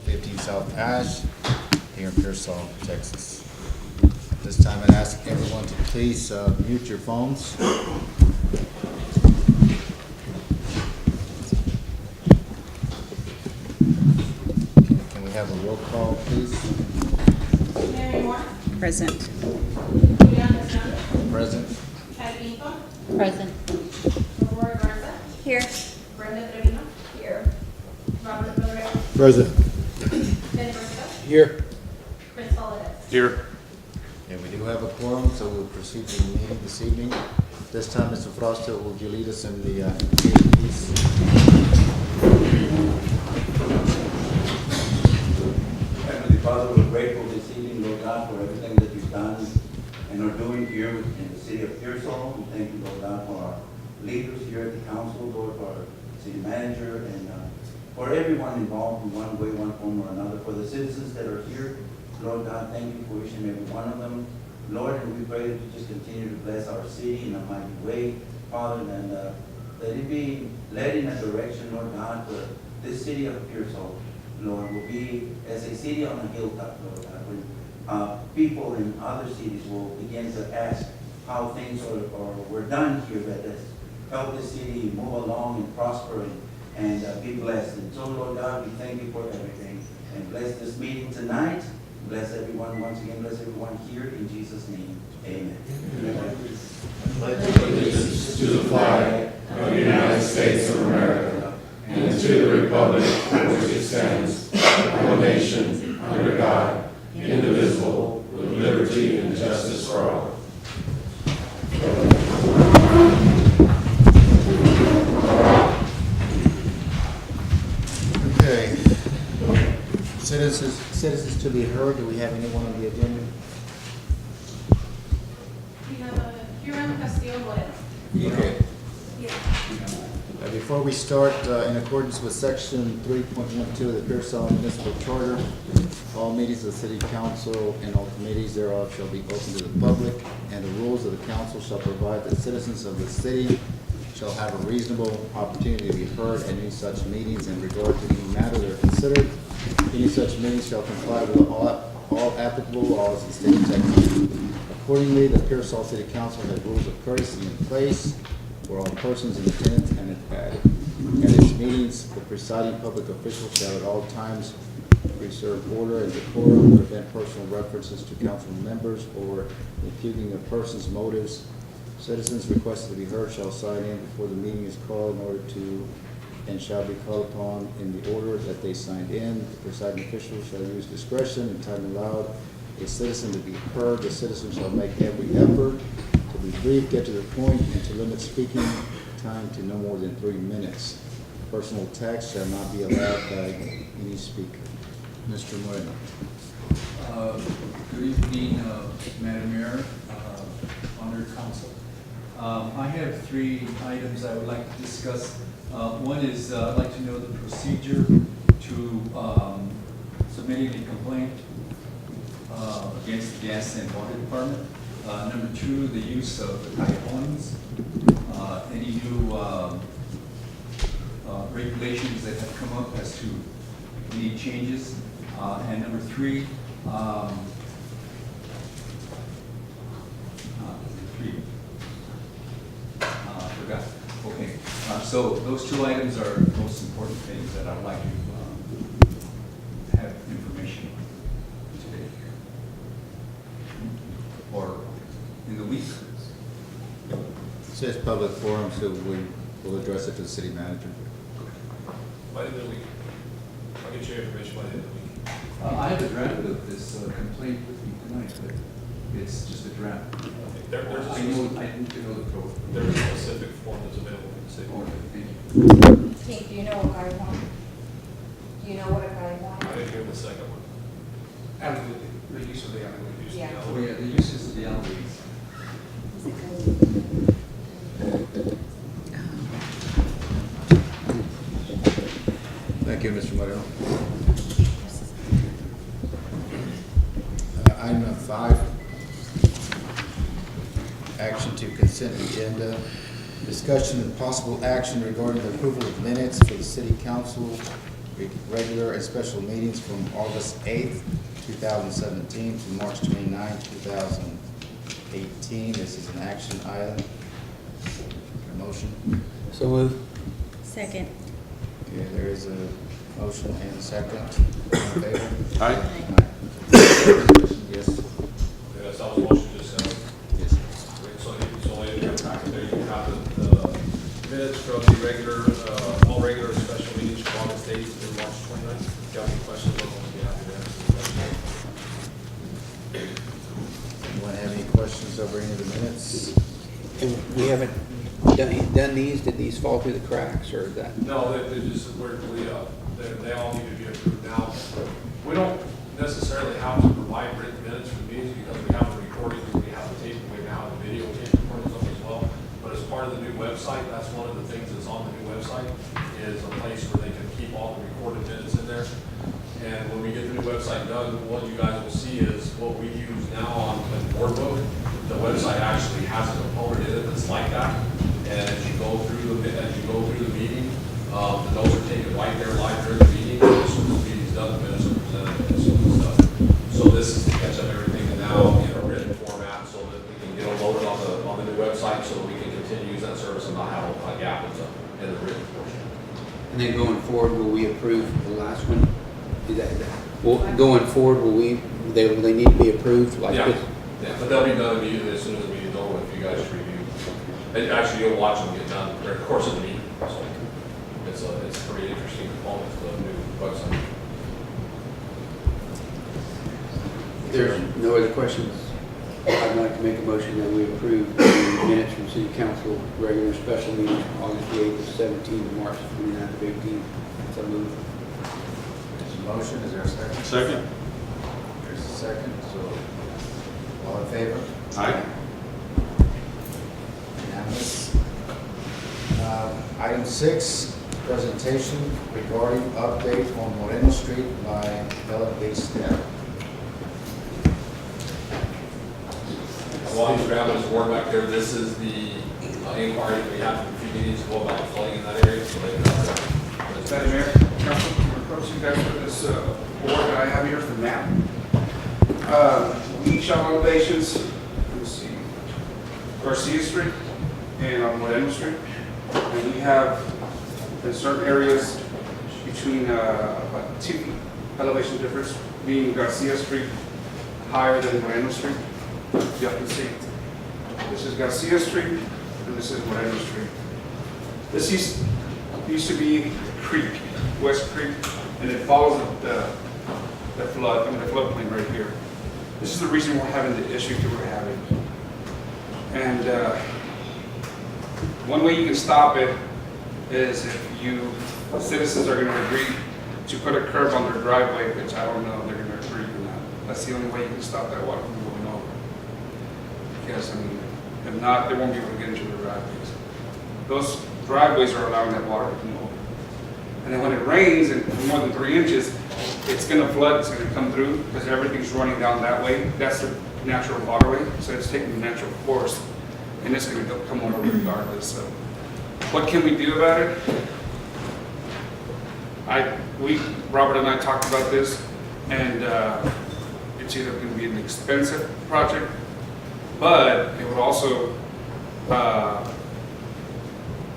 215 South Ash, here in Pearsall, Texas. This time I'd ask everyone to please mute your phones. Can we have a roll call, please? Mary Moore. Present. Julian Castaño. Present. Patty Pinto. Present. Aurora Garza. Here. Brenda Trevino. Here. Robert Villarreal. Present. Ben Garza. Here. Chris Holiday. Here. And we do have a quorum, so we'll proceed to the meeting this evening. This time, Mr. Froster, will you lead us in the invocation, please? Heavenly Father, we're grateful this evening, Lord God, for everything that you've done and are doing here in the city of Pearsall. We thank you, Lord God, for our leaders here at the council, Lord, for our city manager, and for everyone involved in one way, one form or another. For the citizens that are here, Lord God, thank you for each and every one of them. Lord, and we pray that you just continue to bless our city in a mighty way, Father, and that it be led in a direction, Lord God, where this city of Pearsall, Lord, will be as a city on a hilltop, Lord God, when people in other cities will begin to ask how things were done here that has helped the city move along and prosper and be blessed. And so, Lord God, we thank you for everything. And bless this meeting tonight. Bless everyone once again. Bless everyone here in Jesus' name. Amen. Pledge allegiance to the flag of the United States of America and to the republic for which it stands, one nation, under God, indivisible, with liberty and justice for all. Okay. Citizens to be heard. Do we have anyone on the agenda? We have Huron Castillo Moreno. Okay. Here. Before we start, in accordance with section 3.12 of the Pearsall Municipal Charter, all meetings of the City Council and all committees thereof shall be open to the public, and the rules of the council shall provide that citizens of the city shall have a reasonable opportunity to be heard at any such meetings in regard to any matter that are considered. Any such meetings shall comply with all applicable laws of the state of Texas. Accordingly, the Pearsall City Council has rules of courtesy in place for all persons in attendance and at its meetings. The presiding public official shall at all times preserve order and decorum, prevent personal references to council members or impugning a person's motives. Citizens requested to be heard shall sign in before the meeting is called in order to and shall be called upon in the order that they signed in. The presiding official shall use discretion in time allowed a citizen to be heard. The citizen shall make every effort to be brief, get to the point, and to limit speaking time to no more than 3 minutes. Personal attacks shall not be allowed by any speaker. Mr. Moreno. Good evening, Madam Mayor, honored council. I have 3 items I would like to discuss. One is I'd like to know the procedure to submitting a complaint against the gas and water department. Number 2, the use of the callejones. Any new regulations that have come up as to any changes. And number 3, forgot. Okay, so those 2 items are the most important things that I would like to have information today or in the week. It says public forum, so we'll address it to the city manager. By the end of the week. I'll get your information by the end of the week. I have a draft of this complaint with me tonight, but it's just a draft. There's I need to know the code. a specific form that's available in the city. Okay, thank you. Pete, do you know what I want? Do you know what I want? I didn't hear the second one. The use of the alleyway. Yeah. Oh, yeah, the uses of the alleyways. Thank you, Mr. Moreno. Item 5, action to consent agenda. Discussion and possible action regarding the approval of minutes for the city council regular and special meetings from August 8th, 2017 to March 29th, 2018. This is an action item. A motion? So move. Second. Okay, there is a motion and a second. All in favor? Aye. Yes. Yes, that was motion just, Yes. so in your packet there, you have the minutes from the regular, all regular and special meetings from August 8th through March 29th. If you have any questions, I'll be happy to answer. Anyone have any questions over any of the minutes? And we haven't done these, did these fall through the cracks, or is that? No, they just, they all need to be approved now. We don't necessarily have to provide written minutes for meetings because we have the recordings, we have the tape, we now have the video tape recordings up as well. But as part of the new website, that's one of the things that's on the new website, is a place where they can keep all the recorded minutes in there. And when we get the new website done, what you guys will see is what we use now on the board book. The website actually has a component in it that's like that. And as you go through the meeting, the notes are taken right there live during the meeting. As soon as the meeting's done, the minutes are presented as soon as it's done. So this is to catch up everything now in a written format so that we can get them loaded on the new website so that we can continue using that service and not have a gap in the written portion. And then going forward, will we approve the last one? Well, going forward, they need to be approved like Yeah. this? Yeah, but they'll be done immediately as soon as the meeting's over if you guys review. And actually, you'll watch them get done during the course of the meeting. So it's a pretty interesting component to the new website. If there's no other questions, I'd like to make a motion that we approve the minutes from city council regular and special meetings from August the 8th of 17 to March 29th of 18. So move. There's a motion, is there a second? Second. There's a second, so all in favor? Aye. Unanimous. Item 6, presentation regarding update on Moreno Street by Ellen B. Staff. While he's grabbing his board back there, this is the inquiry that we had from a few meetings ago about the flooding in that area. So they Madam Mayor, Council, I'm approach you guys with this board that I have here for map. Each elevations, let's see, Garcia Street and on Moreno Street. And we have in certain areas between about 2 feet elevation difference, being Garcia Street higher than Moreno Street. You can see, this is Garcia Street and this is Moreno Street. This used to be Creek, West Creek, and it follows the floodplain right here. This is the reason we're having the issues that we're having. And one way you can stop it is if citizens are going to agree to put a curb on their driveway, which I don't know if they're going to agree or not. That's the only way you can stop that water from going over. Because, I mean, if not, they won't be able to get into their driveways. Those driveways are allowing that water to come over. And then when it rains and more than 3 inches, it's going to flood, it's going to come through because everything's running down that way. That's the natural waterway, so it's taking the natural course, and it's going to come over regardless. So, what can we do about it? Robert and I talked about this, and it's either going to be an expensive project, but it would also,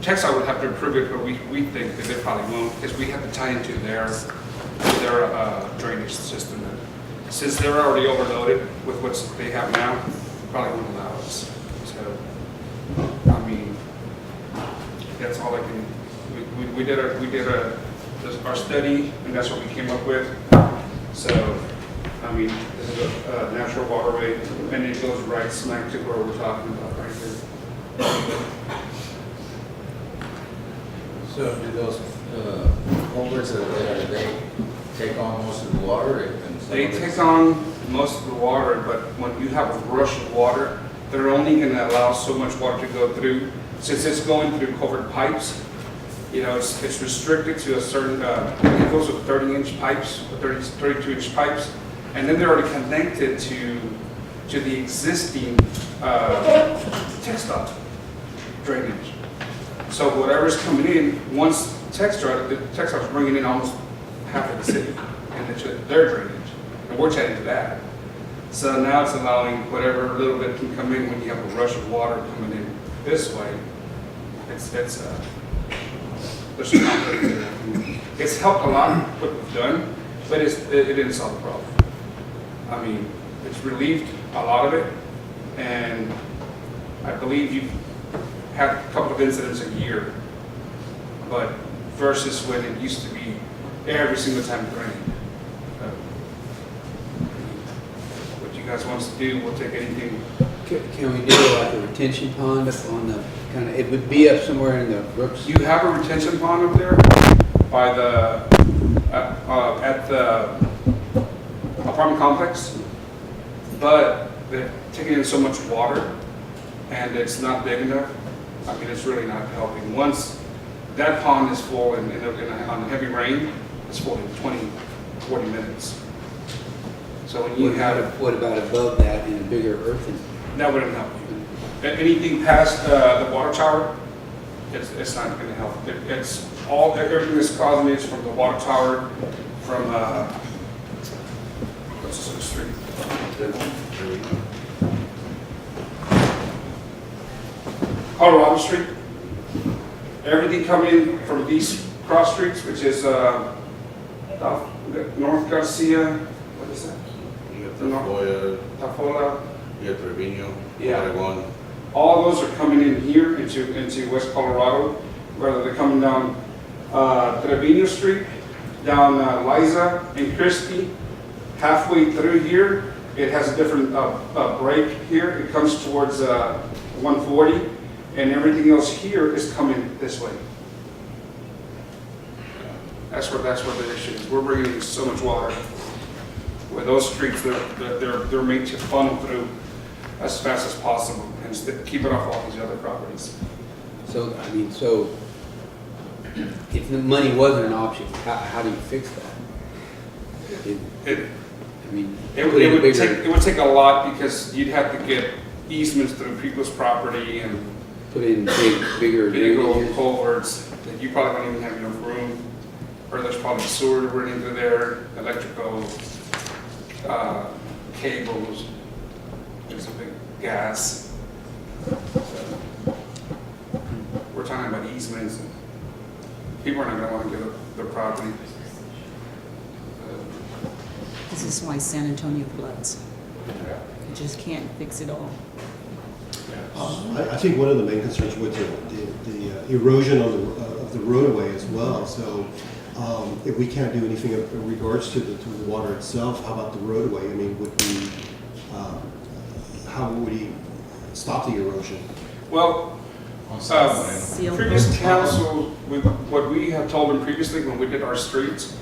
Texas would have to approve it, but we think that they probably won't, because we have to tie into their drainage system. And since they're already overloaded with what they have now, they probably won't allow us. So, I mean, that's all I can. We did our study, and that's what we came up with. So, I mean, this is a natural waterway, and it goes right smack to where we're talking about right here. So do those culverts, they take on most of the water? They take on most of the water, but when you have a rush of water, they're only going to allow so much water to go through. Since it's going through covered pipes, you know, it's restricted to a certain, it goes with 30-inch pipes, or 32-inch pipes, and then they're already connected to the existing textile drainage. So whatever's coming in, once the textile is bringing in almost half of the city and their drainage, and we're changing that. So now it's allowing whatever little bit can come in when you have a rush of water coming in this way. There's some conflict there. It's helped a lot what we've done, but it didn't solve the problem. I mean, it's relieved a lot of it, and I believe you've had a couple of incidents a year, but versus when it used to be every single time it rained. What you guys want us to do, we'll take anything. Can we do like a retention pond up on the, kind of, it would be up somewhere in the brooks? You have a retention pond up there by the, at the apartment complex, but they're taking in so much water and it's not big enough. I mean, it's really not helping. Once that pond is full and on heavy rain, it's full in 20, 40 minutes. So when you have, What about above that in a bigger earthen? that wouldn't help you. Anything past the water tower, it's not going to help. It's all, everything that's causing it is from the water tower, from, what's the street? Colorado Street. Everything coming in from these cross streets, which is North Garcia, what is that? You got No. Tafola. you got Trevino, Yeah. Oregon. All those are coming in here into West Colorado, whether they're coming down Trevino Street, down Liza and Christie. Halfway through here, it has a different break here. It comes towards 140, and everything else here is coming this way. That's where the issue is. We're bringing in so much water. Where those streets, they're made to funnel through as fast as possible and keep it off all these other properties. So, I mean, so if the money wasn't an option, how do you fix that? I mean, It put in a would bigger- take a lot because you'd have to get easements through people's property and Put in bigger big old drainages. culverts that you probably don't even have enough room. Or there's probably sewer running through there, electrical, cables, there's a big gas. So, we're talking about easements, and people are not gonna wanna give up their property. This is why San Antonio floods. You just can't fix it all. I think one of the main concerns was the erosion of the roadway as well. So if we can't do anything in regards to the water itself, how about the roadway? I mean, how would we stop the erosion? Well, Seal previous them. council, what we had told them previously when we did our streets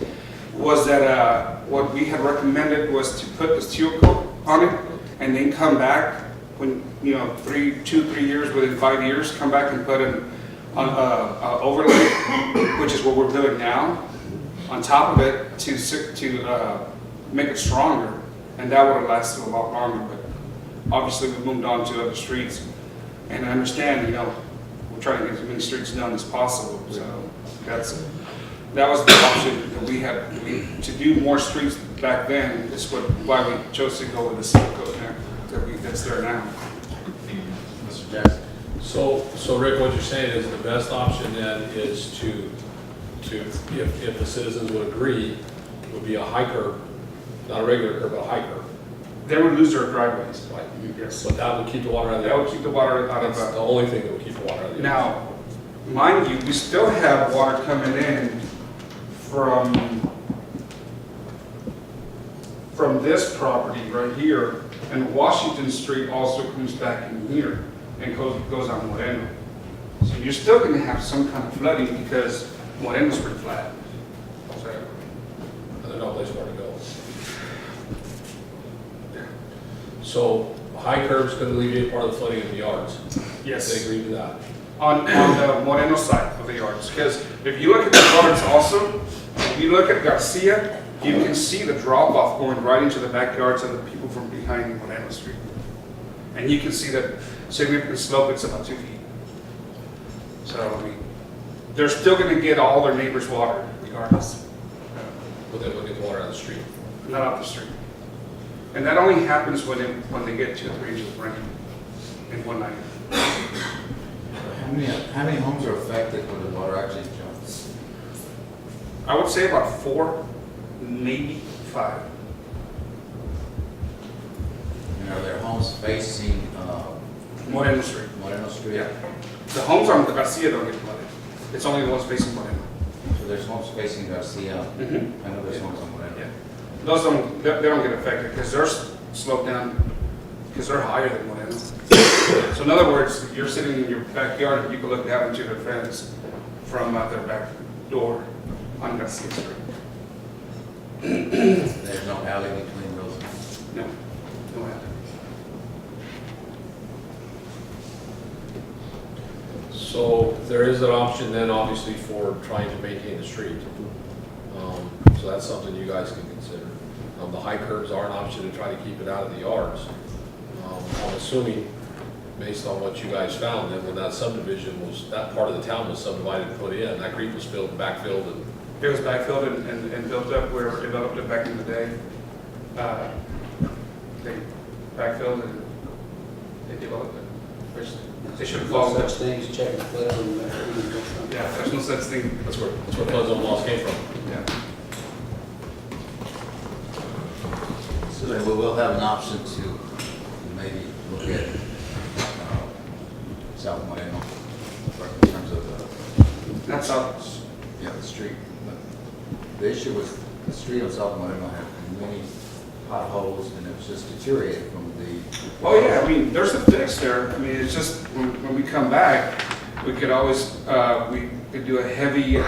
was that what we had recommended was to put the steel coat on it and then come back when, 2-3 years, within 5 years, come back and put an overlay, which is what we're doing now, on top of it to make it stronger, and that would have lasted a lot longer. But obviously, we've moved on to other streets, and I understand, we're trying to get as many streets done as possible. So that was the option that we had to do more streets back then. That's why we chose to go with the seal coat now that's there now. Mr. Jackson. So Rick, what you're saying is the best option then is to if the citizens would agree, would be a hiker, not a regular curb, but a hiker. They would lose their driveways. Right. Yes. But that would keep the water out of the. That would keep the water out of That's the only thing that would keep the water out of the. Now, mind you, we still have water coming in from this property right here, and Washington Street also comes back in here and goes on Moreno. So you're still going to have some kind of flooding because Moreno's pretty flat. So, There's no place where to go. So high curbs could alleviate part of the flooding in the yards. yes. They agree to that. On the Moreno side of the yards. Because if you look at the yards also, if you look at Garcia, you can see the drop off going right into the backyards of the people from behind Moreno Street. And you can see that significant slope, it's about 2 feet. So, they're still going to get all their neighbors' water regardless. But they will get the water out of the street. not off the street. And that only happens when they get 2 or 3 inches of rain in one night. How many homes are affected when the water actually jumps? I would say about 4, maybe 5. And are there homes facing, Moreno Street. Moreno Street? Yeah. The homes on Garcia don't get flooded. It's only the ones facing Moreno. So there's homes facing Garcia, Mm-hmm. I know there's homes on Moreno. Yeah. Those they don't get affected because they're sloped down, because they're higher than Moreno. So in other words, you're sitting in your backyard, you can look down into the fence from their back door on Garcia Street. There's no alley between those. No, no happen. So there is an option then, obviously, for trying to maintain the street. So that's something you guys can consider. The high curbs are an option to try to keep it out of the yards. I'm assuming, based on what you guys found, that when that subdivision was, that part of the town was subdivided and put in, that creek was backfilled, and It was backfilled and built up where it developed it back in the day. They backfilled and they developed it. Which they should have followed. Such things, check and flood and Yeah, there's no such thing. that's where flood zone laws came from. Yeah. So then we will have an option to maybe look at South Moreno in terms of That's how. the street. But the issue was the street of South Moreno had many potholes and it was just deteriorated from the. Oh yeah, I mean, there's a fix there. I mean, it's just when we come back, we could always we could do a heavy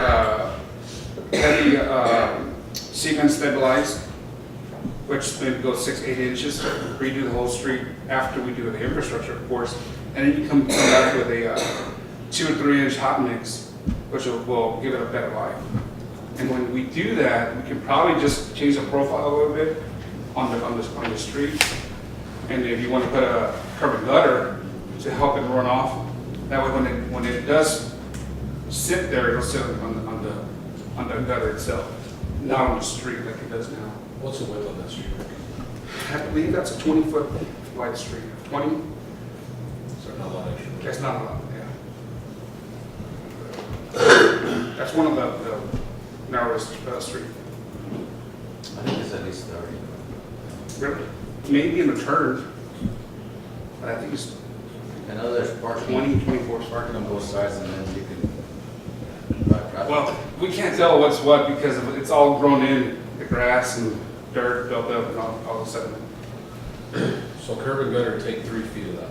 cement stabilized, which maybe goes 6-8 inches. Redo the whole street after we do the infrastructure, of course, and then you come back with a 2 or 3 inch hot mix, which will give it a better life. And when we do that, we can probably just change the profile a little bit on the street. And if you want to put a curb and gutter to help it run off, that way when it does sit there, it'll sit on the gutter itself, not on the street like it does now. What's the width on that street? I believe that's a 20-foot wide street. 20? So not a lot extra. That's not a lot, yeah. That's one of the narrowest street. I think it's at least 30. Really? Maybe in the turn, but I think it's I know there's parking. 20, 24 Parking on both sides and then you can. Well, we can't tell what's what because it's all grown in, the grass and dirt built up and all of a sudden. So curb and gutter take 3 feet of that.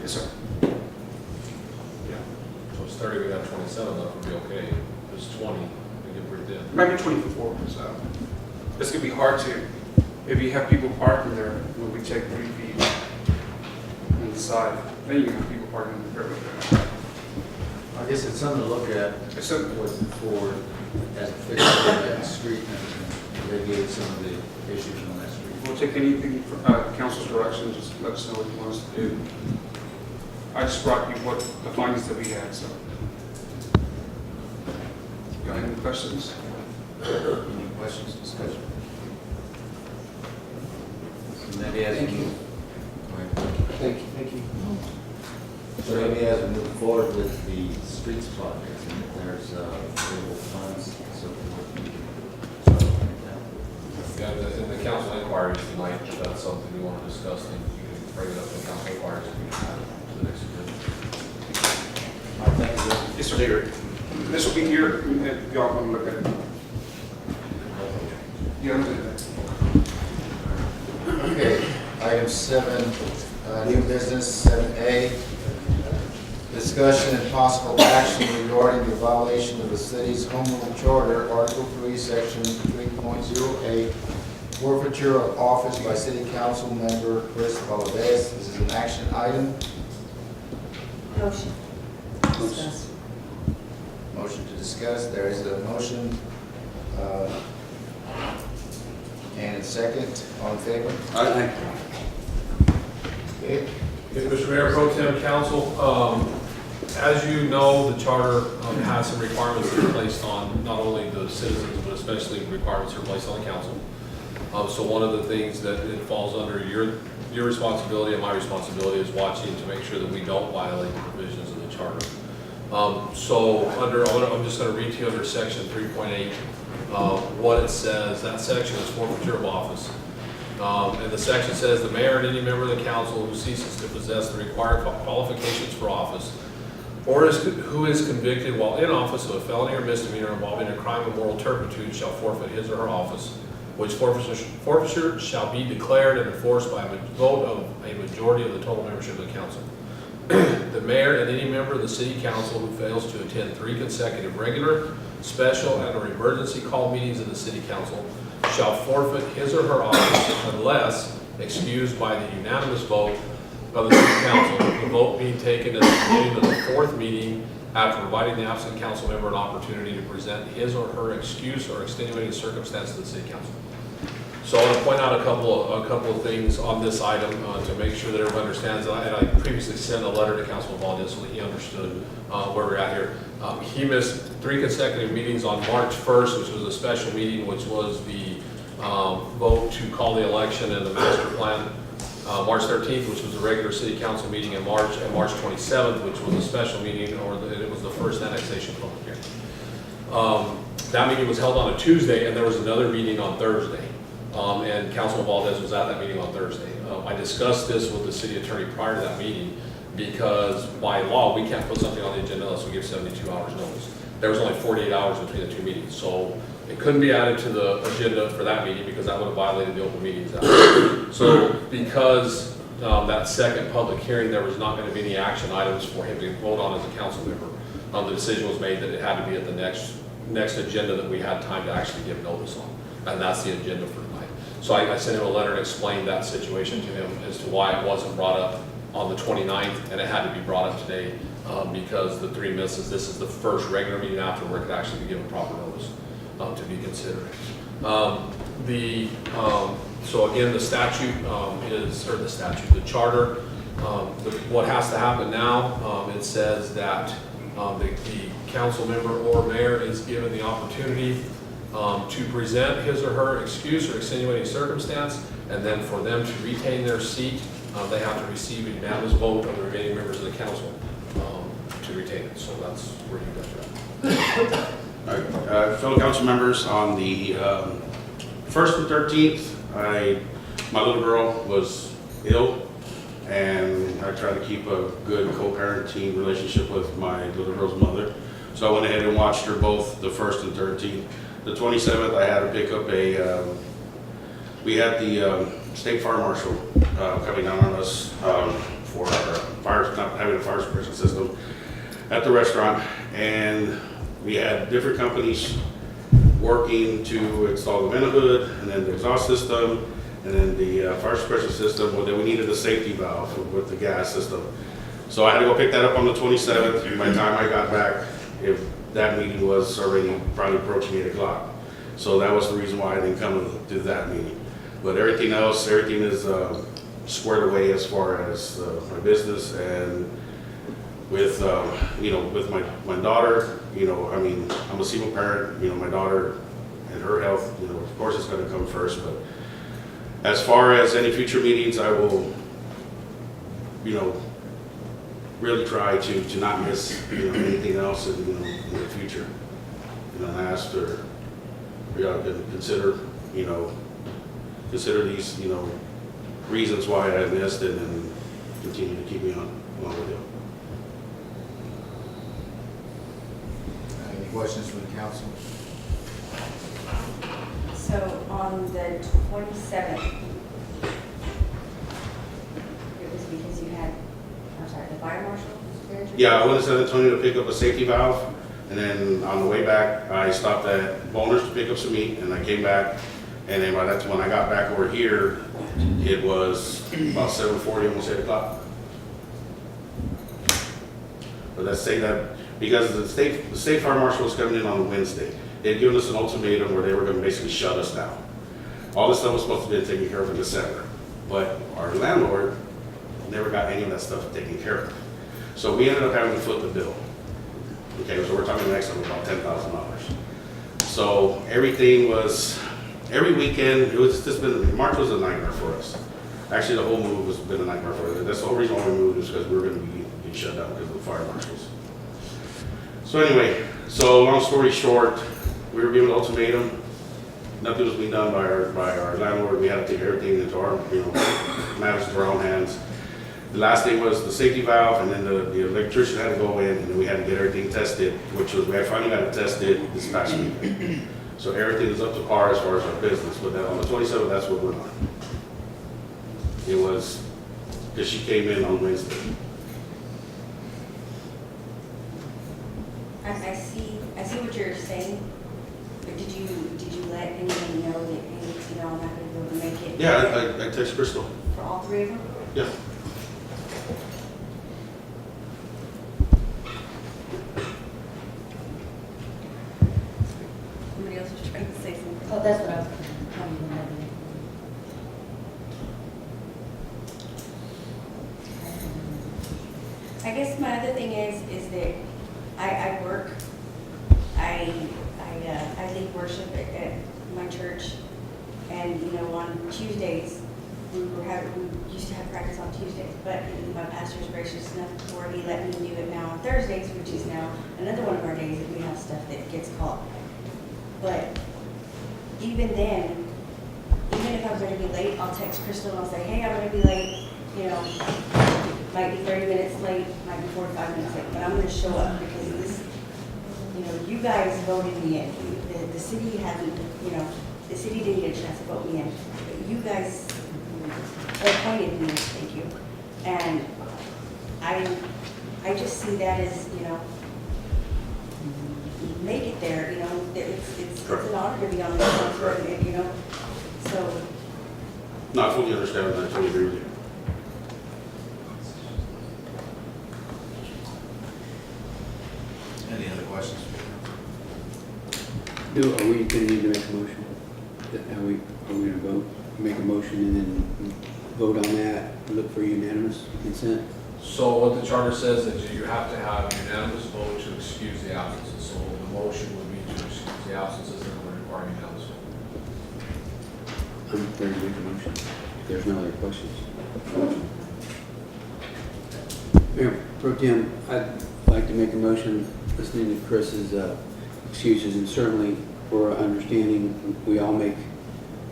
Yes, sir. Yeah. So it's 30, we got 27, that would be okay. If it's 20, we get pretty thin. Maybe 24, so. This could be hard to, if you have people parking there, when we take 3 feet on the side, then you can have people parking in the curb. I guess it's something to look at It's a- going forward as a fix on that street and alleviate some of the issues on that street. We'll take anything from council's direction, just let us know what you want us to do. I just brought you what the findings that we had, so. Got any questions? Any questions, discussion? So maybe as we move. Thank you. So maybe as we move forward with the streets projects, and if there's available funds, so forth, we can start looking at that. Yeah, in the council inquiries tonight, if that's something you want to discuss, then you can bring it up in the council inquiries and we can add it to the next agenda. All right, thank you. Yes, sir. This will be here, if y'all want to look at it. Yeah, I'm good. Okay, item 7, new business, 7A. Discussion and possible action regarding the violation of the city's home rule charter, Article 3, Section 3.08, forfeiture of office by City Council Member Chris Valadez. This is an action item. Motion. Discuss. Motion to discuss. There is a motion and a second. All in favor? Okay. Mr. Mayor, Pro Tem Council, As you know, the charter has some requirements that are placed on not only the citizens, but especially requirements that are placed on the council. So one of the things that it falls under your responsibility and my responsibility is watching to make sure that we don't violate the provisions of the charter. So I'm just going to read to you under section 3.8 what it says. That section is forfeiture of office. And the section says the mayor and any member of the council who ceases to possess the required qualifications for office or who is convicted while in office of a felony or misdemeanor involving a crime of moral turpitude shall forfeit his or her office, which forfeiture shall be declared and enforced by a vote of a majority of the total membership of the council. The mayor and any member of the city council who fails to attend 3 consecutive regular, special, and or emergency call meetings of the city council shall forfeit his or her office unless excused by the unanimous vote of the city council, the vote being taken at the beginning of the 4th meeting after providing the absent council member an opportunity to present his or her excuse or extenuating circumstance to the city council. So I want to point out a couple of things on this item to make sure that everyone understands. And I previously sent a letter to Councilman Valdez so that he understood where we're at here. He missed 3 consecutive meetings on March 1st, which was a special meeting, which was the vote to call the election and the master plan. March 13th, which was a regular city council meeting in March, and March 27th, which was a special meeting, or it was the first annexation public hearing. That meeting was held on a Tuesday, and there was another meeting on Thursday. And Councilman Valdez was at that meeting on Thursday. I discussed this with the city attorney prior to that meeting because by law, we can't put something on the agenda unless we give 72 hours notice. There was only 48 hours between the 2 meetings, so it couldn't be added to the agenda for that meeting because that would have violated the Open Meetings Act. So because that second public hearing, there was not going to be any action items for him to vote on as a council member, the decision was made that it had to be at the next agenda that we had time to actually give notice on. And that's the agenda for tonight. So I sent him a letter and explained that situation to him as to why it wasn't brought up on the 29th, and it had to be brought up today because the 3 misses, this is the first regular meeting after where it could actually be given proper notice to be considered. So again, the statute the charter, what has to happen now, it says that the council member or mayor is given the opportunity to present his or her excuse or extenuating circumstance, and then for them to retain their seat, they have to receive a unanimous vote of the remaining members of the council to retain it. So that's where you got that. All right, fellow council members, on the 1st and 13th, my little girl was ill, and I tried to keep a good co-parenting relationship with my little girl's mother. So I went ahead and watched her both the 1st and 13th. The 27th, I had to pick up we had the state fire marshal coming down on us for our not having a fire suppression system at the restaurant, and we had different companies working to install the vent hood and then the exhaust system and then the fire suppression system. Well, then we needed a safety valve with the gas system. So I had to go pick that up on the 27th. By the time I got back, that meeting was already probably approaching 8 o'clock. So that was the reason why I didn't come to that meeting. But everything else, everything is squared away as far as my business, and with with my daughter, I mean, I'm a single parent, my daughter and her health, of course it's going to come first. But as far as any future meetings, I will, really try to not miss anything else in the future. I asked her, to consider these reasons why I missed it and continue to keep me on along with you. Any questions from the council? So on the 27th, it was because you had, I'm sorry, the fire marshal? Yeah, I went to San Antonio to pick up a safety valve, and then on the way back, I stopped at Boners to pick up some meat, and I came back, and then when I got back over here, it was about 7:40, almost 8 o'clock. But let's say that because the state fire marshal was coming in on a Wednesday, they had given us an ultimatum where they were going to basically shut us down. All this stuff was supposed to be taken care of in December, but our landlord never got any of that stuff taken care of. So we ended up having to foot the bill. Okay, so we're talking next time about $10,000. So everything was, every weekend, it was just been, March was a nightmare for us. Actually, the whole move has been a nightmare for us. That's the whole reason why we moved is because we were going to be getting shut down because of the fire marshals. So anyway, so long story short, we were given an ultimatum. Nothing was being done by our landlord. We had to take everything into our, matters into our own hands. The last thing was the safety valve, and then the electrician had to go in, and then we had to get everything tested, which was, we had finally got it tested this past week. So everything is up to par as far as our business, but then on the 27th, that's what we're on. It was, because she came in on Wednesday. I see what you're saying, but did you let anybody know that, hey, I'm not gonna be able to make it? Yeah, I texted Crystal. For all three of them? Yeah. Somebody else was trying to say something. Oh, that's what I was. I guess my other thing is that I work, I lead worship at my church, and on Tuesdays, we used to have practice on Tuesdays, but my pastor's gracious enough for he let me do it now on Thursdays, which is now another one of our days that we have stuff that gets called. But even then, even if I'm going to be late, I'll text Crystal and I'll say, hey, I'm going to be late, might be 30 minutes late, might be 45 minutes late, but I'm going to show up because this, you guys voted me in. The city hasn't, the city didn't get a chance to vote me in, but you guys appointed me, thank you. And I just see that as, make it there, it's an honor to be on this council, so. No, I fully understand and I totally agree with you. Any other questions? Are we going to need to make a motion? Are we going to vote, make a motion and then vote on that, look for unanimous consent? So what the charter says is you have to have unanimous vote to excuse the absences. So the motion would be to excuse the absences and would require unanimous vote. I'm prepared to make a motion. If there's no other questions. Mayor Pro Tem, I'd like to make a motion listening to Chris's excuses, and certainly for understanding we all make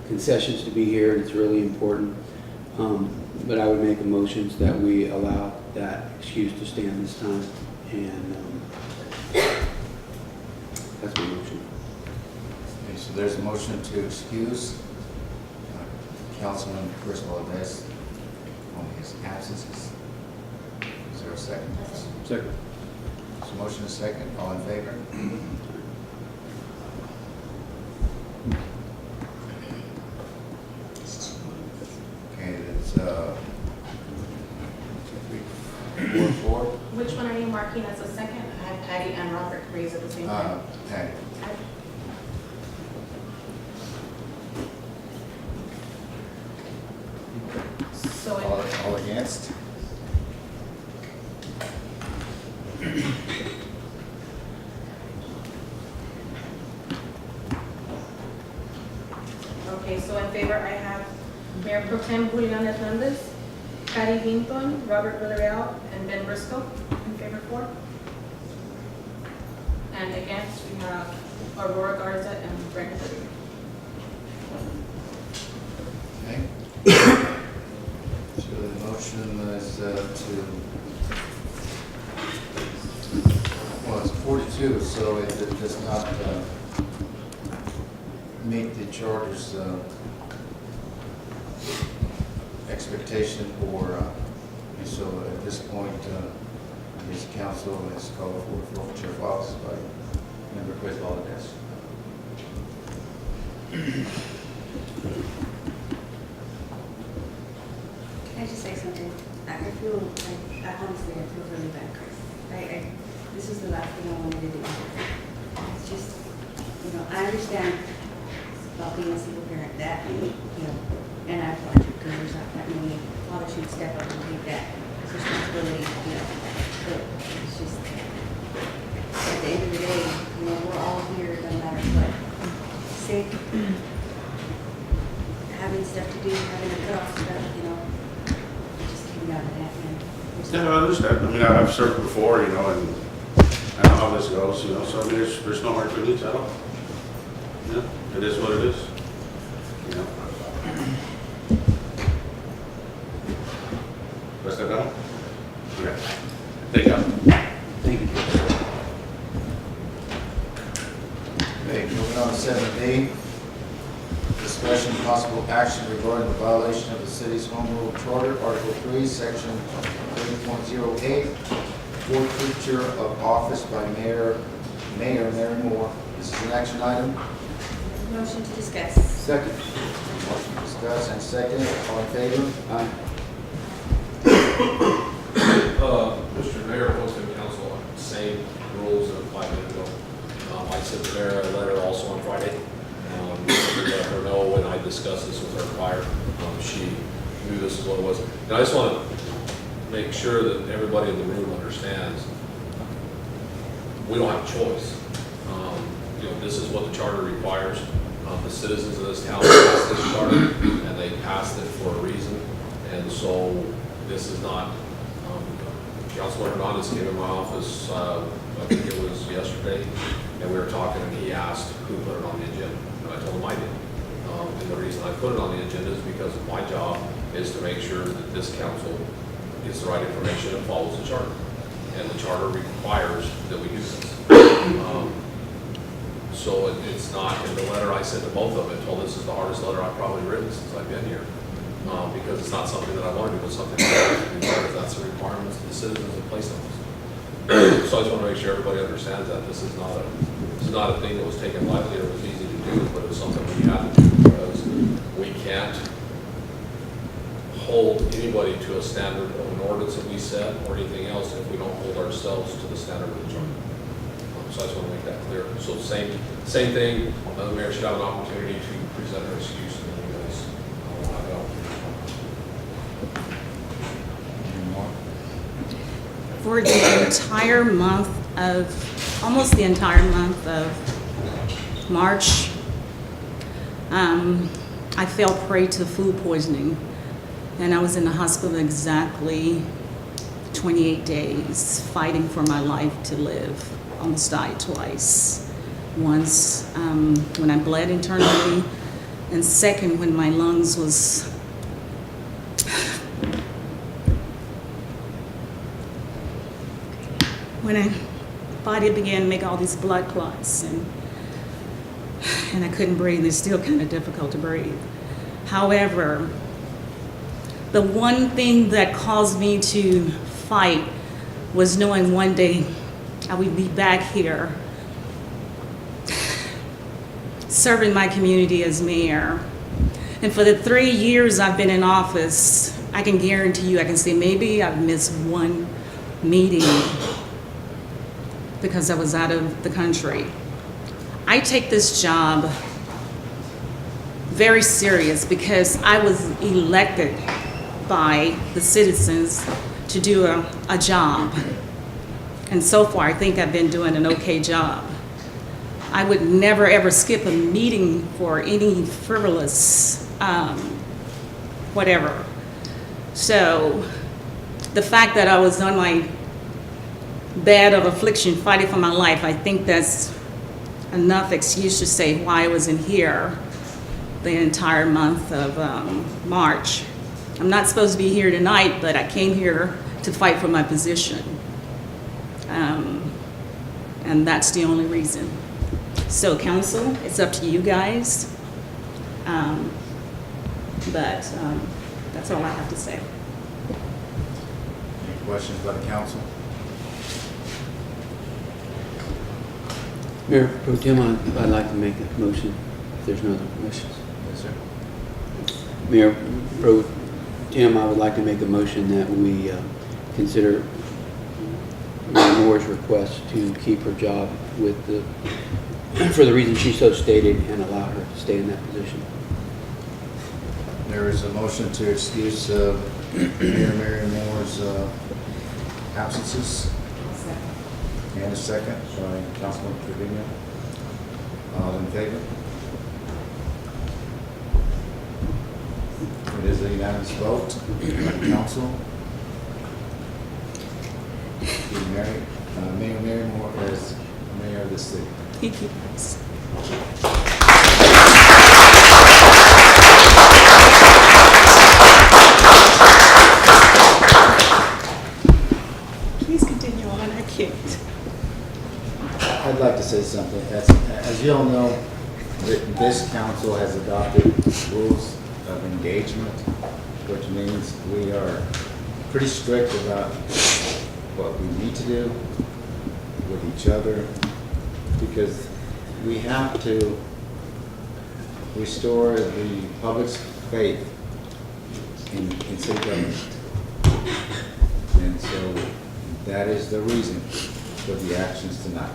concessions to be here, and it's really important. But I would make a motion that we allow that excuse to stand this time, and that's my motion. Okay, so there's a motion to excuse Councilman Chris Valdez on his absences. Is there a second? Second. So motion is second, all in favor? Okay, that's 4. Which one are you marking as a second? I had Patty and Robert raised at the same time. Patty. So All against? okay, so in favor I have Mayor Pro Tem Julian Hernandez, Patty Hinton, Robert Villarreal, and Ben Briscoe. In favor 4. And against we have Aurora Garza and Brenda Whitaker. Okay. So the motion is it's 42, so it does not meet the charter's expectation for, and so at this point, this council has called for forfeiture of office by Member Chris Valdez. Can I just say something? I honestly feel really bad, Chris. This is the last thing I wanted to do. It's just, I understand about being a single parent, that, and I applaud you because there's not that many fathers who'd step up and take that responsibility, you know. But it's just, at the end of the day, you know, we're all here, no matter what. Sick, having stuff to do, having to cut off stuff, you know, just getting out of that, man. Yeah, I understand. I mean, I've served before, you know, and I know how this goes, you know, so I mean, there's no hard feelings at all. Yeah, it is what it is, you know. Rest that down? Okay. Thank you. Thank you. Okay, moving on to 7B. Discussion and possible action regarding the violation of the city's home rule charter, Article 3, Section 3.08, forfeiture of office by Mayor Mary Moore. This is an action item. Motion to discuss. Second. Motion to discuss and second. All in favor? Aye. Mr. Mayor, posted to council, same rules that applied a minute ago. I sent the mayor a letter also on Friday. To let her know when I discussed this with her prior. She knew this is what it was. And I just want to make sure that everybody in the room understands we don't have a choice. You know, this is what the charter requires. The citizens of this town passed this charter, and they passed it for a reason. And so this is not. Councilor Hernandez came in my office, I think it was yesterday, and we were talking, and he asked who put it on the agenda. And I told him I did. And the reason I put it on the agenda is because my job is to make sure that this council gets the right information and follows the charter. And the charter requires that we do this. So it's not, in the letter I sent to both of them, I told this is the hardest letter I've probably written since I've been here. Because it's not something that I want to do, but something that I have to do, because that's the requirements of the citizens that place on us. So I just want to make sure everybody understands that this is not a thing that was taken lightly or was easy to do, but it was something we had to do, because we can't hold anybody to a standard of an ordinance that we set or anything else if we don't hold ourselves to the standard of the charter. So I just want to make that clear. So same thing, the mayor should have an opportunity to present her excuse, and then you guys will have an opportunity. Any more? For the entire month of, almost the entire month of March, I fell prey to food poisoning. And I was in the hospital exactly 28 days, fighting for my life to live. Almost died twice. Once when I bled internally, and second when my lungs was when my body began to make all these blood clots, and I couldn't breathe. It's still kind of difficult to breathe. However, the one thing that caused me to fight was knowing one day I would be back here serving my community as mayor. And for the 3 years I've been in office, I can guarantee you, I can say maybe I've missed one meeting because I was out of the country. I take this job very serious because I was elected by the citizens to do a job. And so far, I think I've been doing an okay job. I would never ever skip a meeting for any frivolous whatever. So the fact that I was on my bed of affliction fighting for my life, I think that's enough excuse to say why I wasn't here the entire month of March. I'm not supposed to be here tonight, but I came here to fight for my position. And that's the only reason. So council, it's up to you guys. But that's all I have to say. Any questions by the council? Mayor Pro Tem, I'd like to make a motion if there's no other questions. Yes, sir. Mayor Pro Tem, I would like to make a motion that we consider Mayor Moore's request to keep her job with for the reason she so stated, and allow her to stay in that position. There is a motion to excuse Mayor Mary Moore's absences. And a second by Councilman Trevino. All in favor? It is a unanimous vote by the council. Mayor Mary Moore as mayor of the city. Thank you. Please continue on, I can't. I'd like to say something. As you all know, this council has adopted rules of engagement, which means we are pretty strict about what we need to do with each other, because we have to restore the public's faith in city government. And so that is the reason for the actions tonight.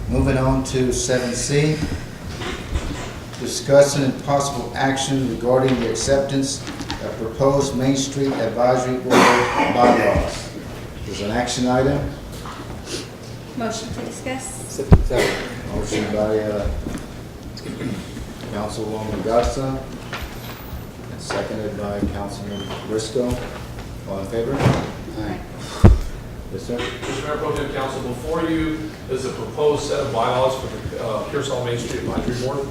Moving on to 7C, discussing and possible action regarding the acceptance of proposed Main Street Advisory Board bylaws. There's an action item. Motion to discuss? Motion by Councilwoman Garza, and seconded by Councilman Briscoe. All in favor? Aye. Yes, sir. Mr. Mayor Pro Tem Council, before you is a proposed set of bylaws for the Pearsall Main Street Advisory Board.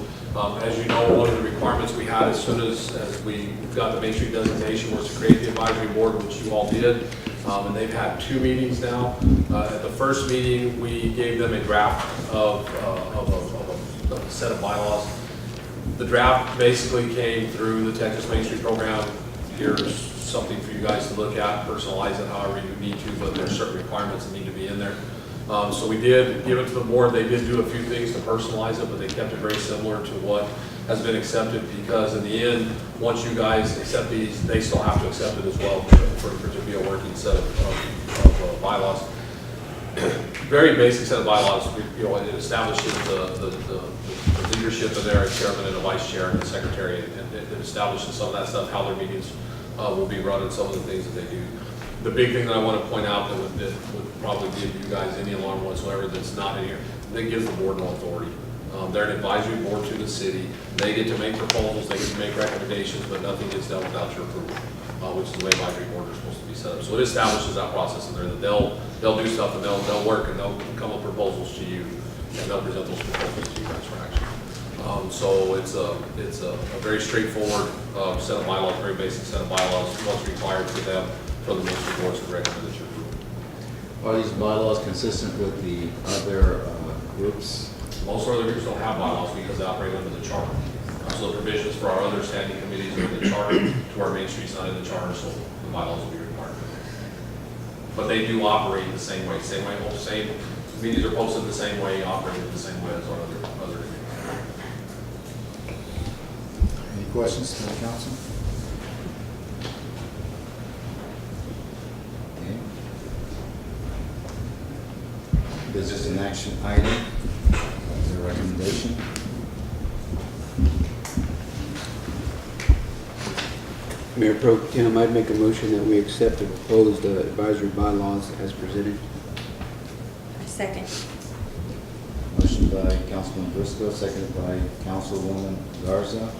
As you know, one of the requirements we had as soon as we got the Main Street designation was to create the advisory board, which you all did. And they've had 2 meetings now. At the first meeting, we gave them a draft of a set of bylaws. The draft basically came through the Texas Main Street program. Here's something for you guys to look at, personalize it however you need to, but there's certain requirements that need to be in there. So we did give it to the board. They did do a few things to personalize it, but they kept it very similar to what has been accepted, because in the end, once you guys accept these, they still have to accept it as well for it to be a working set of bylaws. Very basic set of bylaws. It establishes the leadership of their chairman and a vice chair and a secretary, and it establishes some of that stuff, how their meetings will be run, and some of the things that they do. The big thing that I want to point out that would probably give you guys any alarm whatsoever that's not in here, that gives the board no authority. They're an advisory board to the city. They get to make proposals, they get to make recommendations, but nothing gets done without your approval, which is the way advisory boards are supposed to be set up. So it establishes that process in there, that they'll do stuff and they'll work and they'll come up with proposals to you, and they'll present those proposals to you guys for action. So it's a very straightforward set of bylaws, very basic set of bylaws, what's required for them, for the Main Street boards to recommend that you approve. Are these bylaws consistent with the other groups? Most other groups don't have bylaws because they operate under the charter. So the provisions for our other standing committees are in the charter, to our Main Street's not in the charter, so the bylaws will be required. But they do operate the same way, same meetings are posted the same way, operated the same way as our other committees. Any questions from the council? Okay. This is an action item. Is there a recommendation? Mayor Pro Tem, I'd make a motion that we accept the proposed advisory bylaws as presented. Second. Motion by Councilman Briscoe, seconded by Councilwoman Garza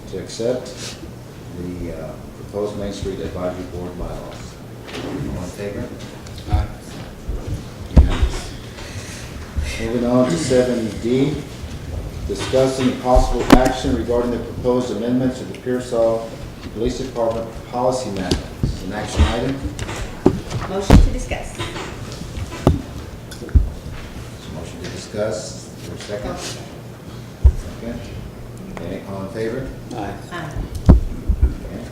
to accept the proposed Main Street Advisory Board bylaws. All in favor? Aye. Unanimous. Moving on to 7D, discussing possible action regarding the proposed amendments to the Pearsall Police Department Policy Manual. This is an action item. Motion to discuss? Motion to discuss. For a second? Second. Okay, all in favor? Aye. Aye. Okay.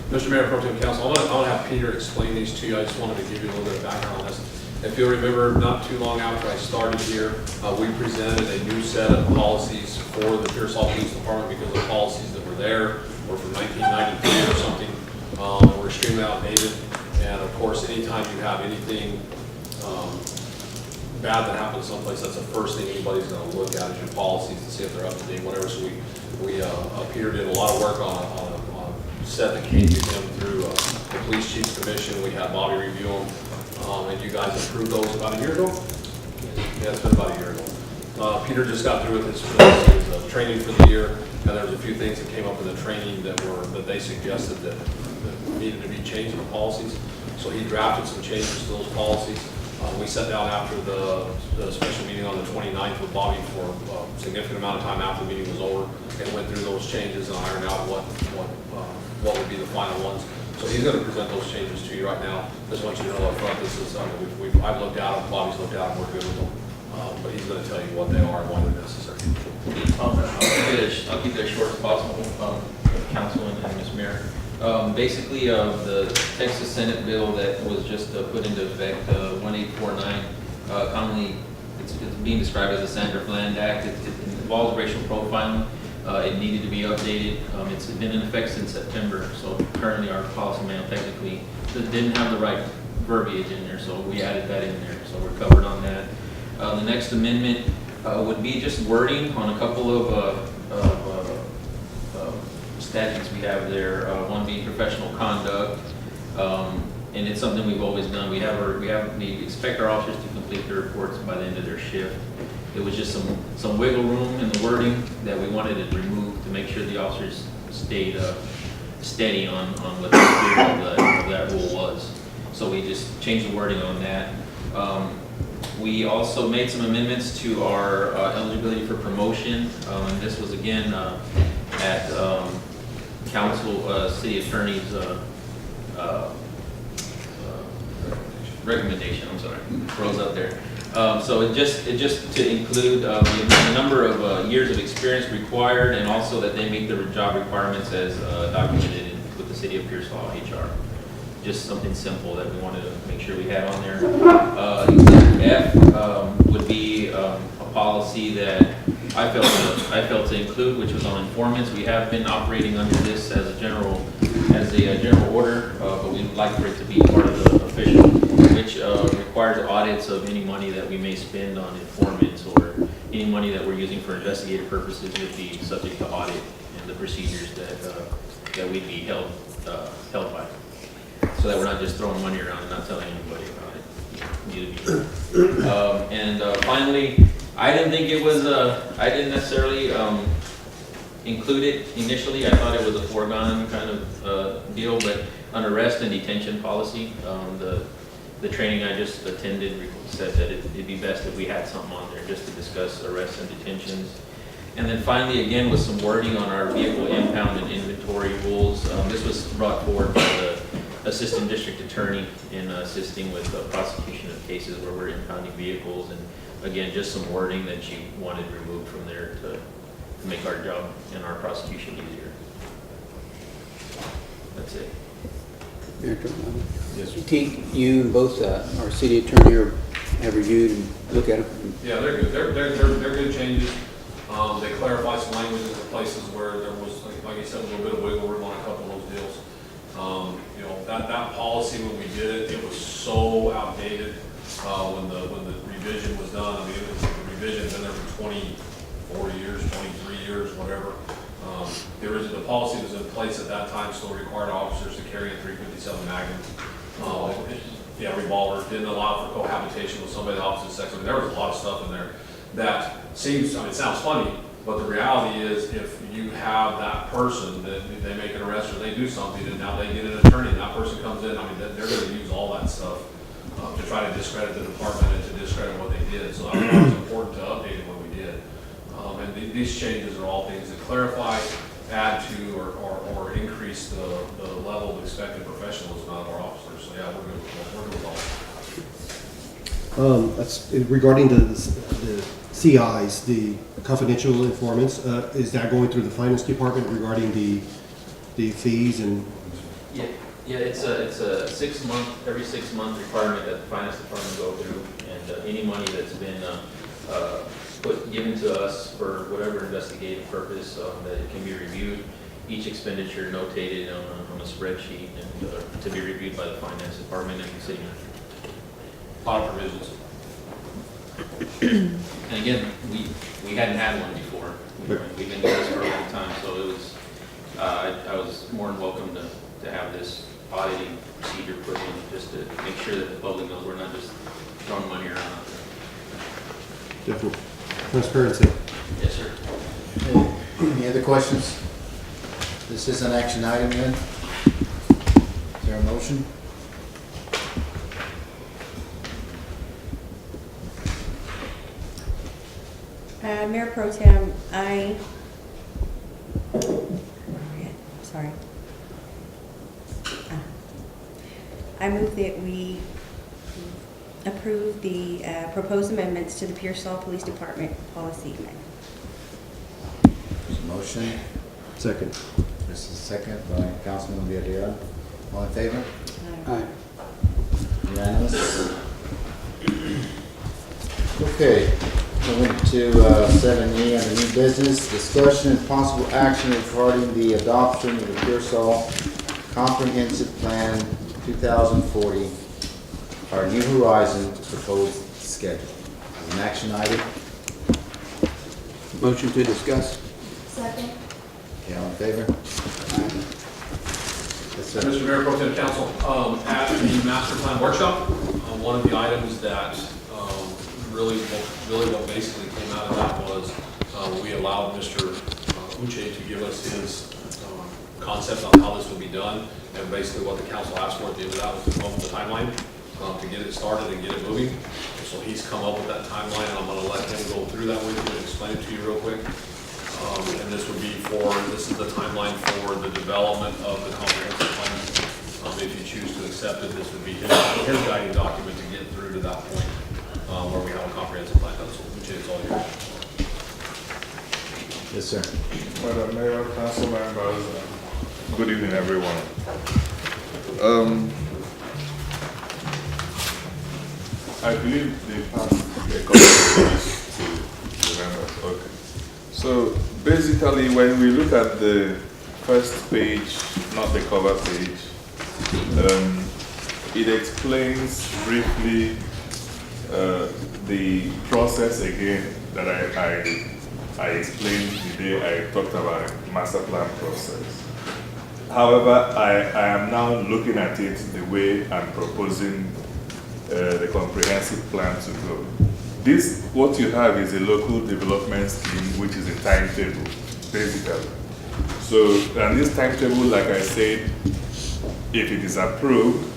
Mr. Mayor Pro Tem Council, I want to have Peter explain these to you. I just wanted to give you a little bit of background on this. If you'll remember, not too long after I started here, we presented a new set of policies for the Pearsall Police Department because the policies that were there were from 1993 or something, were extremely outdated. And of course, anytime you have anything bad that happens someplace, that's the first thing anybody's gonna look at is your policies to see if they're up to date, whatever. So Peter did a lot of work on a set that came to him through the police chief's commission. We had Bobby review them, and you guys approved those about a year ago? Yeah, it's been about a year ago. Peter just got through with his training for the year, and there was a few things that came up in the training that they suggested that needed to be changed in the policies. So he drafted some changes to those policies. We sat down after the special meeting on the 29th with Bobby for a significant amount of time after the meeting was over, and went through those changes and ironed out what would be the final ones. So he's going to present those changes to you right now. Just want you to know up front, this is I've looked at them, Bobby's looked at them, we're good with them. But he's going to tell you what they are and why they're necessary. I'll keep it as short as possible, Council and Ms. Mayor. Basically, the Texas Senate bill that was just put into effect, 1849, commonly it's being described as the Sandra Bland Act. It involves racial profiling. It needed to be updated. It's been in effect since September, so currently our policy manual technically didn't have the right verbiage in there, so we added that in there, so we're covered on that. The next amendment would be just wording on a couple of statutes we have there. One being professional conduct, and it's something we've always done. We expect our officers to complete their reports by the end of their shift. It was just some wiggle room in the wording that we wanted to remove to make sure the officers stayed steady on what the spirit of that rule was. So we just changed the wording on that. We also made some amendments to our eligibility for promotion. And this was again at council, city attorney's recommendation. I'm sorry, froze up there. So it just to include the number of years of experience required, and also that they meet the job requirements as documented with the city of Pearsall HR. Just something simple that we wanted to make sure we had on there. Exhibit F would be a policy that I felt to include, which was on informants. We have been operating under this as a general order, but we'd like for it to be part of the official, which requires audits of any money that we may spend on informants, or any money that we're using for investigative purposes would be subject to audit and the procedures that we'd be held by, so that we're not just throwing money around and not telling anybody about it. And finally, I didn't think it was, I didn't necessarily include it initially. I thought it was a foregone kind of deal, but on arrest and detention policy, the training I just attended said that it'd be best if we had something on there just to discuss arrests and detentions. And then finally, again, with some wording on our vehicle impound and inventory rules. This was brought forward by the Assistant District Attorney in assisting with the prosecution of cases where we're impounding vehicles. And again, just some wording that she wanted removed from there to make our job and our prosecution easier. That's it. Yes, sir. Teague, you and both our city attorney have reviewed and looked at them. Yeah, they're good. They're good changes. They clarify some language in the places where there was, like you said, a little bit of wiggle room on a couple of those deals. You know, that policy when we did it was so outdated when the revision was done. I mean, the revision's been there for 24 years, 23 years, whatever. The policy was in place at that time, still required officers to carry a .357 Magnum. Yeah, revolver, didn't allow for cohabitation with somebody of the opposite sex. I mean, there was a lot of stuff in there that seems, I mean, it sounds funny, but the reality is if you have that person that they make an arrest or they do something and now they get an attorney and that person comes in, I mean, they're going to use all that stuff to try to discredit the department and to discredit what they did. So that was important to update it when we did. And these changes are all things that clarify, add to, or increase the level of expected professionalism out of our officers. So yeah, we're good with all that. That's regarding the CIs, the confidential informants. Is that going through the finance department regarding the fees and? Yeah, it's a every 6 month requirement that the finance department go through, and any money that's been given to us for whatever investigative purpose, that it can be reviewed. Each expenditure notated on a spreadsheet and to be reviewed by the finance department and the city manager. A lot of provisions. And again, we hadn't had one before. We've been doing this for a long time, so it was, I was more than welcome to have this auditing procedure put in, just to make sure that the public knows we're not just throwing money around. Definitely. Transparency. Yes, sir. Any other questions? This is an action item then. Is there a motion? Mayor Pro Tem, sorry. I move that we approve the proposed amendments to the Pearsall Police Department policy amendment. There's a motion. Second. This is second by Councilman Villarreal. All in favor? Aye. Unanimous? Okay, going to 7E under new business, discussion and possible action regarding the adoption of the Pearsall Comprehensive Plan 2040, our New Horizons proposed schedule. An action item. Motion to discuss? Second. Okay, all in favor? Yes, sir. Mr. Mayor, Pro Tem Council, at the master plan workshop, one of the items that really what basically came out of that was we allowed Mr. Uche to give us his concept on how this would be done, and basically what the council asked for at the end of that was to come up with a timeline to get it started and get it moving. So he's come up with that timeline, and I'm going to let him go through that with you and explain it to you real quick. And this would be this is the timeline for the development of the comprehensive plan. If you choose to accept it, this would be his guiding document to get through to that point where we have a comprehensive plan. So, Uche, it's all yours. Yes, sir. Madam Mayor, council members, good evening, everyone. I believe they passed a couple of days to remember. Okay. So basically, when we look at the first page, not the cover page, it explains briefly the process again that I explained the day I talked about master plan process. However, I am now looking at it the way I'm proposing the comprehensive plan to go. This, what you have is a local development scheme, which is a timetable, basically. So, and this timetable, like I said, if it is approved,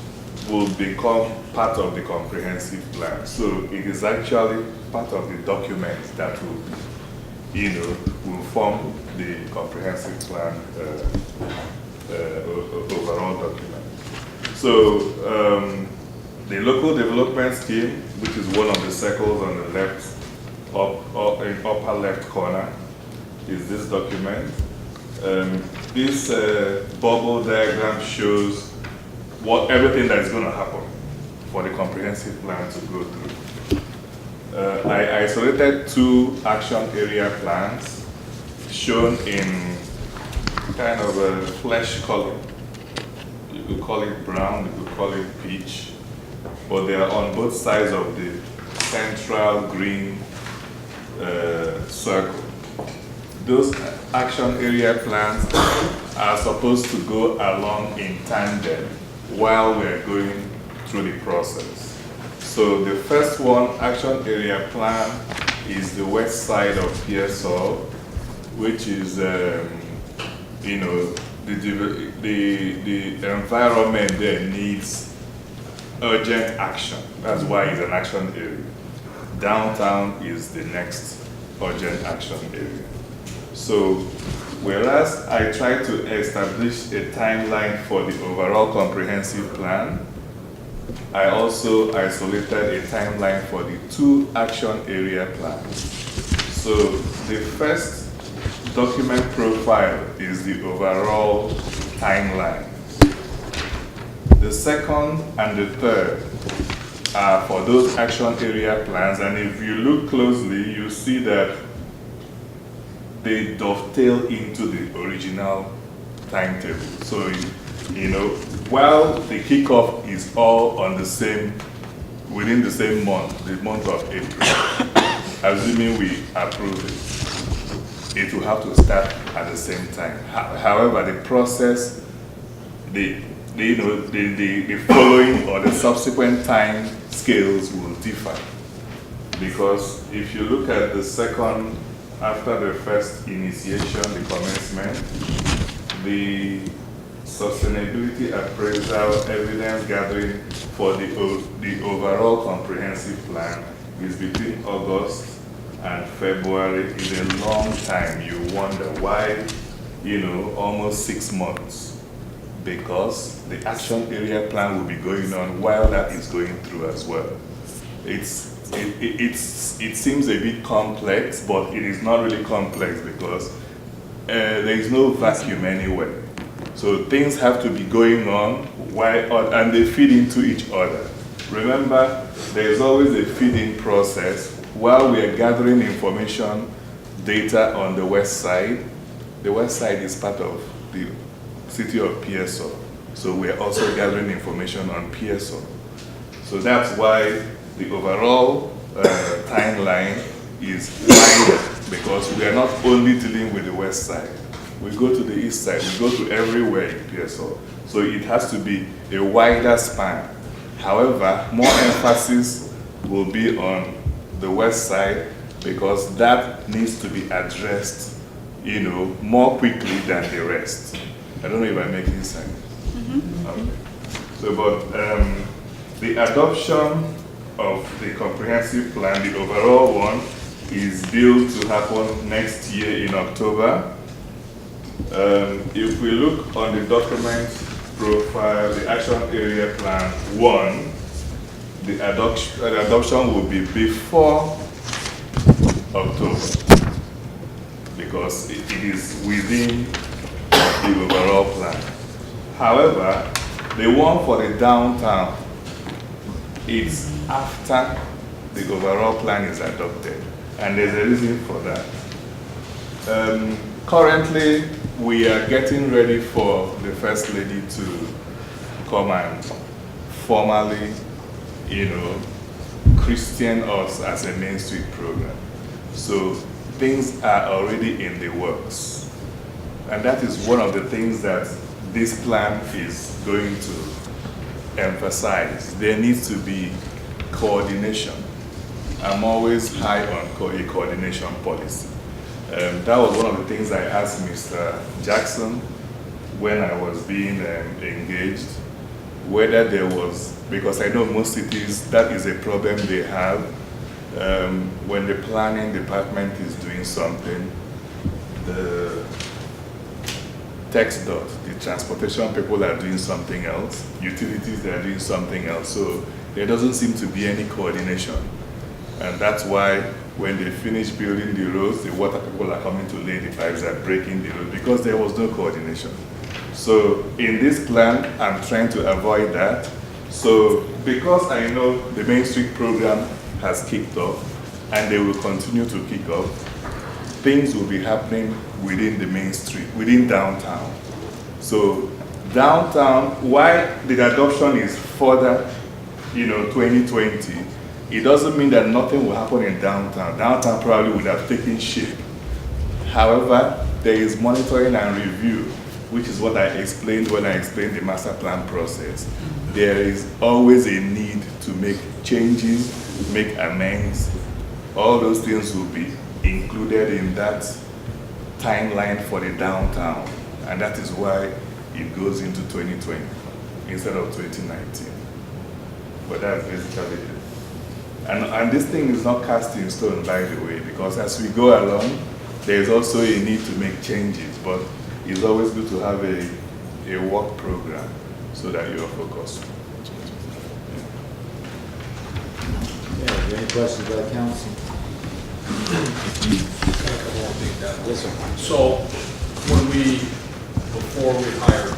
will become part of the comprehensive plan. So it is actually part of the document that will, will form the comprehensive plan overall document. So the local development scheme, which is one of the circles on the left, in upper left corner, is this document. This bubble diagram shows everything that is going to happen for the comprehensive plan to go through. I isolated 2 action area plans shown in kind of a flesh color. You could call it brown, you could call it peach, but they are on both sides of the central green circle. Those action area plans are supposed to go along in tandem while we're going through the process. So the first one, action area plan, is the west side of Pearsall, which is, the environment there needs urgent action. That's why it's an action area. Downtown is the next urgent action area. So, whereas I tried to establish a timeline for the overall comprehensive plan, I also isolated a timeline for the 2 action area plans. So, the first document profile is the overall timeline. The second and the third are for those action area plans, and if you look closely, you see that they dovetail into the original timetable. So, while the kickoff is all on the same within the same month, the month of April, assuming we approve it will have to start at the same time. However, the process, the following or the subsequent time scales will differ. Because if you look at the second, after the first initiation, the commencement, the sustainability appraisal evidence gathering for the overall comprehensive plan is between August and February. Is a long time. You wonder why, almost 6 months. Because the action area plan will be going on while that is going through as well. It seems a bit complex, but it is not really complex because there is no vacuum anywhere. So things have to be going on and they feed into each other. Remember, there is always a feeding process. While we are gathering information, data on the west side, the west side is part of the city of Pearsall. So we are also gathering information on Pearsall. So that's why the overall timeline is wider, because we are not only dealing with the west side. We go to the east side, we go to everywhere in Pearsall. So it has to be a wider span. However, more emphasis will be on the west side because that needs to be addressed, more quickly than the rest. I don't know if I'm making sense. Okay. So, but the adoption of the comprehensive plan, the overall one, is due to happen next year in October. If we look on the document profile, the action area plan 1, the adoption will be before October because it is within the overall plan. However, the one for the downtown is after the overall plan is adopted, and there's a reason for that. Currently, we are getting ready for the First Lady to come and formally, Christian us as a Main Street program. So things are already in the works. And that is one of the things that this plan is going to emphasize. There needs to be coordination. I'm always high on a coordination policy. That was one of the things I asked Mr. Jackson when I was being engaged, whether there was, because I know most cities, that is a problem they have. When the planning department is doing something, the TxDOT, the transportation people are doing something else, utilities, they are doing something else. So there doesn't seem to be any coordination. And that's why when they finish building the roads, the water people are coming to lay the pipes and breaking the road because there was no coordination. So in this plan, I'm trying to avoid that. So because I know the Main Street program has kicked off and they will continue to kick off, things will be happening within the Main Street, within downtown. So downtown, why the adoption is further, 2020, it doesn't mean that nothing will happen in downtown. Downtown probably would have taken shape. However, there is monitoring and review, which is what I explained when I explained the master plan process. There is always a need to make changes, make amends. All those things will be included in that timeline for the downtown. And that is why it goes into 2020 instead of 2019. But that's basically it. And this thing is not cast in stone, by the way, because as we go along, there's also a need to make changes, but it's always good to have a work program so that you're focused. Yeah, are there any questions by the council? Yes, sir. So before we hired,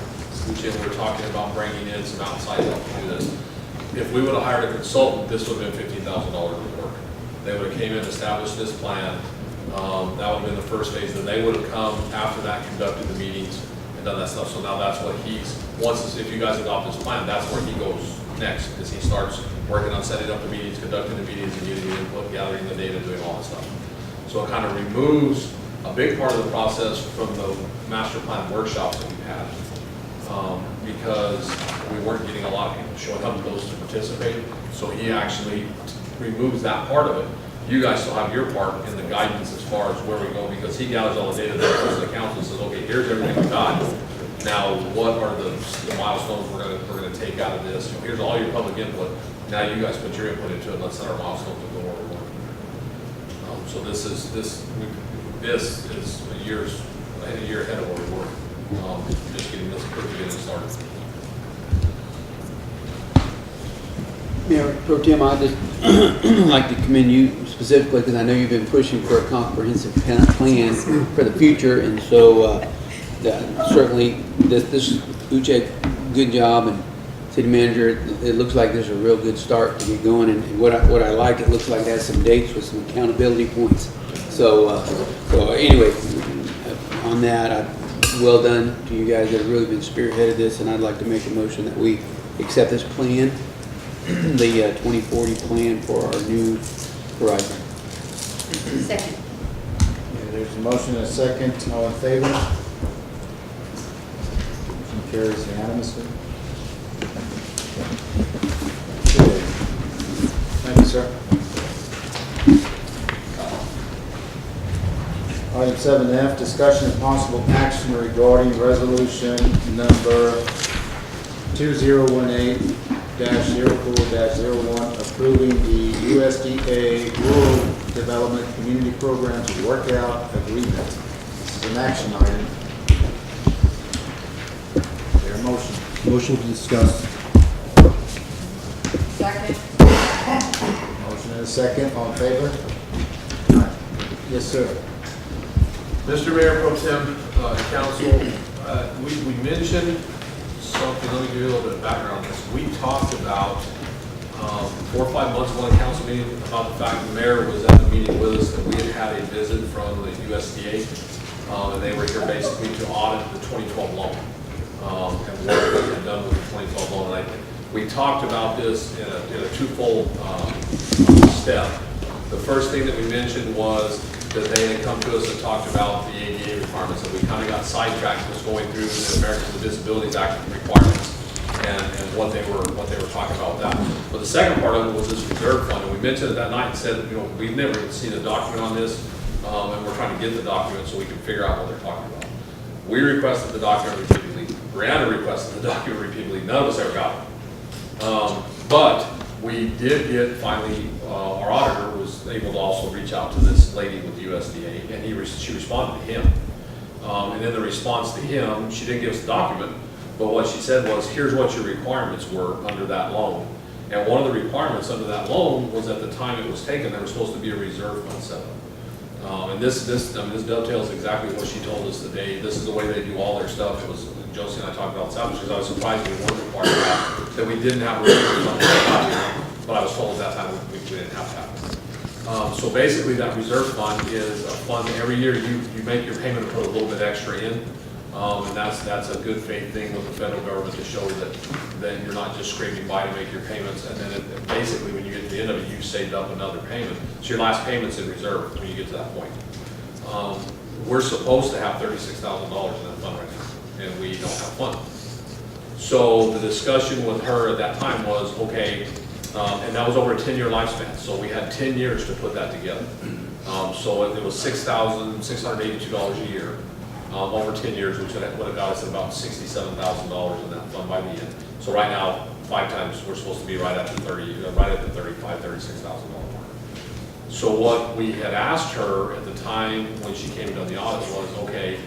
Jim, we were talking about bringing in some outside help to do this. If we would have hired a consultant, this would have been $15,000 of work. They would have came in, established this plan. That would have been the first phase. Then they would have come after that, conducted the meetings, and done that stuff. So now that's what if you guys adopt this plan, that's where he goes next, is he starts working on setting up the meetings, conducting the meetings, and getting the input, gathering the data, doing all that stuff. So it kind of removes a big part of the process from the master plan workshops that we've had. Because we weren't getting a lot of people showing up to those to participate. So he actually removes that part of it. You guys still have your part in the guidance as far as where we go, because he gathers all the data that goes to the council and says, okay, here's everything we got. Now, what are the milestones we're gonna take out of this? Here's all your public input. Now you guys put your input into it. Let's set our milestones and go where we're going. So this is a year ahead of where we were. Just getting this getting started. Mayor Pro Tem, I'd just like to commend you specifically because I know you've been pushing for a comprehensive plan for the future, and so certainly this Uche, good job, and City Manager, it looks like there's a real good start to get going, and what I like, it looks like it has some dates with some accountability points. So anyway, on that, well done to you guys that have really been spearheaded this, and I'd like to make a motion that we accept this plan, the 2040 plan for our new horizon. Second. Okay, there's a motion and a second. All in favor? Motion carries unanimously. Okay. Thank you, sir. Item 7F, discussion and possible action regarding resolution number 2018-04-01, approving the USDA Rural Development Community Programs Workout Agreement. This is an action item. Is there a motion? Motion to discuss. Second. Motion and a second. All in favor? Yes, sir. Mr. Mayor Pro Tem, Council, we mentioned something, let me give you a little bit of background on this. We talked about 4 or 5 months ago in a council meeting about the fact the mayor was at the meeting with us, that we had had a visit from the USDA, and they were here basically to audit the 2012 loan, and what we had done with the 2012 loan. And we talked about this in a twofold step. The first thing that we mentioned was that they had come to us and talked about the ADA requirements, and we kind of got sidetracked with going through the Americans with Disabilities Act requirements and what they were talking about with that. But the second part of it was this reserve fund, and we mentioned it that night and said, you know, we've never seen a document on this, and we're trying to get the document so we can figure out what they're talking about. We requested the document repeatedly. Brianna requested the document repeatedly. None of us ever got it. But we did get finally, our auditor was able to also reach out to this lady with the USDA, and she responded to him. And in the response to him, she didn't give us the document, but what she said was, here's what your requirements were under that loan. And one of the requirements under that loan was at the time it was taken, there was supposed to be a reserve fund set up. And this dovetails exactly what she told us today. This is the way they do all their stuff. It was, Josie and I talked about this out because I was surprised we weren't required that we didn't have a reserve fund, but I was told at that time we didn't have to have it. So basically that reserve fund is a fund every year you make your payment and put a little bit extra in. And that's a good faith thing with the federal government to show that you're not just scraping by to make your payments, and then basically when you get to the end of it, you've saved up another payment. So your last payment's in reserve when you get to that point. We're supposed to have $36,000 in that fund right now, and we don't have funds. So the discussion with her at that time was, okay, and that was over a 10-year lifespan, so we had 10 years to put that together. So it was $6,682 a year. Over 10 years, which would have got us at about $67,000 in that fund by the end. So right now, 5 times, we're supposed to be right at the $36,000 mark. So what we had asked her at the time when she came and done the audit was, okay,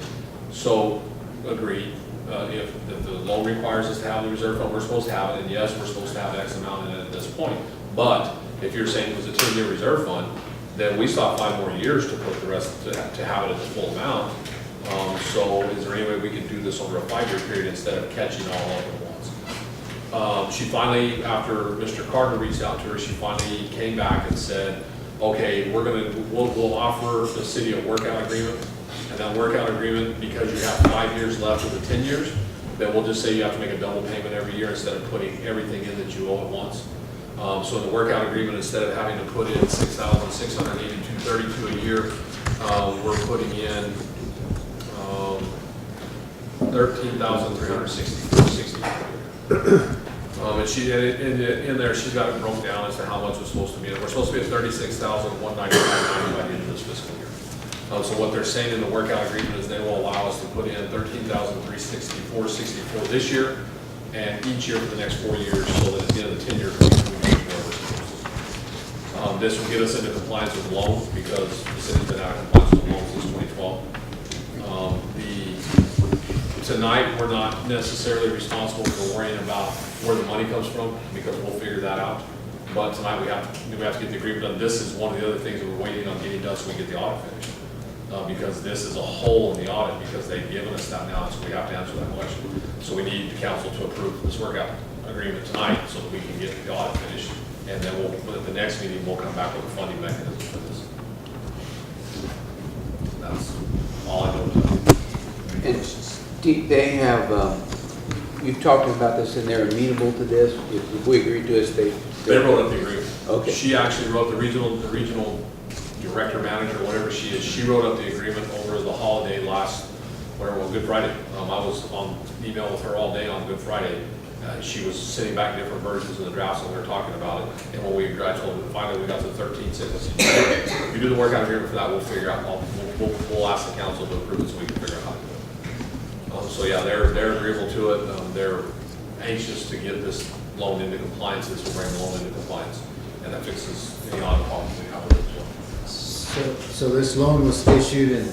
so agree, if the loan requires us to have the reserve fund, we're supposed to have it, and yes, we're supposed to have X amount in it at this point. But if you're saying it was a 10-year reserve fund, then we still have 5 more years to put the rest, to have it at the full amount. So is there any way we can do this over a 5-year period instead of catching all up at once? She finally, after Mr. Carter reached out to her, she finally came back and said, okay, we'll offer the city a workout agreement, and that workout agreement, because you have 5 years left of the 10 years, then we'll just say you have to make a double payment every year instead of putting everything in that you owe at once. So in the workout agreement, instead of having to put in $6,682.32 a year, we're putting in $13,364.60. And she, in there, she's got it broke down as to how much it's supposed to be. We're supposed to be at $36,195.90 by the end of this fiscal year. So what they're saying in the workout agreement is they will allow us to put in $13,364.64 this year, and each year for the next 4 years, so that at the end of the 10 years, we can do where we're supposed to. This will get us into compliance with the loan, because the city's been out of compliance with the loan since 2012. Tonight, we're not necessarily responsible for worrying about where the money comes from, because we'll figure that out. But tonight, we have to get the agreement done. This is one of the other things that we're waiting on getting done so we get the audit finished. Because this is a hole in the audit, because they've given us that now, so we have to answer that question. So we need the council to approve this workout agreement tonight, so that we can get the audit finished. And then at the next meeting, we'll come back with a funding mechanism for this. That's all I know tonight. And they have, you've talked about this, and they're amenable to this? If we agree to this, they wrote up the agreement. Okay. She actually wrote the regional director, manager, whatever she is. She wrote up the agreement over the holiday Good Friday. I was on email with her all day on Good Friday. She was sitting back different versions of the drafts, and we were talking about it. And when I told her, finally we got to 13.6, I said, if you do the workout agreement for that, we'll figure out, we'll ask the council to approve it so we can figure out how to do it. So yeah, they're agreeable to it. They're anxious to get this loan into compliance. This will bring the loan into compliance, and that fixes any audit problems we have with it as well. So this loan was issued in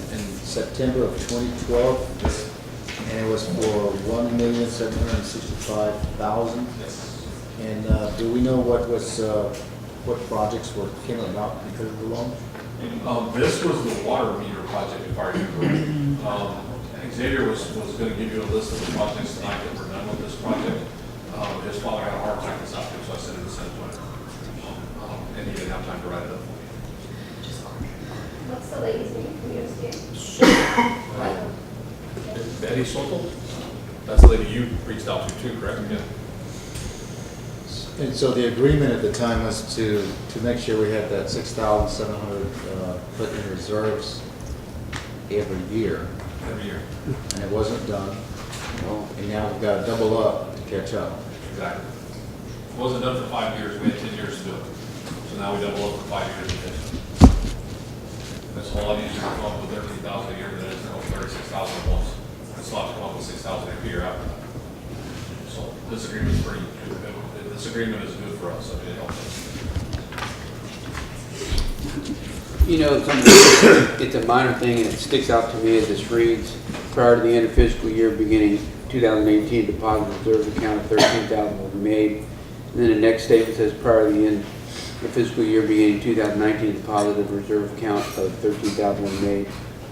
September of 2012, and it was for $1,765,000. Yes. And do we know what projects were came about because of the loan? This was the water meter project, if I remember. Xavier was going to give you a list of the projects tonight that were done with this project. His father had a heart attack this afternoon, so I sent him to send it to him. And he didn't have time to write it up for me. What's the lady's name? Can you understand? Betty Soto? That's the lady you reached out to too, correct? Yeah. And so the agreement at the time was to make sure we had that 6,700 put in reserves every year. Every year. And it wasn't done. And now we've got to double up to catch up. Exactly. It wasn't done for 5 years. We had 10 years to do it. So now we double up for 5 years to catch up. That's a whole lot easier to come up with 13,000 a year than it is to come up with 36,000 once. It's not to come up with 6,000 every year after that. So this agreement is pretty good. This agreement is good for us. I mean, it helps us. You know, it's a minor thing, and it sticks out to me as this reads, prior to the end of fiscal year beginning 2018, deposit reserve account of $13,000 will be made. And then the next statement says, prior to the end of fiscal year beginning 2019, deposit of reserve account of $13,000 will be made.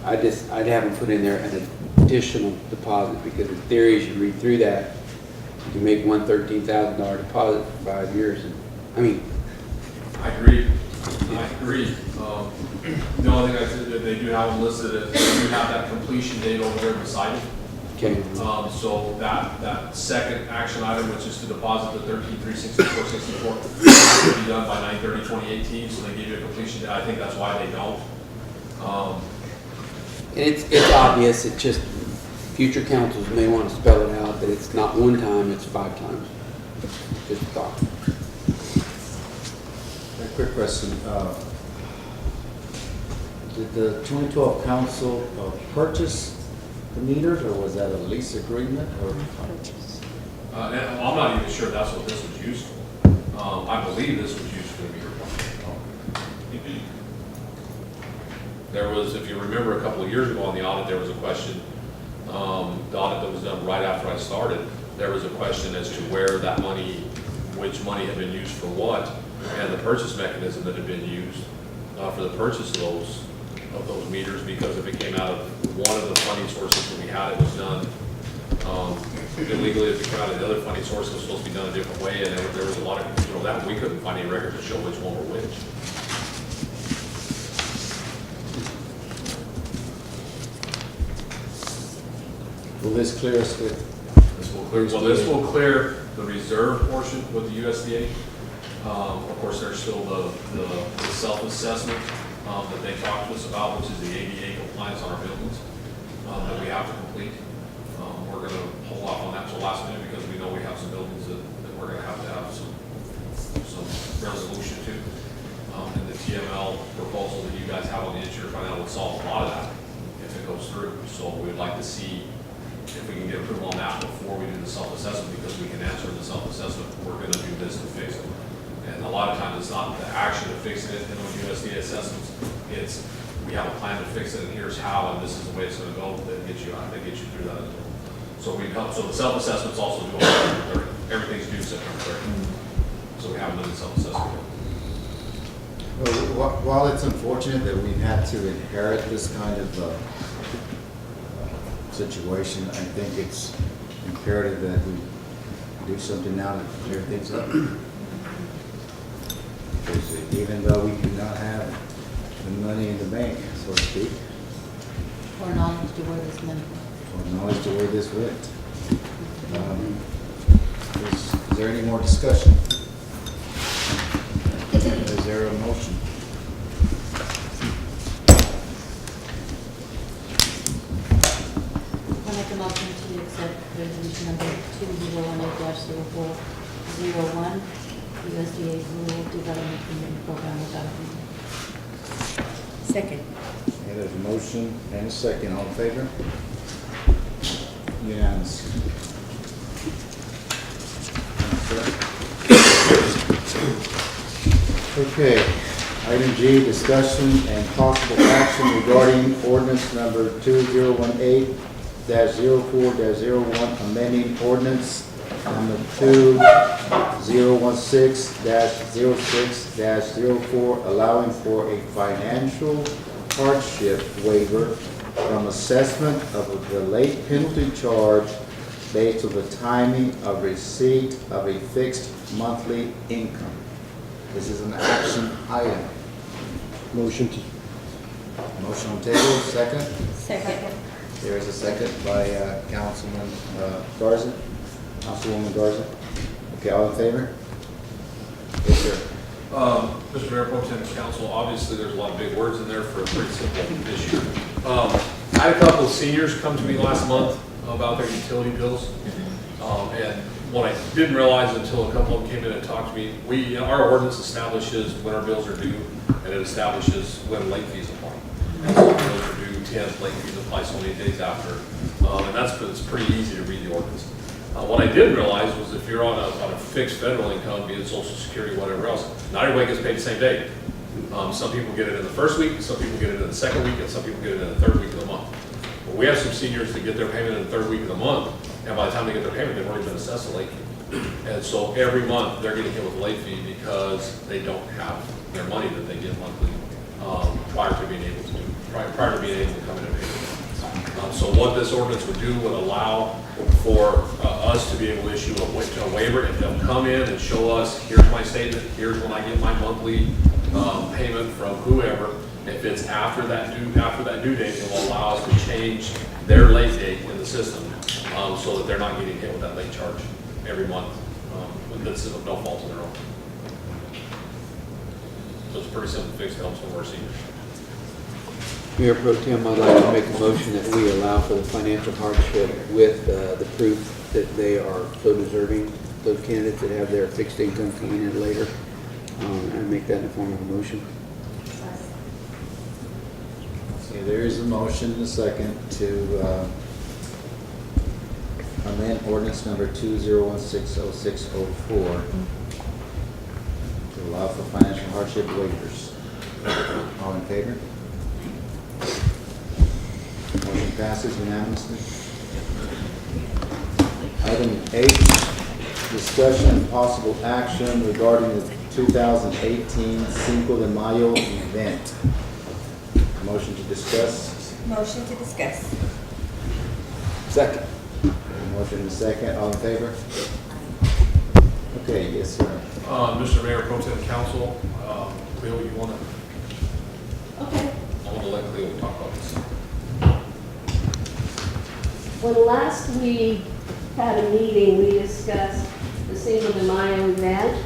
I haven't put in there an additional deposit, because in theory, as you read through that, you can make one $13,000 deposit for 5 years. And I agree. The only thing I said that they do have them listed is they do have that completion date over there beside it. okay. So that second action item, which is to deposit the $13,364.64, has to be done by 9/30/2018. So they give you a completion date. I think that's why they don't. And it's obvious, it just, future councils may want to spell it out, that it's not one time, it's 5 times. Just a thought. A quick question. Did the 2012 council purchase the meters, or was that a lease agreement, or purchase? I'm not even sure that's what this was used for. I believe this was used for the meter. There was, if you remember a couple of years ago on the audit, there was a question, the audit that was done right after I started, there was a question as to where that money, which money had been used for what, and the purchase mechanism that had been used for the purchase of those meters, because if it came out of one of the funding sources that we had, it was done illegally. If it came out of the other funding source, it was supposed to be done a different way, and there was a lot of confusion over that. We couldn't find any record to show which one were which. Will this clear us with? This will clear the reserve portion with the USDA. Of course, there's still the self-assessment that they talked to us about, which is the ADA compliance on our buildings that we have to complete. We're going to hold off on that till last minute because we know we have some buildings that we're going to have some resolution to. And the TML proposal that you guys have on the insurance right now would solve a lot of that if it goes through. So we'd like to see if we can get approval on that before we do the self-assessment, because we can answer the self-assessment, we're going to do this to fix it. And a lot of times it's not the action of fixing it in those USDA assessments, it's we have a plan to fix it and here's how and this is the way it's going to go, that get you through that as well. So we help, so the self-assessment's also due on September 30th. Everything's due September 30th. So we haven't done the self-assessment yet. Well, while it's unfortunate that we've had to inherit this kind of situation, I think it's imperative that we do something now to clear things up. Because even though we do not have the money in the bank, so to speak, Or knowledge to where this money. or knowledge to where this went. Is there any more discussion? Is there a motion? I make a motion to accept resolution number 2018-0401, USDA Rural Development Community Program without a second. Okay, there's a motion and a second. All in favor? Unanimous. Okay, item G, discussion and possible action regarding ordinance number 2018-04-01, amending ordinance number 2016-06-04, allowing for a financial hardship waiver from assessment of the late penalty charge based on the timing of receipt of a fixed monthly income. This is an action item. Motion to, Motion on table, second. Second. There is a second by Councilman Garza, Councilwoman Garza. Okay, all in favor? Yes, sir. Mr. Mayor, Pro Tem, Council, obviously there's a lot of big words in there for a pretty simple issue. I had a couple of seniors come to me last month about their utility bills. And what I didn't realize until a couple of them came in and talked to me, our ordinance establishes when our bills are due, and it establishes when late fees apply. And so when bills are due 10th, late fees apply so many days after. And it's pretty easy to read the ordinance. What I didn't realize was if you're on a fixed federal income, be it Social Security, whatever else, not everybody gets paid the same day. Some people get it in the first week, some people get it in the second week, and some people get it in the third week of the month. But we have some seniors that get their payment in the third week of the month, and by the time they get their payment, they've already been assessed a late fee. And so every month, they're getting hit with a late fee because they don't have their money that they get monthly prior to being able to come in and pay. So what this ordinance would do would allow for us to be able to issue a waiver, and they'll come in and show us, here's my statement, here's when I get my monthly payment from whoever. If it's after that due date, it will allow us to change their late date in the system so that they're not getting hit with that late charge every month. That's of no fault of their own. So it's a pretty simple fix to help some of our seniors. Mayor Pro Tem, I'd like to make a motion that we allow for the financial hardship with the proof that they are so deserving, those candidates that have their fixed income coming in later. And make that in the form of a motion. Okay, there is a motion and a second to amend ordinance number 2016-06-04 to allow for financial hardship waivers. All in favor? Motion passes unanimously. Item H, discussion and possible action regarding the 2018 Cinco de Mayo event. Motion to discuss. Motion to discuss. Second. Motion and second. All in favor? Okay, yes, sir. Mr. Mayor, Pro Tem Council, Cleo, you want to? Okay. I want to let Cleo talk about this. When last we had a meeting, we discussed the Cinco de Mayo event,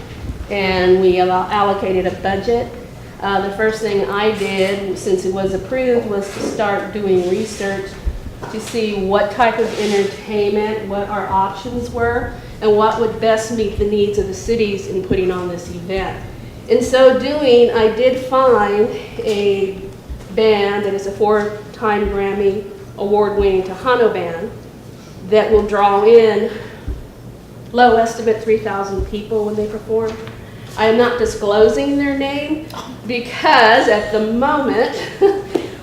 and we allocated a budget. The first thing I did, since it was approved, was to start doing research to see what type of entertainment, what our options were, and what would best meet the needs of the cities in putting on this event. In so doing, I did find a band that is a 4-time Grammy award-winning Tejano band that will draw in, low estimate, 3,000 people when they perform. I am not disclosing their name because at the moment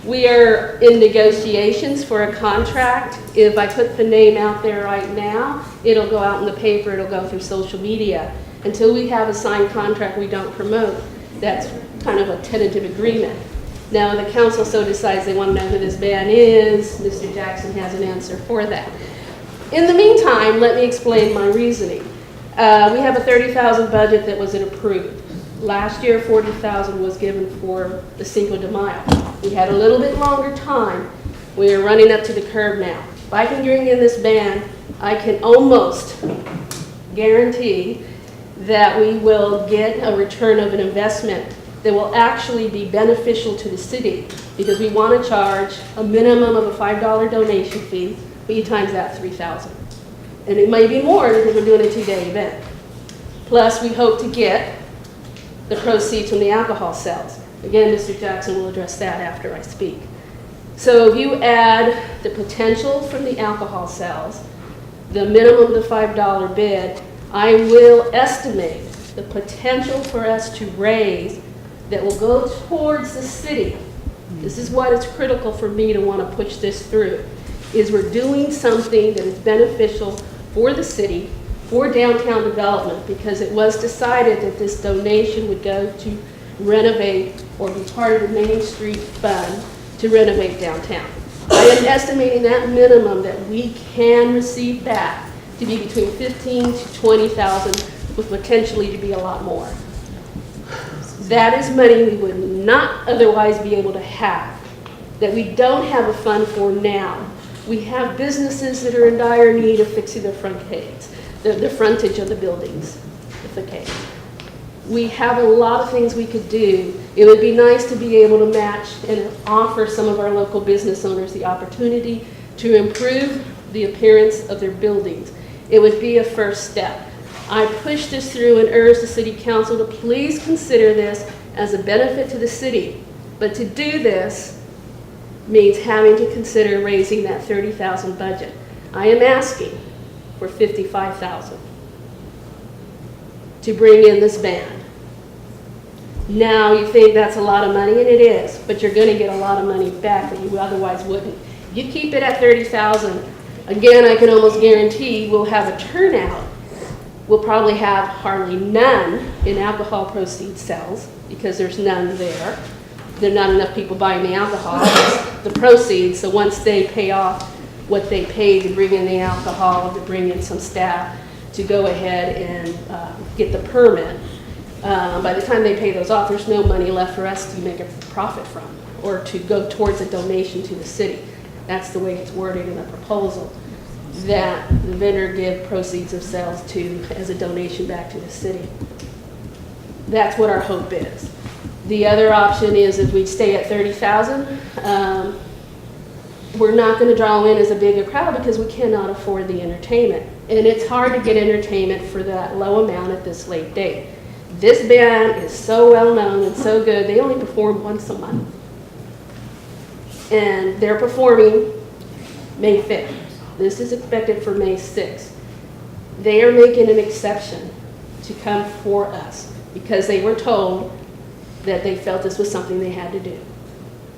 we are in negotiations for a contract. If I put the name out there right now, it'll go out in the paper, it'll go through social media. Until we have a signed contract, we don't promote. That's kind of a tentative agreement. Now, the council so decides they want to know who this band is, Mr. Jackson has an answer for that. In the meantime, let me explain my reasoning. We have a $30,000 budget that was approved. Last year, $40,000 was given for the Cinco de Mayo. We had a little bit longer time. We are running up to the curve now. If I can bring in this band, I can almost guarantee that we will get a return of an investment that will actually be beneficial to the city, because we want to charge a minimum of a $5 donation fee, but you times that, $3,000. And it may be more because we're doing a 2-day event. Plus, we hope to get the proceeds from the alcohol sales. Again, Mr. Jackson will address that after I speak. So if you add the potential from the alcohol sales, the minimum of the $5 bid, I will estimate the potential for us to raise that will go towards the city. This is what is critical for me to want to push this through, is we're doing something that is beneficial for the city, for downtown development, because it was decided that this donation would go to renovate or be part of the Main Street Fund to renovate downtown. I am estimating that minimum that we can receive back to be between $15,000 to $20,000, with potentially to be a lot more. That is money we would not otherwise be able to have, that we don't have a fund for now. We have businesses that are in dire need of fixing their frontage, the frontage of the buildings, the facade. We have a lot of things we could do. It would be nice to be able to match and offer some of our local business owners the opportunity to improve the appearance of their buildings. It would be a first step. I push this through and urge the city council to please consider this as a benefit to the city. But to do this means having to consider raising that $30,000 budget. I am asking for $55,000 to bring in this band. Now you think that's a lot of money, and it is, but you're going to get a lot of money back that you otherwise wouldn't. You keep it at $30,000. Again, I can almost guarantee we'll have a turnout. We'll probably have hardly none in alcohol proceeds sales, because there's none there. There are not enough people buying the alcohol. The proceeds, so once they pay off what they paid to bring in the alcohol, to bring in some staff, to go ahead and get the permit, by the time they pay those off, there's no money left for us to make a profit from or to go towards a donation to the city. That's the way it's worded in the proposal, that the vendor give proceeds of sales to as a donation back to the city. That's what our hope is. The other option is if we stay at $30,000, we're not going to draw in as a big a crowd because we cannot afford the entertainment. And it's hard to get entertainment for that low amount at this late date. This band is so well known and so good, they only perform once a month. And they're performing May 5th. This is expected for May 6th. They are making an exception to come for us because they were told that they felt this was something they had to do.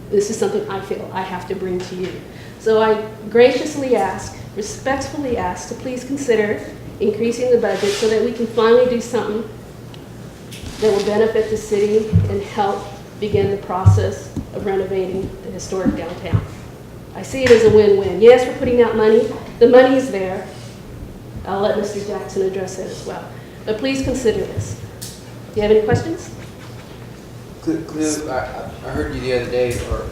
This is something I feel I have to bring to you. So I graciously ask, respectfully ask, to please consider increasing the budget so that we can finally do something that will benefit the city and help begin the process of renovating the historic downtown. I see it as a win-win. Yes, we're putting out money. The money is there. I'll let Mr. Jackson address it as well. But please consider this. Do you have any questions? Cliff, I heard you the other day, or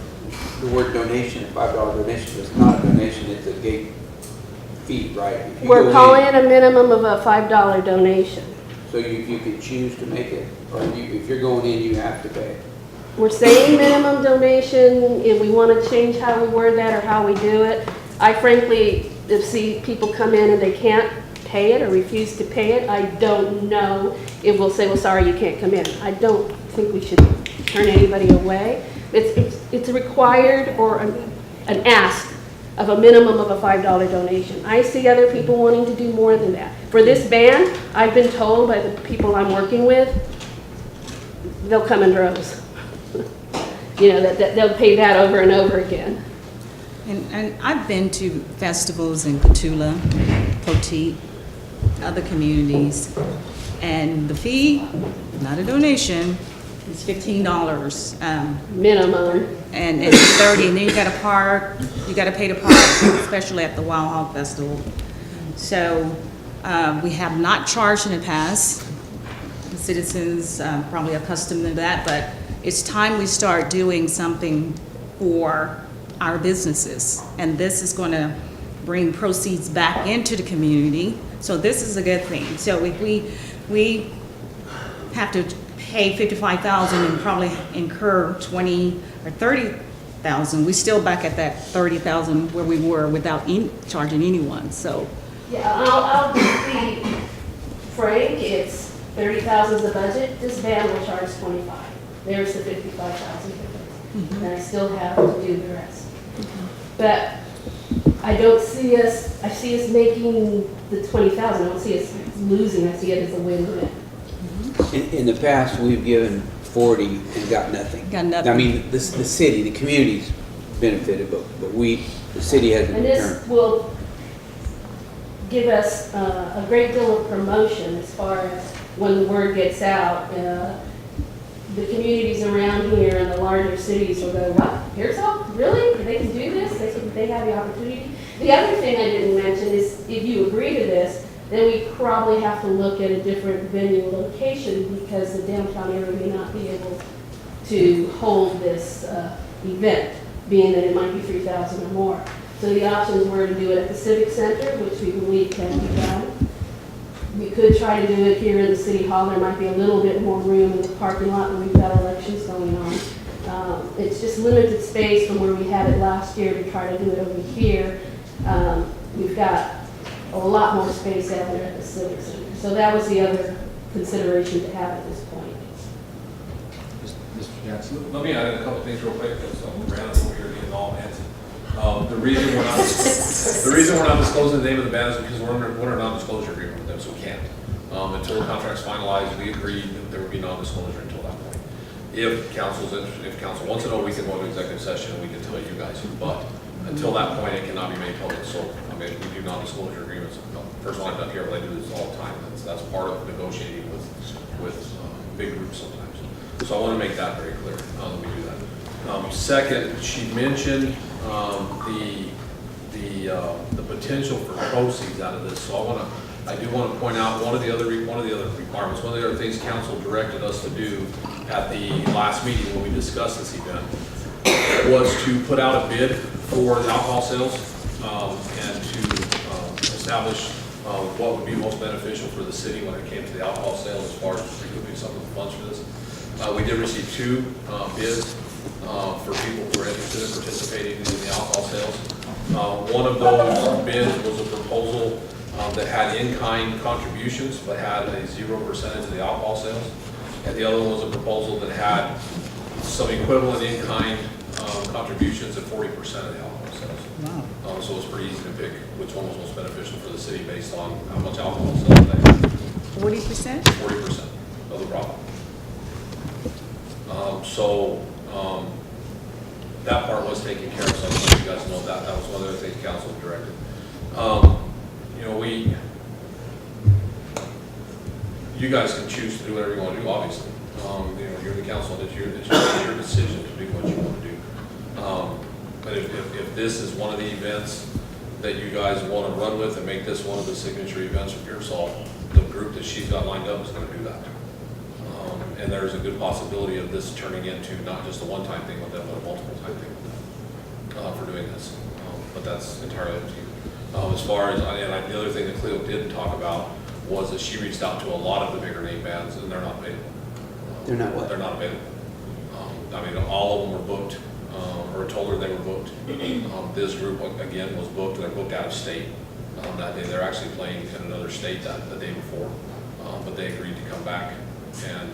the word donation, $5 donation, but it's not a donation, it's a gate fee, right? If you We're go calling in- it a minimum of a $5 donation. So you can choose to make it, or if you're going in, you have to pay. We're saying minimum donation, if we want to change how we word that or how we do it. I frankly, see people come in and they can't pay it or refuse to pay it, I don't know if we'll say, well, sorry, you can't come in. I don't think we should turn anybody away. It's required or an ask of a minimum of a $5 donation. I see other people wanting to do more than that. For this band, I've been told by the people I'm working with, they'll come in droves. You know, that they'll pay that over and over again. And I've been to festivals in Cotulla, Poteet, other communities, and the fee, not a donation, is $15. Minimum. And it's 30, and then you gotta park, you gotta pay to park, especially at the Wild Hog Festival. So, we have not charged in the past. The citizens probably accustomed to that, but it's time we start doing something for our businesses. And this is gonna bring proceeds back into the community. So this is a good thing. So if we have to pay $55,000 and probably incur 20 or 30,000, we still back at that 30,000 where we were without charging anyone. So Yeah, I'll just be frank, it's 30,000 is the budget, this band will charge 25. There's the 55,000 difference. And I still have to do the rest. But I don't see us, I see us making the 20,000, I don't see us losing, I see it as a win-win. In the past, we've given 40 and got nothing. Got nothing. I mean, the city, the community's benefited, but the city hasn't And this returned. will give us a great deal of promotion as far as when the word gets out. The communities around here and the larger cities will go, what, Pearsall? Really? They can do this? They have the opportunity? The other thing I didn't mention is if you agree to this, then we probably have to look at a different venue location because the downtown area may not be able to hold this event, being that it might be 3,000 or more. So the options were to do it at the Civic Center, which we believe can be done. We could try to do it here in the City Hall. There might be a little bit more room in the parking lot when we've got elections going on. It's just limited space from where we had it last year to try to do it over here. We've got a lot more space out there at the Civic Center. So that was the other consideration to have at this point. Mr. Jackson? Let me add a couple things real quick, because Brandon's over here getting all antsy. The reason we're not disclosing the name of the band is because we're under a non-disclosure agreement with them, so we can't. Until the contract's finalized, we agreed that there would be non-disclosure until that point. If council wants to know, we can go to executive session and we can tell you guys, but until that point, it cannot be made public. So, I mean, we do non-disclosure agreements. First one I've done here, but I do this all the time. That's part of negotiating with big groups sometimes. So I want to make that very clear that we do that. Second, she mentioned the potential for proceeds out of this. So I do want to point out one of the other requirements. One of the other things council directed us to do at the last meeting when we discussed this event was to put out a bid for the alcohol sales and to establish what would be most beneficial for the city when it came to the alcohol sales as far as recouping some of the funds for this. We did receive 2 bids for people who were interested in participating in the alcohol sales. One of those bids was a proposal that had in-kind contributions but had a 0% of the alcohol sales. And the other one was a proposal that had some equivalent in-kind contributions at 40% of the alcohol sales. wow. So it's pretty easy to pick which one was most beneficial for the city based on how much alcohol sales they had. 40%? 40% of the profit. That part was taken care of, so I want you guys to know that. That was one of the things council directed. You guys can choose to do whatever you want to do, obviously. You're the council, it's your decision to do what you want to do. But if this is one of the events that you guys want to run with and make this one of the signature events for Pearsall, the group that she's got lined up is going to do that. And there's a good possibility of this turning into not just a one-time thing with them, but a multiple-time thing with them for doing this. But that's entirely up to you. As far as, the other thing that Cleo didn't talk about was that she reached out to a lot of the bigger name bands, and they're not available. They're not what? They're not available. I mean, all of them were booked, or told her they were booked. This group, again, was booked, they're booked out of state that day. They're actually playing in another state the day before, but they agreed to come back and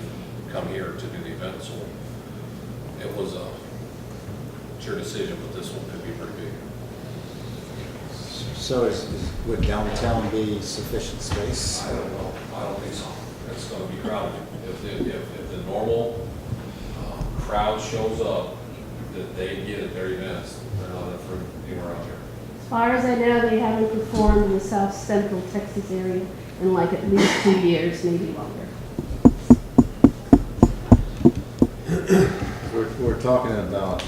come here to do the event, so it was a your decision, but this one could be pretty big. So would downtown be sufficient space? I don't know. I don't think so. It's going to be crowded. If the normal crowd shows up, that they get at their events, they're not enough room anywhere out there. As far as I know, they haven't performed in the South Central Texas area in like at least 2 years, maybe longer. We're talking about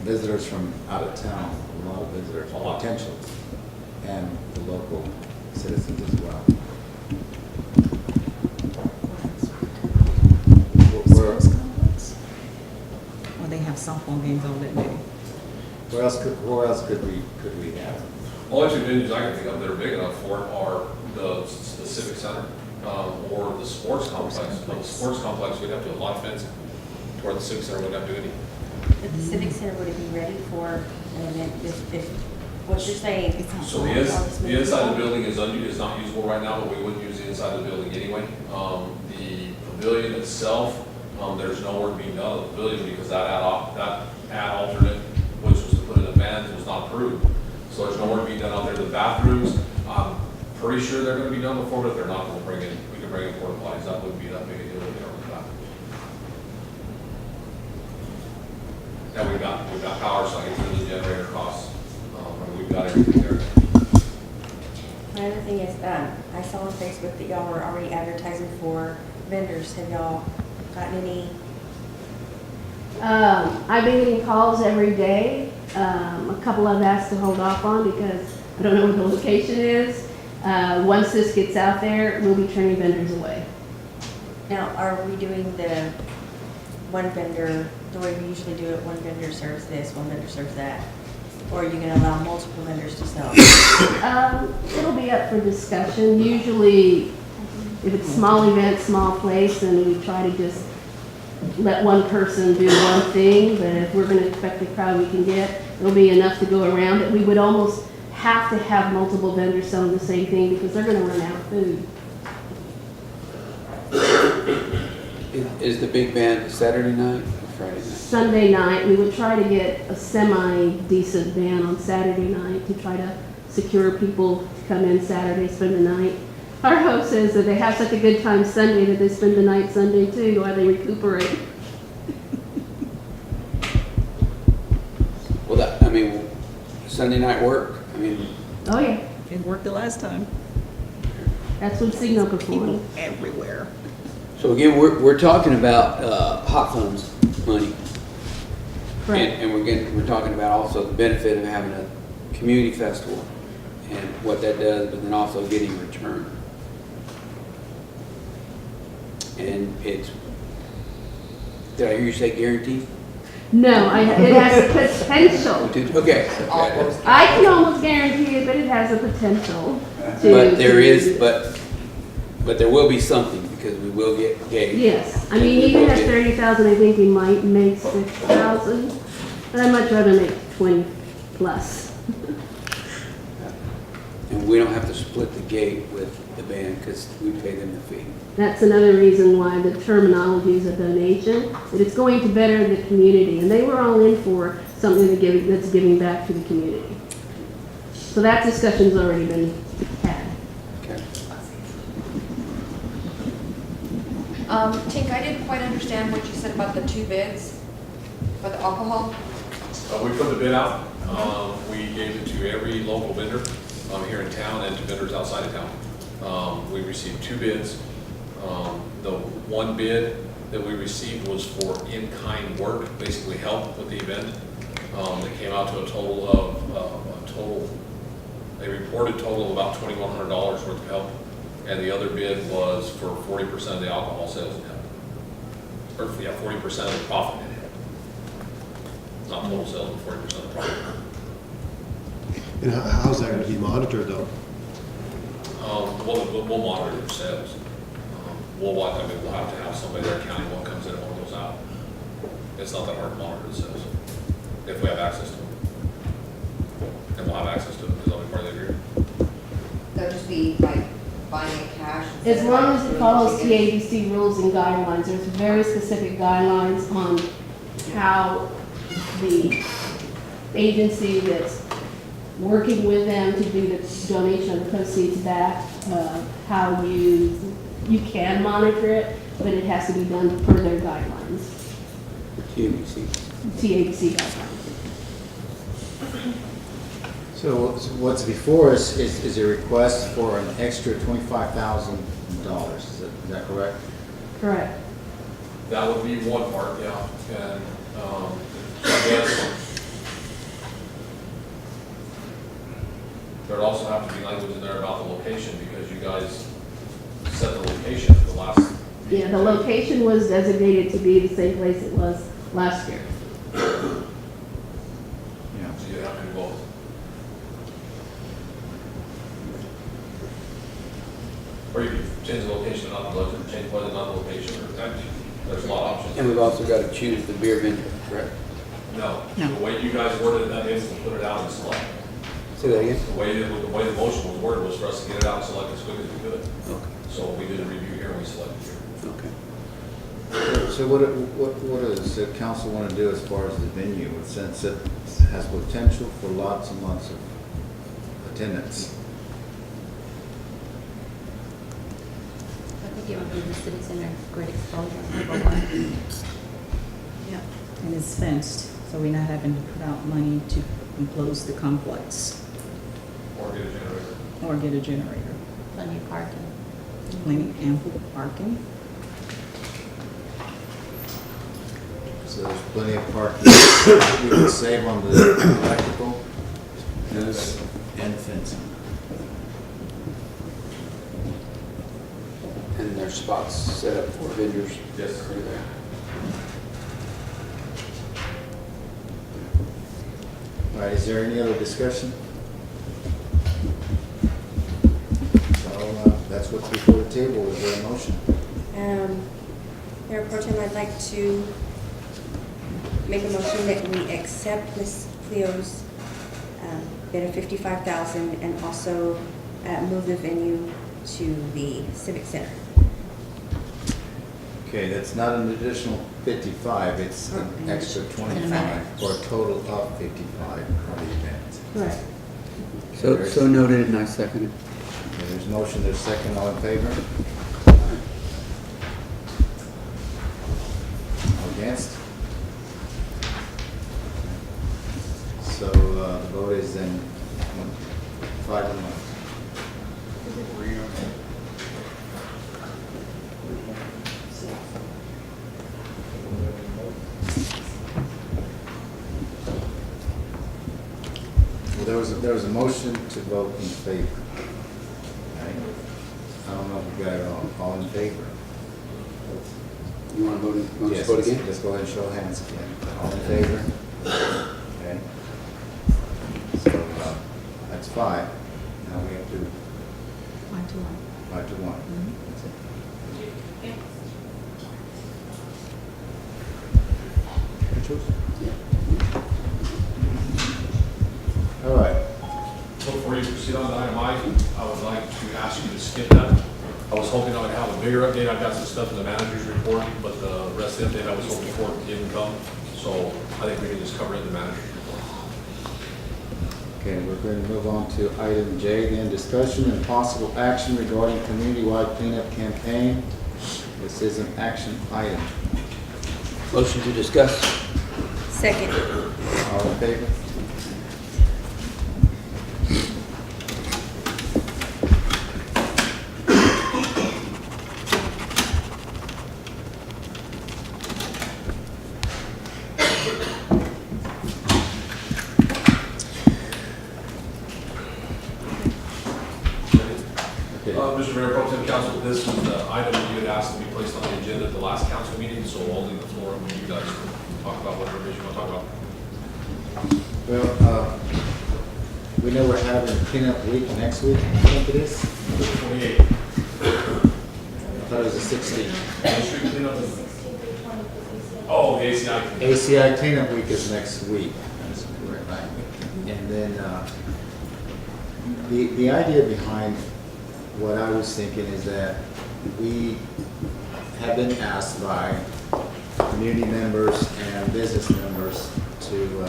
visitors from out of town, a lot of visitors, potential, and the local citizens as well. Sports complex? Or they have softball games on that day? Where else could we have? Only two venues I can think of that are big enough for it are the Civic Center or the sports complex. But the sports complex, we'd have to do a lot of fencing, where the Civic Center wouldn't have to do any. If the Civic Center would be ready for an event, if what you're saying. So the inside of the building is not usable right now, but we wouldn't use the inside of the building anyway. The pavilion itself, there's no work being done on the pavilion because that ad alternate, which was to put in the bands, was not approved. So there's no work being done out there. The bathrooms, I'm pretty sure they're going to be done before, but if they're not, we can bring in porta potties. That wouldn't be that big a deal with the bathrooms. And we've got power, so I can turn the generator costs. We've got everything there. My other thing is, I saw on Facebook that y'all were already advertising for vendors. Have y'all gotten any? I've been getting calls every day. A couple I've asked to hold off on because I don't know what the location is. Once this gets out there, we'll be turning vendors away. Now, are we doing the one vendor, the way we usually do it, one vendor serves this, one vendor serves that? Or are you gonna allow multiple vendors to sell? It'll be up for discussion. Usually, if it's small event, small place, then we try to just let one person do one thing. But if we're gonna expect the crowd we can get, it'll be enough to go around it. We would almost have to have multiple vendors selling the same thing because they're gonna run out of food. Is the big band Saturday night or Friday night? Sunday night, we would try to get a semi-decent band on Saturday night to try to secure people to come in Saturday, spend the night. Our hope says that they have such a good time Sunday that they spend the night Sunday too while they recuperate. Well, Sunday night work, Oh yeah, It worked the last time. that's what Signal People performed. everywhere. so again, we're talking about hot funds money. Correct. And we're talking about also the benefit of having a community festival and what that does, but then also getting return. And it's, did I hear you say guaranteed? No, it has potential. Okay. I can almost guarantee it, but it has a potential to. But there is, but there will be something because we will get gauge. Yes, I mean, even at 30,000, I think we might make 6,000, but I'd much rather make 20 plus. And we don't have to split the gate with the band because we pay them the fee. That's another reason why the terminology is a donation, that it's going to better the community, and they were all in for something that's giving back to the community. So that discussion's already been had. Okay. Tink, I didn't quite understand what you said about the 2 bids for the alcohol. We put the bid out. We gave it to every local vendor here in town and to vendors outside of town. We received 2 bids. The one bid that we received was for in-kind work, basically help with the event. That came out to a total of, they reported total of about $2,100 worth of help. And the other bid was for 40% of the alcohol sales in help. Or, 40% of the profit in help. Not total sales, but 40% of the profit. And how's that going to be monitored though? We'll monitor their sales. We'll watch, I mean, we'll have to have somebody there counting what comes in and what goes out. It's not that hard to monitor the sales, if we have access to them. And we'll have access to them, because that'll be part of the agreement. They'll just be like buying it cash? instead As of long like as it doing follows tickets? TABC rules and guidelines, there's very specific guidelines on how the agency that's working with them to do the donation of the proceeds back, how you can monitor it, but it has to be done per their guidelines, TABC. TABC guidelines. So what's before us is a request for an extra $25,000. Is that correct? Correct. That would be one part, yeah, and, I guess there'd also have to be language in there about the location, because you guys set the location for the last. Yeah, the location was designated to be the same place it was last year. Yeah. So you have to do both. Or you could change the location, not the budget, change whether not the location, or there's a lot of options. And we've also got to choose the beer vendor, correct? No, the way you guys worded it, that is to put it out and select. Say that again? The way the motion was worded was for us to get it out and select as quick as we could. Okay. So we did a review here and we selected here. Okay. So what does the council want to do as far as the venue, since it has potential for lots and lots of attendance? I think it would give the city center great exposure. Yeah. And it's fenced, so we're not having to put out money to enclose the complex Or get a generator. or get a generator. Plenty of parking. Plenty ample parking. So there's plenty of parking. We can save on the electrical Yes. and fencing. And there's spots set up for vendors. Yes. Over there. All right, is there any other discussion? So that's what's before the table. Is there a motion? Mayor Pro Tem, I'd like to make a motion that we accept Ms. Cleo's bid of $55,000 and also move the venue to the Civic Center. Okay, that's not an additional 55, it's an extra 25, for a total of 55 for the event. Right. So noted, and I second it. Okay, there's motion, there's second, all in favor? All against? So the vote is then 5-1. Well, there was a motion to vote in favor. Right? I don't know if we got it all in favor. You want to vote, Yes, vote again? let's go ahead and show hands again. All in favor? Okay. So that's 5. Now we have to 5-1. 5-1. Mhm. That's it. All right. Before you proceed on to item I would like to ask you to skip that. I was hoping I would have a bigger update. I've got some stuff in the manager's report, but the rest of the update I was hoping for didn't come. So I think we can just cover it in the manager's report. Okay, we're going to move on to item J, then discussion and possible action regarding community-wide cleanup campaign. This is an action item. Motion to discuss. Second. All in favor? Okay. Mr. Mayor, Pro Tem Council, this was the item that you had asked to be placed on the agenda at the last council meeting, so I'll leave the floor when you guys talk about whatever it is you want to talk about. Well, we know we're having cleanup week next week, I think it is. 28. I thought it was the 16th. Main Street cleanup is. Oh, the ACI. ACI cleanup week is next week. That's correct. And then, the idea behind what I was thinking is that we have been asked by community members and business members to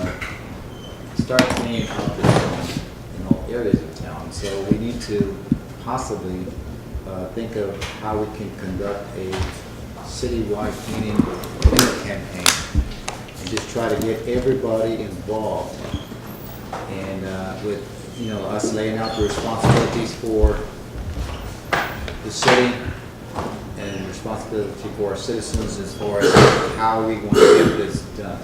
start cleaning up the town, in all areas of town. So we need to possibly think of how we can conduct a citywide cleaning campaign and just try to get everybody involved. And with, you know, us laying out the responsibilities for the city and responsibility for our citizens as far as how we want to get this done.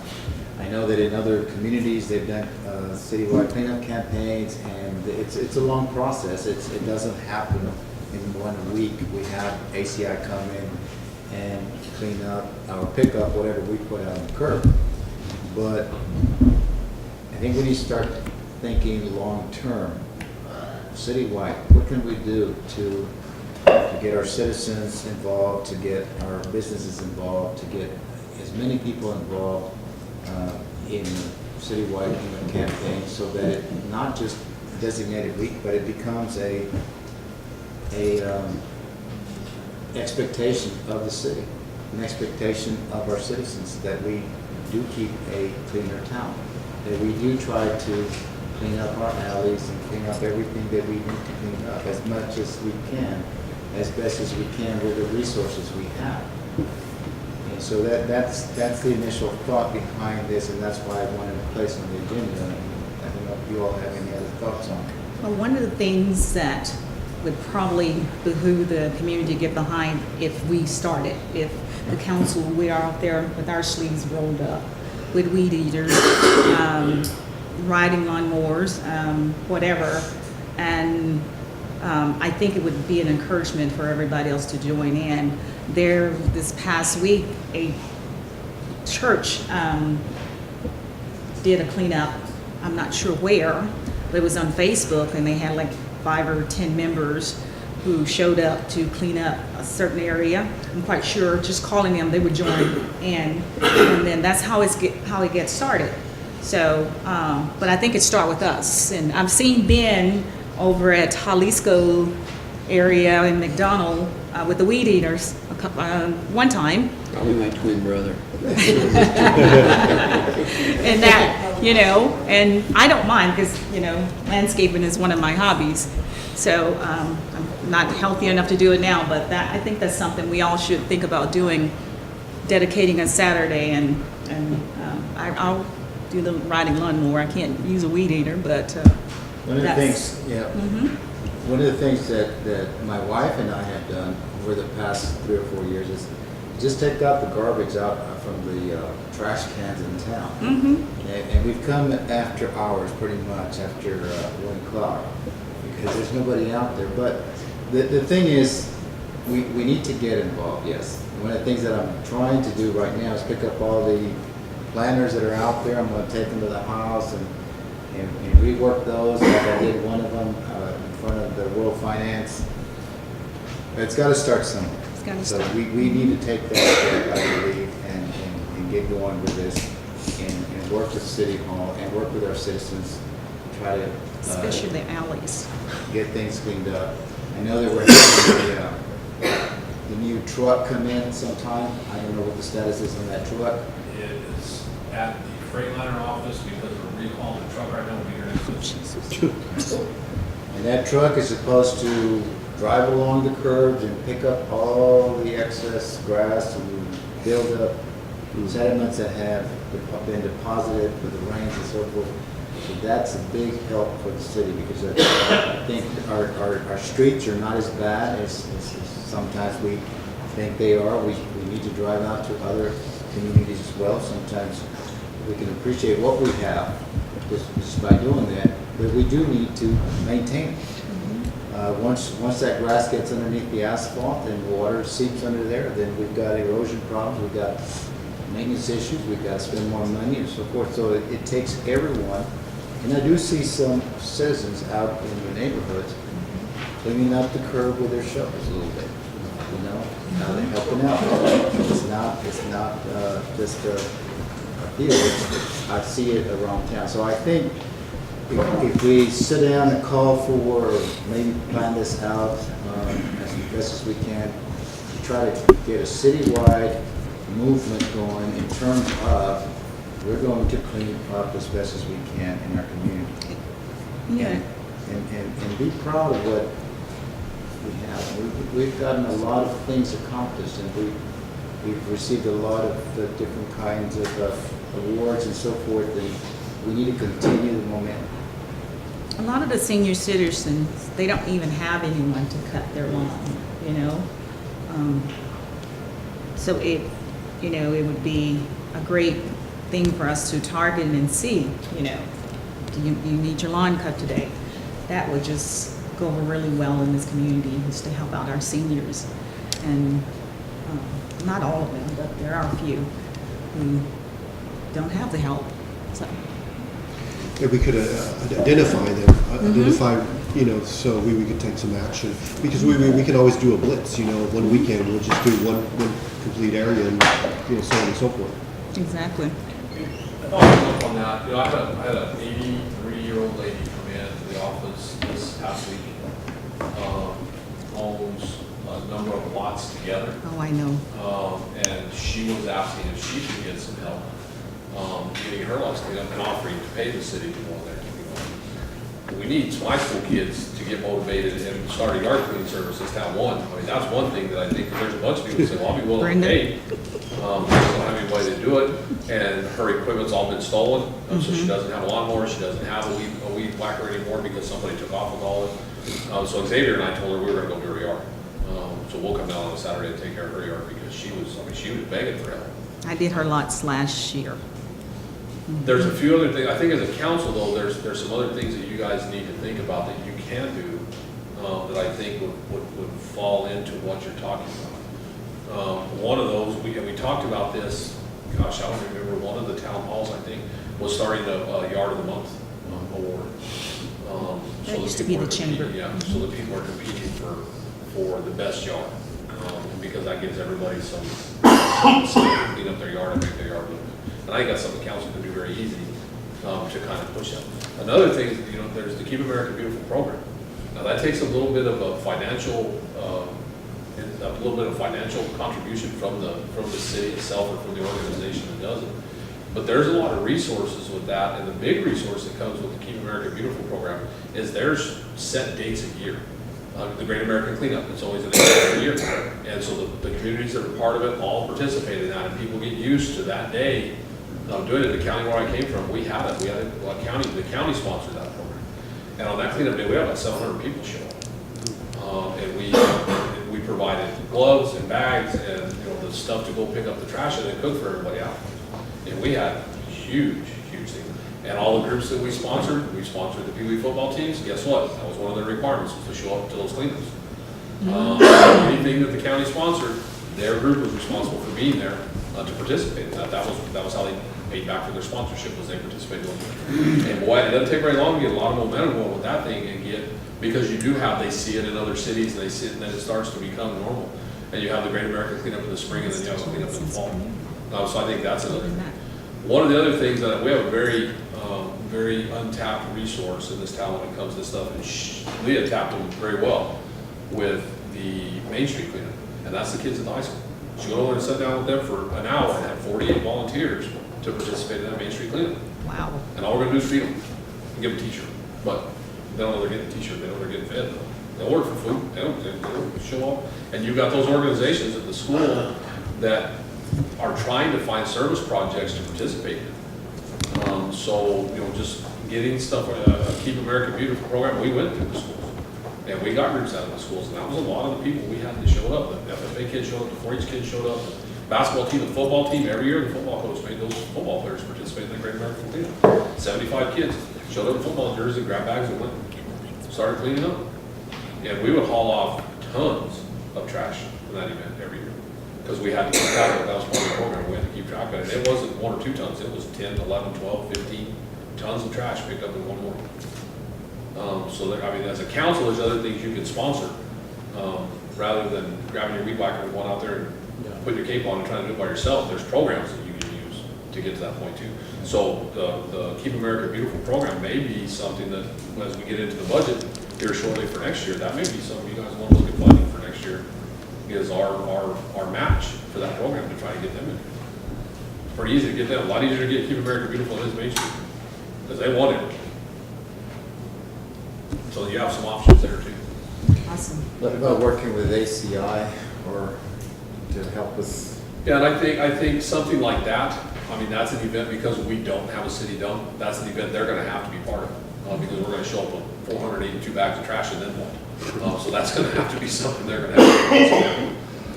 I know that in other communities, they've done citywide cleanup campaigns, and it's a long process. It doesn't happen in 1 week. We have ACI come in and clean up or pick up whatever we put out on the curb. But I think we need to start thinking long-term, citywide. What can we do to get our citizens involved, to get our businesses involved, to get as many people involved in citywide campaign, so that it not just designated week, but it becomes a expectation of the city, an expectation of our citizens that we do keep a cleaner town, that we do try to clean up our alleys and clean up everything that we need to clean up as much as we can, as best as we can with the resources we have. And so that's the initial thought behind this, and that's why I wanted to place on the agenda. I don't know if you all have any other thoughts on it. Well, one of the things that would probably behoove the community to get behind if we started, if the council, we are out there with our sleeves rolled up, with weed eaters, riding lawnmowers, whatever, and I think it would be an encouragement for everybody else to join in. There, this past week, a church did a cleanup, I'm not sure where, but it was on Facebook, and they had like 5 or 10 members who showed up to clean up a certain area. I'm quite sure, just calling them, they would join in, and then that's how it gets started. So, but I think it starts with us. And I've seen Ben over at Jalisco area in McDonald with the weed eaters one time. Probably my twin brother. And that, you know, and I don't mind because, you know, landscaping is one of my hobbies. So I'm not healthy enough to do it now, but that, I think that's something we all should think about doing, dedicating a Saturday, and I'll do the riding lawnmower. I can't use a weed eater, but one of the things, one of the things that my wife and I have done over the past 3 or 4 years is just take out the garbage out from the trash cans in town. And we've come after hours, pretty much after 1 o'clock, because there's nobody out there. But the thing is, we need to get involved, yes. One of the things that I'm trying to do right now is pick up all the planters that are out there. I'm going to take them to the house and rework those, like I did one of them in front of the World Finance. It's got to start somewhere. So we need to take that step, I believe, and get going with this, and work with City Hall and work with our citizens to try to especially the alleys, get things cleaned up. I know that we're having the new truck come in sometime. I don't know what the status is on that truck. It is at the Freightliner office because we're recalling the truck right now. We'll be here next week. And that truck is supposed to drive along the curbs and pick up all the excess grass and build up sediments that have been deposited with the rains and so forth. So that's a big help for the city, because I think our streets are not as bad as sometimes we think they are. We need to drive out to other communities as well. Sometimes we can appreciate what we have just by doing that, but we do need to maintain it. Once that grass gets underneath the asphalt and water seeps under there, then we've got erosion problems, we've got maintenance issues, we've got to spend more money and so forth. So it takes everyone And I do see some citizens out in the neighborhoods cleaning up the curb with their shovels a little bit, you know? Now they're helping out. It's not just a here, I see it around town. So I think if we sit down and call for, maybe plan this out as best as we can, to try to get a citywide movement going in terms of we're going to clean up as best as we can in our community. Yeah. And be proud of what we have. We've gotten a lot of things accomplished, and we've received a lot of different kinds of awards and so forth, and we need to continue the momentum. A lot of the senior citizens, they don't even have anyone to cut their lawn, you know? So it would be a great thing for us to target and see, you know, do you need your lawn cut today? That would just go over really well in this community, is to help out our seniors. And not all of them, but there are a few who don't have the help, so. If we could identify them, identify, you know, so we could take some action. Because we can always do a blitz, you know, one weekend, we'll just do one complete area and, you know, so on and so forth. Exactly. I thought I'd on that. You know, I had an 83-year-old lady come into the office this past week. Owns a number of lots together. Oh, I know. And she was asking if she could get some help getting her lots cleaned up and offering to pay the city to go in there. You know, we need some high school kids to get motivated and start a yard cleaning service as town one. I mean, that's one thing that I think there's a bunch of people who say, well, I'll be willing to pay. She doesn't have anybody to do it, and her equipment's all been stolen, so she doesn't have a lawnmower, she doesn't have a weed whacker anymore because somebody took off with all it. So Xavier and I told her we were gonna go do her yard. So we'll come down on a Saturday and take care of her yard because she was begging for help. I did her lots last year. There's a few other things, I think as a council though, there's some other things that you guys need to think about that you can do, that I think would fall into what you're talking about. One of those, we talked about this, gosh, I don't remember, one of the town halls, I think, was starting a Yard of the Month award. So That used to be the chamber. Yeah, so the people are competing for the best yard, because that gives everybody some clean up their yard and make their yard look good. And I think that's something council can do very easy to kind of push that. Another thing, you know, there's the Keep America Beautiful program. Now that takes a little bit of a financial contribution from the city itself or from the organization that does it. But there's a lot of resources with that, and the big resource that comes with the Keep America Beautiful program is there's set dates a year. The Great American Cleanup, it's always an every year. And so the communities that are part of it all participate in that, and people get used to that day doing it. The county where I came from, we had it. The county sponsored that program. And on that cleanup day, we had about 700 people show up. And we provided gloves and bags and, you know, the stuff to go pick up the trash and then cook for everybody out. And we had huge thing. And all the groups that we sponsored the Pee Wee football teams. Guess what? That was one of their requirements, was to show up to those cleanups. Anything that the county sponsored, their group was responsible for being there to participate in that. That was how they paid back for their sponsorship, was they participated in it. And boy, it doesn't take very long to get a lot of momentum going with that thing and because they see it in other cities, and they see it, and then it starts to become normal. And you have the Great American Cleanup in the spring, and then you have the cleanup in the fall. So I think that's another. One of the other things that we have a very untapped resource in this town when it comes to stuff, and Leah tapped them very well with the Main Street cleanup, and that's the kids at the high school. She went over and sat down with them for an hour and had 48 volunteers to participate in that Main Street cleanup. Wow. And all we're gonna do is feed them and give them a t-shirt. But they don't know they're getting a t-shirt, they know they're getting fed. They order for food, they don't show up. And you've got those organizations at the school that are trying to find service projects to participate in. So, you know, just getting stuff, Keep America Beautiful program, we went through the schools. And we got groups out of the schools, and that was a lot of the people we had that showed up. The FFA kids showed up, the 4-H kids showed up, the basketball team, the football team. Every year the football coach made those football players participate in the Great American Cleanup. 75 kids showed up in football jerseys, grabbed bags, and went started cleaning up. And we would haul off tons of trash in that event every year. Because we had to keep track of it. That was part of the program. We had to keep track of it. It wasn't 1 or 2 tons. It was 10, 11, 12, 15, tons of trash picked up in one morning. So there, I mean, as a council, there's other things you can sponsor, rather than grabbing your weed whacker and going out there and putting your cape on and trying to do it by yourself. There's programs that you can use to get to that point too. So the Keep America Beautiful program may be something that, as we get into the budget here shortly for next year, that may be something you guys want to look at funding for next year, is our match for that program to try to get them in. It's pretty easy to get them, a lot easier to get Keep America Beautiful in Main Street, because they want it. So you have some options there too. Awesome. What about working with ACI or to help us? Yeah, and I think something like that, I mean, that's an event because we don't have a city dump. That's an event they're gonna have to be part of, because we're gonna show up with 482 bags of trash and then what? So that's gonna have to be something they're gonna have to do.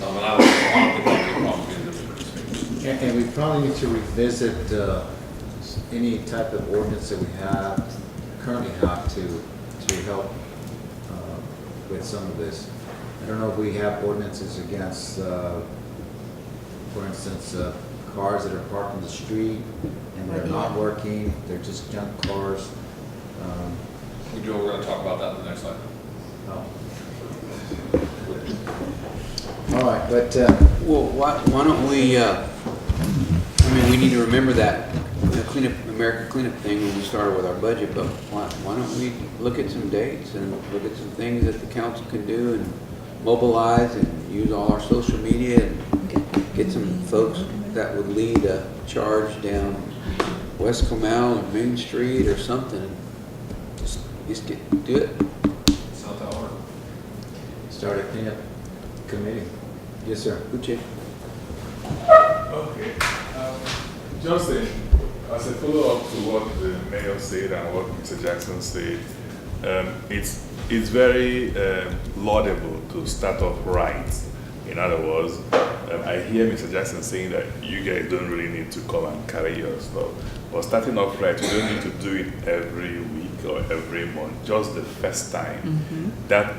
And I don't think that'll be a problem getting them to participate. And we probably need to revisit any type of ordinance that we currently have to help with some of this. I don't know if we have ordinances against, for instance, cars that are parked in the street and they're not working, they're just junk cars. We do, we're gonna talk about that in the next slide. All right, but Well, why don't we, I mean, we need to remember that America cleanup thing when we started with our budget, but why don't we look at some dates and look at some things that the council can do and mobilize and use all our social media and get some folks that would lead a charge down West Comal or Main Street or something. Just do it. It's not that hard. start a cleanup committee. Yes, sir. Uche. Okay. Justin, as a follow-up to what the mayor said and what Mr. Jackson said, it's very laudable to start off right. In other words, I hear Mr. Jackson saying that you guys don't really need to come and carry your stuff. But starting off right, you don't need to do it every week or every month, just the first time. Mm-hmm. That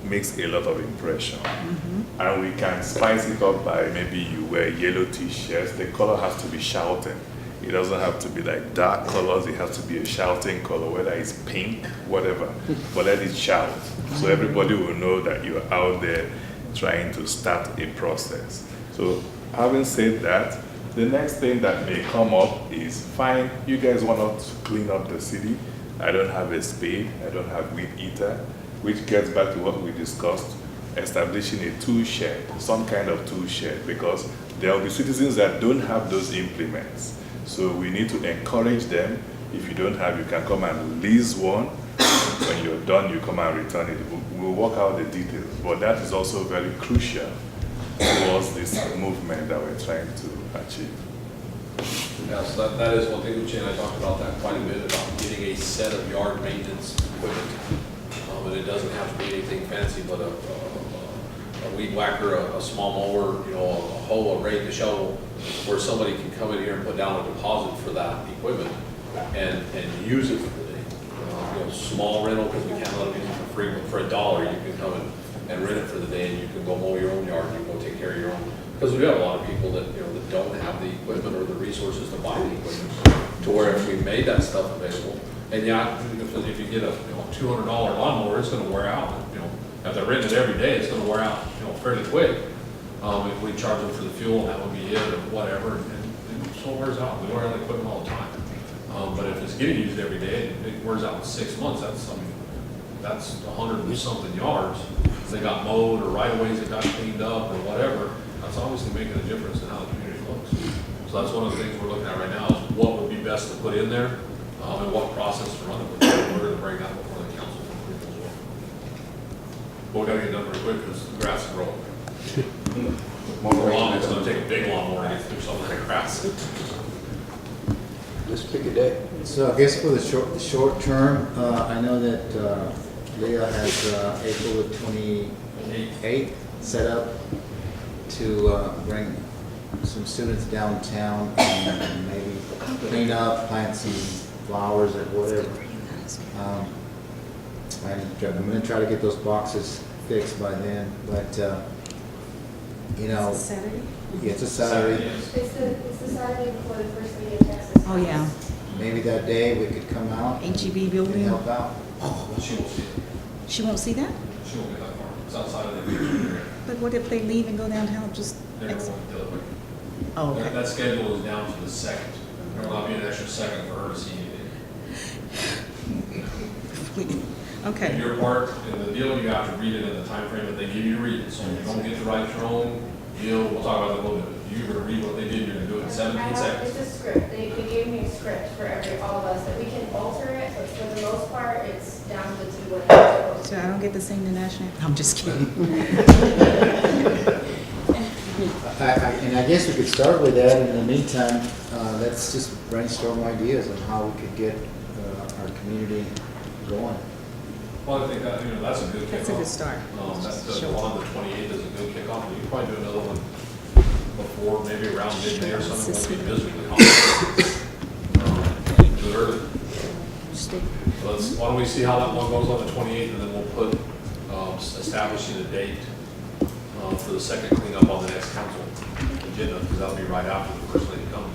makes a lot of impression. Mm-hmm. And we can spice it up by maybe you wear yellow t-shirts. The color has to be shouting. It doesn't have to be like dark colors. It has to be a shouting color, whether it's pink, whatever. But let it shout. So everybody will know that you're out there trying to start a process. So having said that, the next thing that may come up is, fine, you guys want to clean up the city. I don't have a spade. I don't have weed eater, which gets back to what we discussed, establishing a tool shed, some kind of tool shed, because there will be citizens that don't have those implements. So we need to encourage them. If you don't have, you can come and lease one. When you're done, you come and return it. We'll work out the details. But that is also very crucial towards this movement that we're trying to achieve. Yeah, so that is one thing, Uche and I talked about that quite a bit, about getting a set of yard maintenance equipment. And it doesn't have to be anything fancy, but a weed whacker, a small mower, you know, a hoe, a rake, a shovel, where somebody can come in here and put down a deposit for that equipment and use it for the day. You know, small rental, because we can't let them use it for free, but for $1, you can come in and rent it for the day, and you can go mow your own yard, you can go take care of your own. Because we do have a lot of people that, you know, that don't have the equipment or the resources to buy the equipment, to where if we made that stuff available, and yeah, if you get a $200 lawnmower, it's going to wear out. You know, if they're renting it every day, it's going to wear out, you know, fairly quick. If we charge them for the fuel, that would be it, or whatever, and so it wears out. We wear out the equipment all the time. But if it's getting used every day, it wears out in 6 months. That's 100 and something yards. They got mowed, or right-of-ways that got cleaned up, or whatever. That's obviously making a difference in how the community looks. So that's one of the things we're looking at right now, is what would be best to put in there, and what process to run it with. We're going to bring that before the council for approval as well. But we got to get done pretty quick, because the grass is growing. More lawn, it's going to take a big lawnmower to get through some of that grass. Let's pick a day. So I guess for the short term, I know that Leah has April the 28th set up to bring some students downtown and maybe clean up, plant some flowers or whatever. And I'm going to try to get those boxes fixed by then, but you know. Is it Saturday? Yeah, it's a Saturday. It's the Saturday before the first meeting of Texas. Oh, yeah. maybe that day we could come out HEB and building? help out. She won't see it. She won't see that? She won't get that far. It's outside of the area. But what if they leave and go downtown, just? They're going to do it. Oh, okay. That schedule is down to the second. There will not be an extra second for her to see anything. Okay. Your part in the deal, you have to read it in the time frame that they give you to read it. So you don't get to write your own deal. We'll talk about that in a little bit. You're going to read what they did, you're going to do it in 17 seconds. It's a script. They gave me a script for all of us that we can alter it, but for the most part, it's down to what they're supposed So I don't get to sing the national? I'm just kidding. And I guess we could start with that. In the meantime, let's just brainstorm ideas on how we could get our community going. Well, I think that, that's a good kickoff. That's a good start. That's the one on the 28th is a good kickoff. You can probably do another one before, maybe around midday or something. Won't be miserably hot. Do it early. Why don't we see how that one goes on the 28th, and then we'll put, establishing a date for the second cleanup on the next council agenda, because that'll be right after the first lady comes.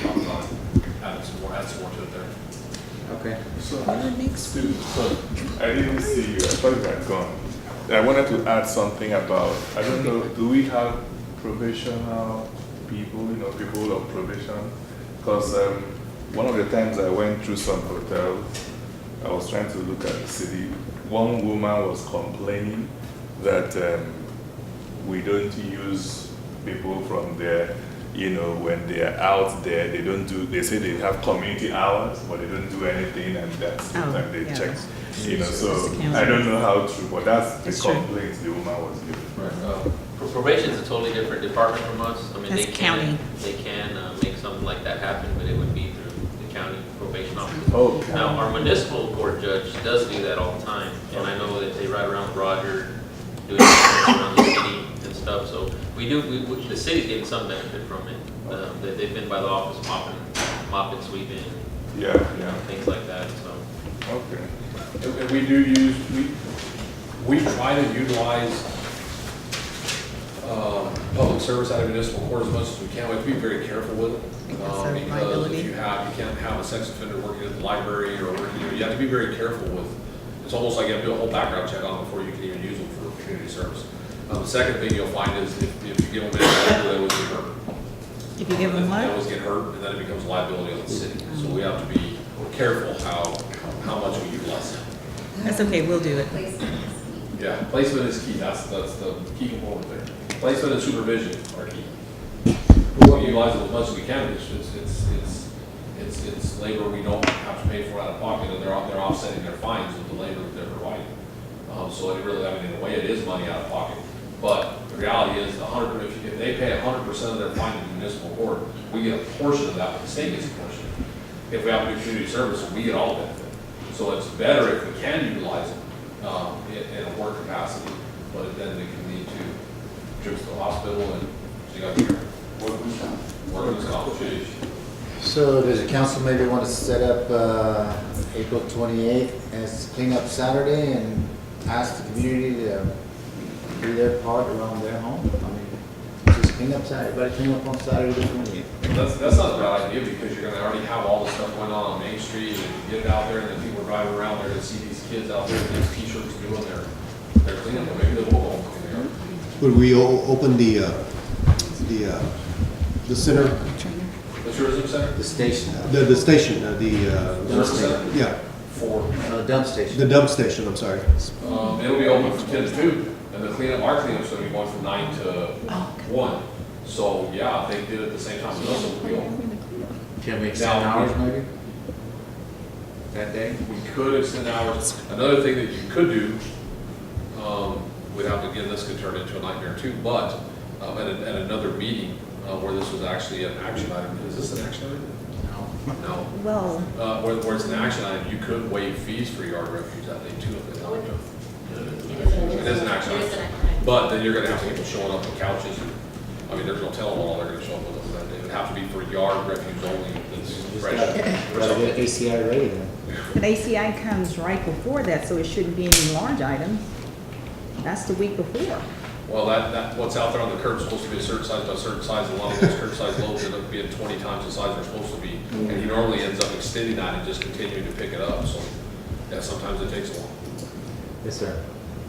Talk about it, add some more to it there. Okay. So I didn't see you. I thought you had gone. I wanted to add something about, I don't know, do we have probational people, people on probation? Because one of the times I went through some hotels, I was trying to look at the city. One woman was complaining that we don't use people from there. When they are out there, they say they have community hours, but they don't do anything, and that's the time they check. So I don't know how true, but that's the complaint the woman was giving. Right. Probation is a totally different department from us. I mean, That's county. They can make something like that happen, but it would be through the county probation office. Oh. Now, our municipal court judge does do that all the time, and I know that they ride around with Roger, doing around the city and stuff. So the city's getting some benefit from it. They've been by the office mopping, sweeping, things like that. So. Okay. And we do use, we try to utilize public service out of municipal court as much as we can. We have to be very careful with it. Because if you can't have a sex offender working at the library or working, you have to be very careful with. It's almost like you have to do a whole background check on them before you can even use them for community service. The second thing you'll find is if you give them an they always get hurt. If you give them what? They always get hurt, and then it becomes liability on the city. So we have to be careful how much we utilize them. That's okay, we'll do it. Yeah, placement is key. That's the key component there. Placement and supervision are key. We utilize it as much as we can. It's labor we don't have to pay for out of pocket, and they're offsetting their fines with the labor that they're providing. So it really, in a way, it is money out of pocket. But the reality is, if they pay 100% of their fine in the municipal court, we get a portion of that, but the state gets a portion. If we have to do community service, we get all the benefit. So it's better if we can utilize it in a work capacity, but then it can lead to trips to the hospital and so you got to workers' compensation. So does the council maybe want to set up April 28th as cleanup Saturday and ask the community to do their part around their home? I mean, just clean up Saturday, everybody clean up on Saturday the 28th. That's not a bad idea because you're going to already have all the stuff going on Main Street and you get it out there and then people are driving around there to see these kids out there with these t-shirts doing their cleanup. Or maybe they will go home clean their yard. Would we open the center, The tourism center? The station. the station, Tourism center? yeah, The dump station. the dump station, I'm sorry. It'll be open from 10 to 2 and the our cleanup's going to be going from 9 to 1. So yeah, if they did it at the same time, as us, it would be open. Can we extend hours maybe? That day? We could extend hours. Another thing that you could do, without, again, this could turn into a nightmare too, but at another meeting where this was actually an action item, is this an action item? No. Well, Where it's an action item, you could waive fees for yard refuge that day too if they wanted to. It is an action item. But then you're going to have people showing up with couches. There's no telling what all they're going to show up with that day. It would have to be for yard refuge only. That's fresh. Gotta get ACI ready then. but ACI comes right before that, so it shouldn't be any large items. That's the week before. Well, what's out there on the curb is supposed to be a certain size by a certain size, and a lot of those curb size loads end up being 20 times the size they're supposed to be. And he normally ends up extending that and just continuing to pick it up, so, yeah, sometimes it takes a while. Yes, sir.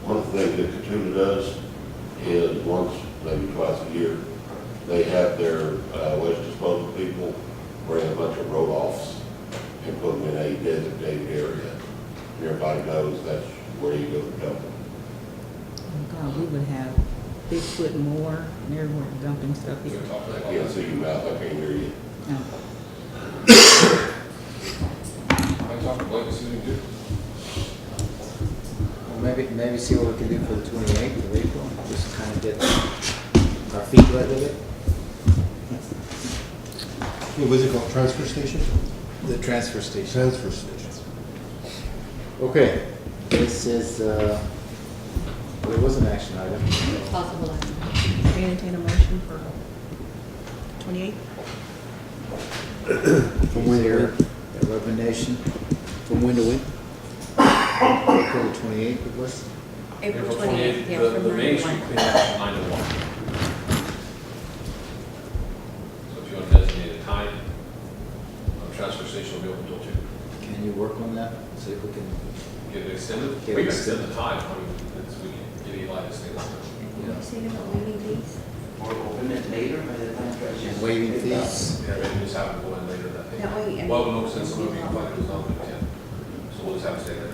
One thing that Katuna does is once, maybe twice a year, they have their waste disposal people bring a bunch of roll-offs and put them in a designated area. And everybody knows that's where you go to dump them. God, we would have Bigfoot more and everywhere dumping stuff We here. can talk I about can't that. see your mouth, I can't hear you. No. I can talk to Blake and see what we can do. Well, maybe see what we can do for the 28th of April, just kind of get our feet wet with it. What was it called, transfer station? The transfer station. Transfer station. Okay, this is, well, it was an action item. Possible action. We entertain a motion for 28th? From when there, a recommendation, from when to when? April the 28th it was? April 28th, yeah, from The 9 Main to Street 1. cleanup is 9 to 1. So if you want to designate a time, the transfer station will be open until 2. Can you work on that, see if we can? Get it extended? Get We it can extend extended. the time, I mean, we can get Eli to stay longer. What are you saying about waiving fees? Or open it later by the time. And waiving fees? Yeah, maybe just have it go in later that day. That way, and- Well, no, since some of you like it was on the 10th, so we'll just have to stay there.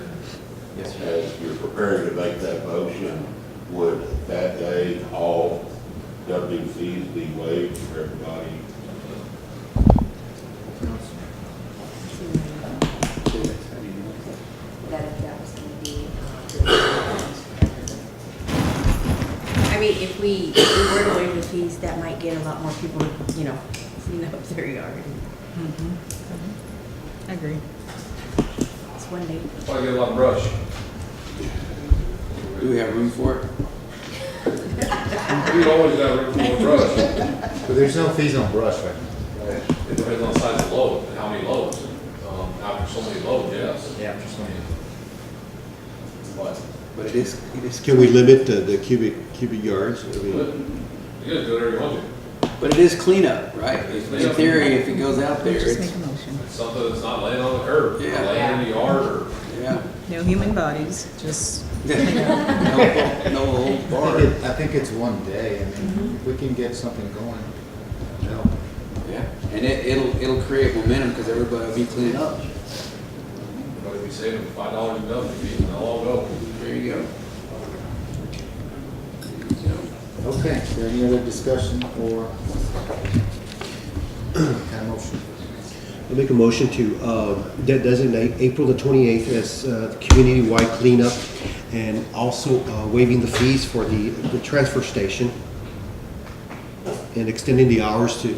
Yes, sir. As you're preparing to make that motion, would that day all dumping fees be waived for everybody? That was gonna be, I mean, if we were to waive the fees, that might get a lot more people, you know, clean up their yard. I agree. It's one day. Probably get a lot of brush. Do we have room for it? We always got room for more brush. But there's no fees on brush right now. It depends on the size of the load and how many loads. After so many loads, yes. Yeah, just one. But it is. Can we limit the cubic yards? I mean, You guys do whatever you want to. But it is cleanup, right? It's In cleanup. theory, if it goes out there, Just it's, make a motion. It's something that's not laying on the curb, Yeah. laying in the yard or. yeah. No human bodies, just No old bar. I think it's one day, I mean, if we can get something going. Yeah, and it'll create momentum because everybody will be cleaning up. Everybody be saving $5 a dump fees and they'll all go. There you go. Okay, is there any other discussion or kind of motion? I'll make a motion to designate April the 28th as community-wide cleanup and also waiving the fees for the transfer station and extending the hours to,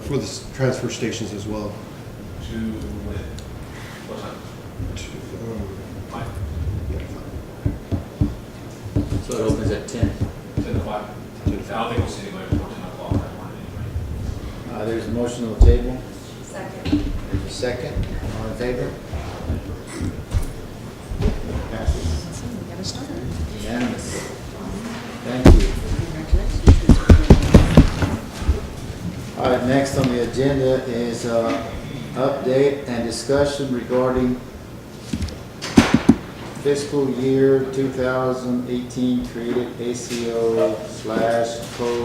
for the transfer stations as well. To when? What time? Fine. So it opens at 10. 10 to 5. I don't think we'll see anybody before 10 o'clock that morning anyway. There's a motion on the table. Second. There's a second. All in favor? Passes. we gotta start. Unanimous. Thank you. All right, next on the agenda is update and discussion regarding fiscal year 2018 created ACO/code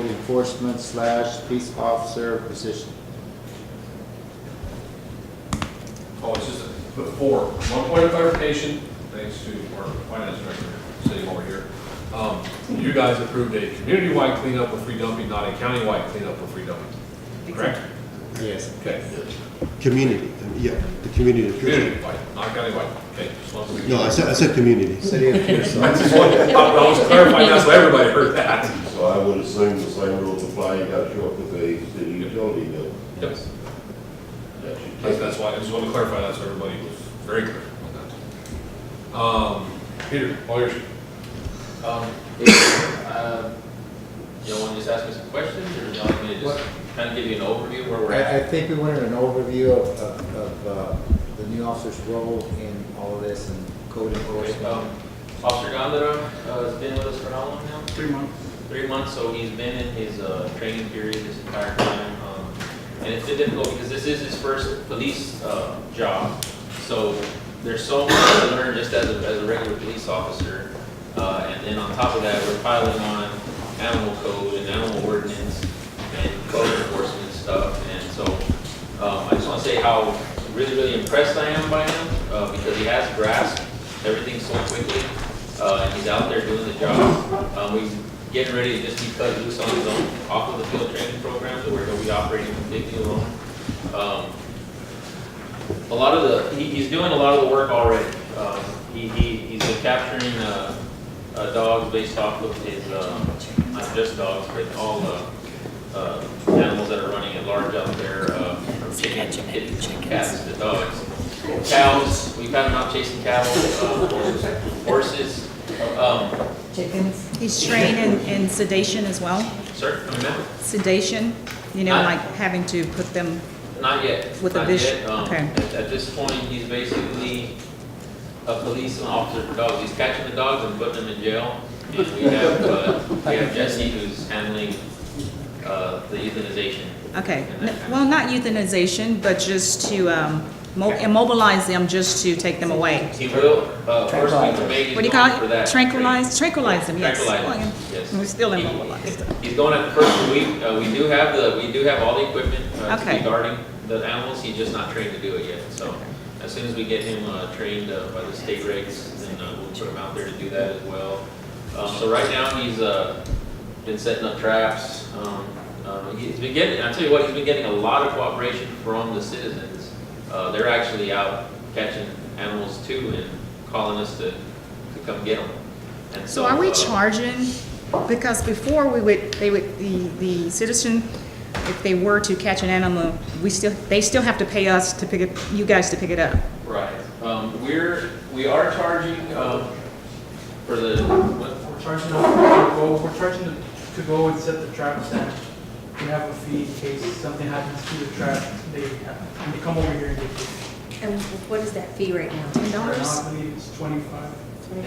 enforcement/ peace officer position. Oh, it's just before, one point of clarification, thanks to our finance director sitting over here. You guys approved a community-wide cleanup for free dumping, not a county-wide cleanup for free dumping, correct? Yes. Okay. Community, yeah, the community. Community-wide, not county-wide. Okay, just wanted to be. No, I said community. City of Pearsall. I was clarifying that so everybody heard that. So I would assume the same rules apply, you gotta show up with a city utility bill. Yep. That's why, I just wanted to clarify that so everybody was very clear on that. Peter, all yours. Y'all want to just ask me some questions, or y'all want me to just kind of give you an overview where we're I at? think we wanted an overview of the new officer's role in all of this and code Okay, enforcement. Officer Gondara has been with us for how long now? 3 months. 3 months, so he's been in his training period this entire time. And it's been difficult because this is his first police job. So there's so much to learn just as a regular police officer. And then on top of that, we're piling on animal code and animal ordinance and code enforcement stuff. And so I just want to say how really, really impressed I am by him because he has grasped everything so quickly. And he's out there doing the job. We're getting ready to just be cut loose on his own off of the field training program, so where he'll be operating completely alone. He's doing a lot of the work already. He's been capturing dogs based off of his, not just dogs, but all animals that are running at large out there, from chickens, kittens, cats to dogs. Cows, we've had him out chasing cattle, horses. Chickens. He's trained in sedation as well? Sir, come in? Sedation, like having to put them Not yet. with Not a dish? yet. Okay. At this point, he's basically a police officer for dogs. He's catching the dogs and putting them in jail. And we have Jesse who's handling the euthanization. Okay, well, not euthanization, but just to immobilize them, just to take them away. He will, first week of May, he's What do you going call for it? that. Tranquilize them, yes. Tranquilize them, yes. We're still immobilized. He's going at the first week. We do have all the equipment to Okay. be guarding the animals. He's just not trained to do it yet. So as soon as we get him trained by the state regs, then we'll put him out there to do that as well. So right now he's been setting up traps. He's been getting. I tell you what, he's been getting a lot of cooperation from the citizens. They're actually out catching animals too and calling us to come get them. And So are we charging, because before the citizen, if they were to catch an animal, they still have to pay us to you guys to pick it up? Right. We are charging for the, what? We're charging to go and set the traps, and we have a fee in case something happens to the trap. They come over here and get it. And what is that fee right now? Right now, I believe it's 25,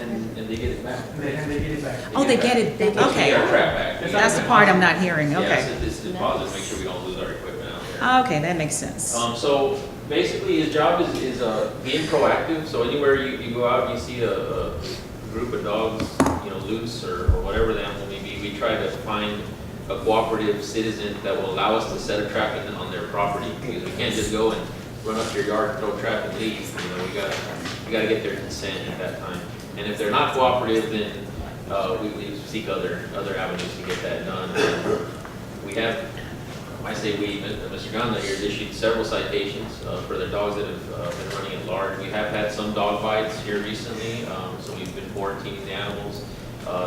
And they get it back. and they get it back. Oh, they get it, They okay. get our trap back. That's the part I'm not hearing, Yeah, okay. it's a deposit, make sure we don't lose our equipment out there. Okay, that makes sense. So basically, his job is being proactive. So anywhere you go out and you see a group of dogs, loose or whatever the animal may be, we try to find a cooperative citizen that will allow us to set a trap on their property. Because we can't just go and run up to your yard, throw a trap and leave. We gotta get their consent at that time. And if they're not cooperative, then we seek other avenues to get that done. We have, I say we, Mr. Gonda here has issued several citations for the dogs that have been running at large. We have had some dog bites here recently, so we've been quarantining the animals.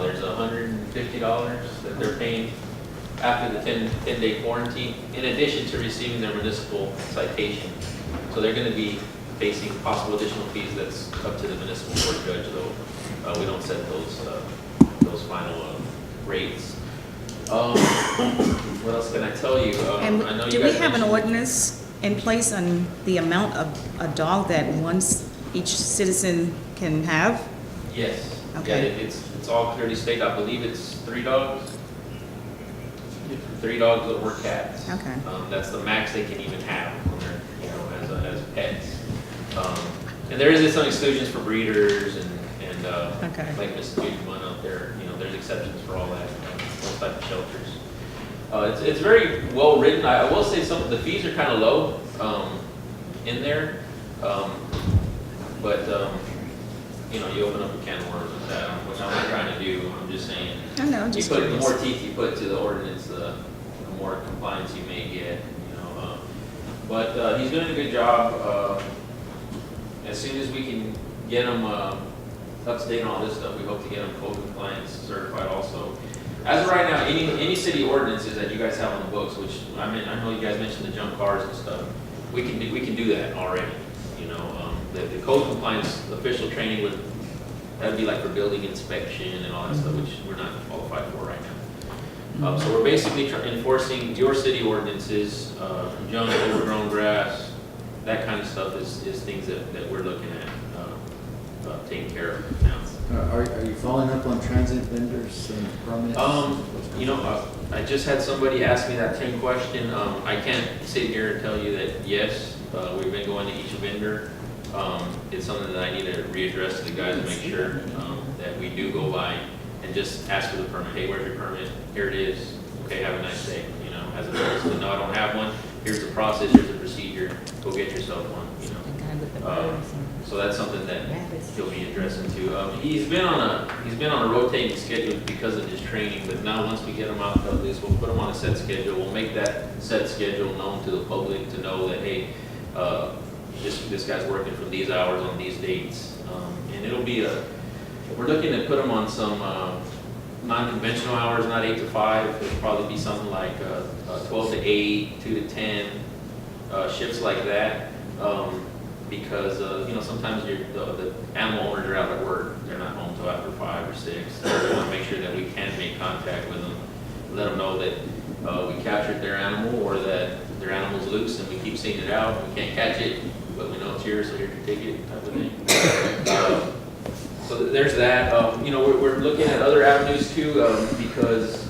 There's $150 that they're paying after the 10-day quarantine, in addition to receiving their municipal citation. So they're going to be facing possible additional fees that's up to the municipal court judge, though we don't set those final rates. What else can I tell you? And I know you do we guys have an mentioned- ordinance in place on the amount of a dog that each citizen can have? Yes. Okay. Yeah, it's all clearly stated. I believe it's 3 dogs. 3 dogs or cats. Okay. That's the max they can even have when they're, as pets. And there is some exclusions for breeders and Okay. like Mrs. Judy's one out there. There's exceptions for all that, those type of shelters. It's very well written. I will say some of the fees are kind of low in there, but you open up a can of worms with that, which I'm not trying to do. I'm just saying. I know, just The curious. more teeth you put to the ordinance, the more compliance you may get. But he's doing a good job. As soon as we can get him up to date on all this stuff, we hope to get him code compliance certified also. As of right now, any city ordinances that you guys have on the books, which I know you guys mentioned the junk cars and stuff, we can do that already. The code compliance official training that'd be like for building inspection and all that stuff, which we're not qualified for right now. So we're basically enforcing your city ordinances, junk, overgrown grass, that kind of stuff is things that we're looking at taking care of now. Are you following up on transient vendors? there's some permits? You know, I just had somebody ask me that same question. I can't sit here and tell you that, yes, we've been going to each vendor. It's something that I need to readdress to the guys to make sure that we do go by and just ask for the permit. Hey, where's your permit? Here it is. Okay, have a nice day. You know, as opposed to, no, I don't have one. Here's the process, here's the procedure. Go get yourself one, you know. So that's something that he'll be addressing too. He's been on a rotating schedule because of his training, but now once we get him out of this, we'll put him on a set schedule. We'll make that set schedule known to the public to know that, hey, this guy's working from these hours on these dates. And it'll be we're looking to put him on some non-conventional hours, not 8 to 5. It'll probably be something like 12 to 8, 2 to 10, shifts like that. Because you know, sometimes the animal owners are out at work, they're not home till after 5 or 6. So we want to make sure that we can make contact with them, let them know that we captured their animal or that their animal's loose and we keep seeing it out. We can't catch it, but we know it's yours, so here's your ticket, type of thing. So there's that. You know, we're looking at other avenues too, because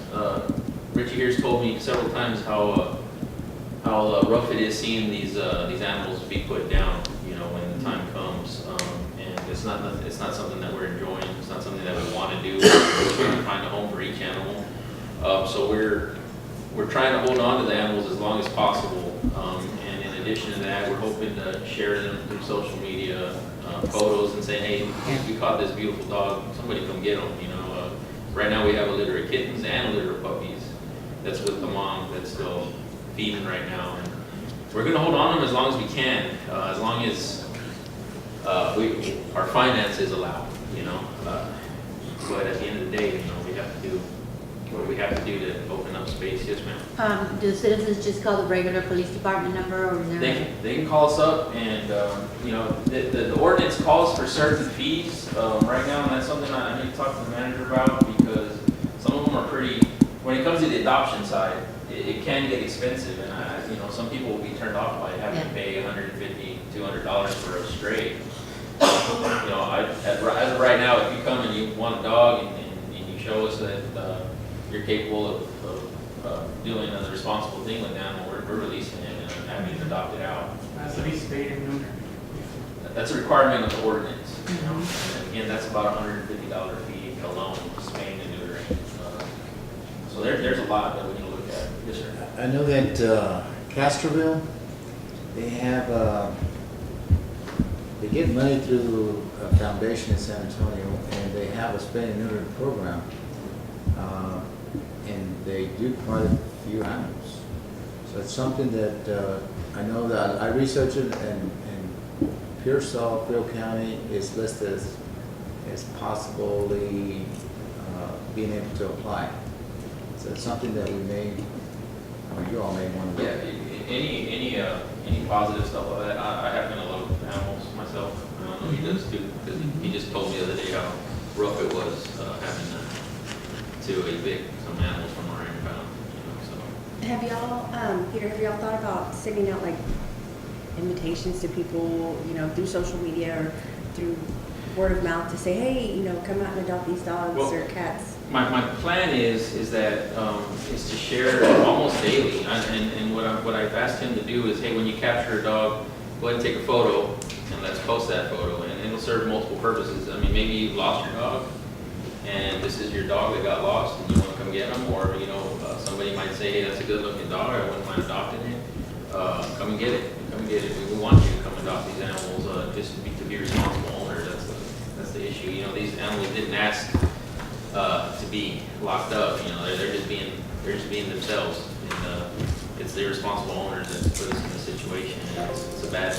Richie here's told me several times how rough it is seeing these animals be put down, you know, when the time comes. And it's not something that we're enjoying. It's not something that we want to do. We're trying to find a home for each animal. So we're trying to hold on to the animals as long as possible. And in addition to that, we're hoping to share them through social media, photos, and say, hey, we caught this beautiful dog. Somebody come get them. You know, right now we have a litter of kittens and a litter of puppies. That's with the mom that's still feeding right now, and we're going to hold on to them as long as we can, as long as our finances allow, you know. But at the end of the day, you know, we have to do what we have to do to open up space. Yes, ma'am. Do citizens just call the regular police department number, or is there? They can call us up, and you know, the ordinance calls for certain fees right now, and that's something I need to talk to the manager about, because some of them are pretty. When it comes to the adoption side, it can get expensive, and you know, some people will be turned off by having to pay $150, $200 for a stray. You know, as of right now, if you come and you want a dog and you show us that you're capable of doing a responsible thing with the animal, we're releasing him and having him adopted out. Has to be spayed and neutered. That's a requirement of the ordinance. You know? And again, that's about a $150 fee alone, spaying and neutering. So there's a lot that we need to look at. Yes, sir. I know that Castroville, they have, they get money through a foundation in San Antonio, and they have a spay and neuter program. And they do quite a few animals. So it's something that I know that I researched it, and Pearsall, Field County is listed as possibly being able to apply. So it's something that we may, or you all may want to look at. Any positive stuff like that. I happen to love animals myself. I know he does too, because he just told me the other day how rough it was having to evict some animals from our impound. You know, so. Have y'all, Peter, have y'all thought about sending out like invitations to people, you know, through social media or through word of mouth to say, hey, you know, come out and adopt these dogs or cats? My plan is to share almost daily, and what I've asked him to do is, hey, when you capture a dog, go ahead and take a photo and let's post that photo, and it'll serve multiple purposes. I mean, maybe you've lost your dog, and this is your dog that got lost, and you want to come get him, or you know, somebody might say, hey, that's a good-looking dog, I wouldn't mind adopting it. Come and get it. Come and get it. We want you to come adopt these animals, just to be responsible owners. That's the issue. You know, these animals didn't ask to be locked up. You know, they're just being themselves, and it's the irresponsible owners that put us in this situation. And it's a bad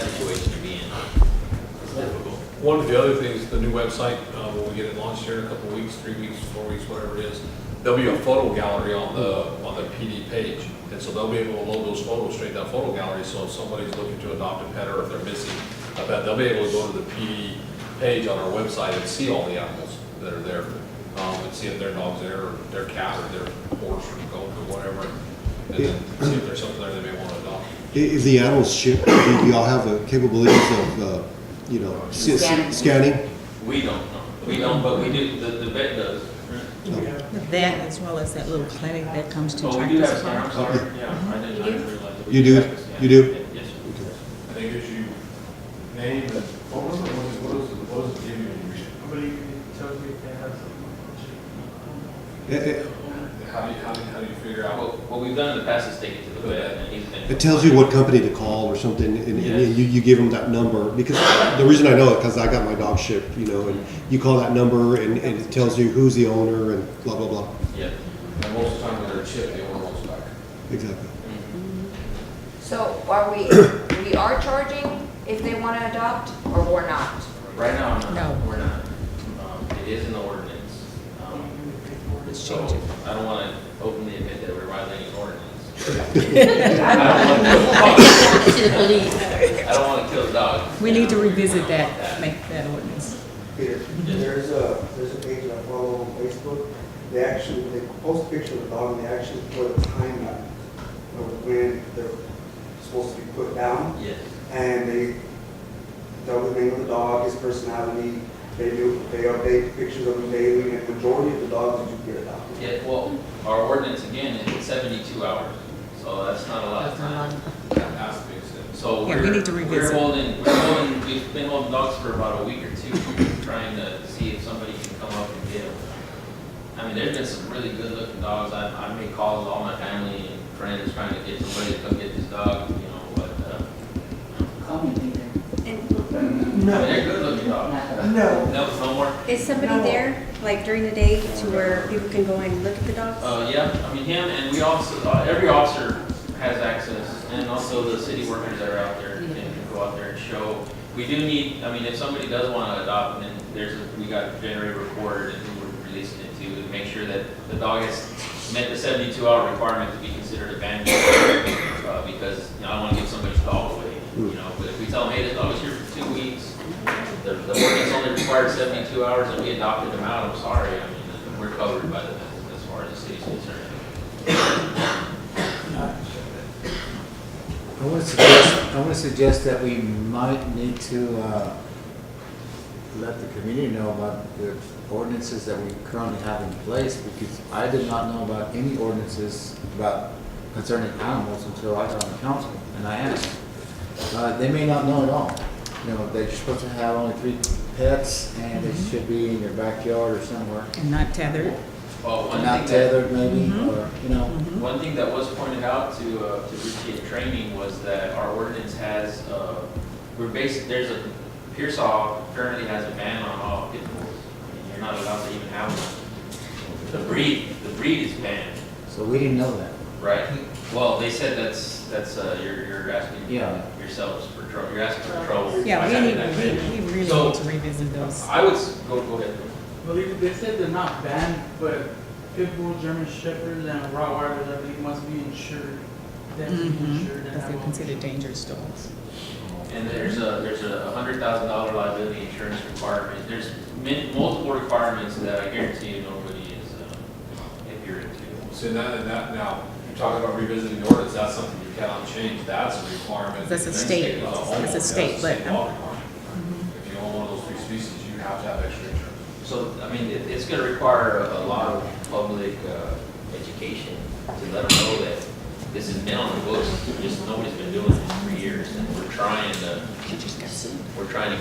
situation to be in. It's difficult. One of the other things, the new website, when we get it launched here in a couple of weeks, 3 weeks, 4 weeks, whatever it is, there'll be a photo gallery on the PD page, and so they'll be able to load those photos straight down photo gallery. So if somebody's looking to adopt a pet, or if they're missing a pet, they'll be able to go to the PD page on our website and see all the animals that are there, and see if their dog's there, or their cat, or their horse, or goat, or whatever, and then see if there's something there they may want to adopt. If the animals ship, do y'all have the capabilities of, scanning? We don't know. We don't, but we do. The vet does. That as well as that little clinic that comes to Oh, we do have Tractor scanners, Supply. I'm sorry, yeah, I didn't realize. that we You do? have a scanner. You do? Yes, sir. I think it you name and, what was it, what does it give you when you read it? I believe it tells you if they have something. How do you figure out? What we've done in the past is take it to the vet, and he's been. It tells you what company to call or something, and Yes. you give them that number, because the reason I know it, because I got my dog shipped, you know, and you call that number, and it tells you who's the owner, and blah, blah, blah. Yeah. And most of the time when they're chipped, they want those back. Exactly. So are we are charging if they want to adopt, or we're not? Right now, No. we're not. It is in the ordinance. Let's So change it. I don't want to openly admit that we're violating an ordinance. To the police. I don't want to kill the dog. We need to revisit that, make that ordinance. Peter, there's a page I follow on Facebook. They post a picture of the dog, and they actually put a timeline of when they're supposed to be put down. Yes. And they tell the name of the dog, his personality. They update pictures of him daily, and the majority of the dogs that you get adopted. Yeah, well, our ordinance again is 72 hours, so that's not a lot of time. That has to be said. So Yeah, we need to revisit. We've been holding dogs for about a week or two, trying to see if somebody can come up and get them. I mean, there's been some really good looking dogs. I made calls to all my family and friends trying to get somebody to come get this dog, you know, but, And I mean, they're good looking dogs. No. No more? is somebody there, like during the day, to where people can go and look at the dogs? Yeah, I mean, him, and we also, every officer has access, and also the city workers that are out there can go out there and show. We do need, I mean, if somebody does want to adopt, then we got to generate a report and who we're releasing it to make sure that the dog has met the 72-hour requirement to be considered abandoned, because, you know, I don't want to give somebody's dog away, you know, but if we tell them, hey, this dog is here for 2 weeks, the ordinance only required 72 hours, and we adopted them out, I'm sorry, I mean, we're covered by the, as far as the city's concerned. I want to suggest that we might need to let the community know about the ordinances that we currently have in place, because I did not know about any ordinances concerning animals until I got on the council, and I asked. They may not know at all. You know, that you're supposed to have only 3 pets, and they should be in your backyard or somewhere. And not tethered. Well, one Not thing that, tethered, maybe, or, you know. one thing that was pointed out to Richie in training was that our ordinance has, there's a, Pearsall currently has a ban on all pit bulls. I mean, you're not allowed to even have one. The breed is banned, So we didn't know that. right? Well, they said that's you're asking Yeah. yourselves for trouble, you're asking for trouble. Yeah, by we having that ban. really So, need to revisit those. I would, go ahead. I believe they said they're not banned, but pit bull, German shepherds, and Rottweilers, I believe, must be insured. They have to be insured and Because have they're all- considered dangerous dogs. And there's a $100,000 liability insurance requirement. There's multiple requirements that I guarantee you nobody is adhering to. So that now, you're talking about revisiting the ordinance, that's something you cannot change, that's a requirement. That's a It's state- as it's a homeowner, state, that's but, law requirement. If you own one of those 3 species, you have to have extra insurance. So, I mean, it's going to require a lot of public education to let them know that this has been on the books, just nobody's been doing it for years, and we're trying to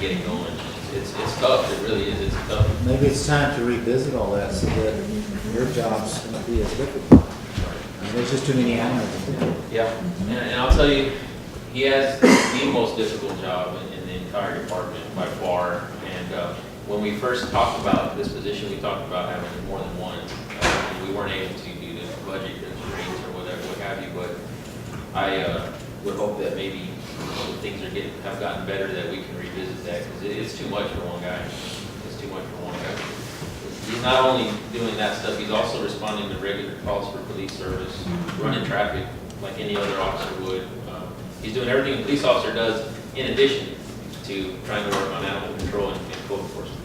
get it going. It's tough, it really is, it's tough. Maybe it's time to revisit all that so that your job's going to be as difficult. There's just too many animals. Yeah, and I'll tell you, he has the most difficult job in the entire department by far. And when we first talked about this position, we talked about having more than one. And we weren't able to due to budget constraints or whatever, what have you. But I would hope that maybe when things have gotten better, that we can revisit that, because it's too much for one guy. It's too much for one guy. He's not only doing that stuff, he's also responding to regular calls for police service, running traffic like any other officer would. He's doing everything a police officer does in addition to trying to work on animal control and code enforcement.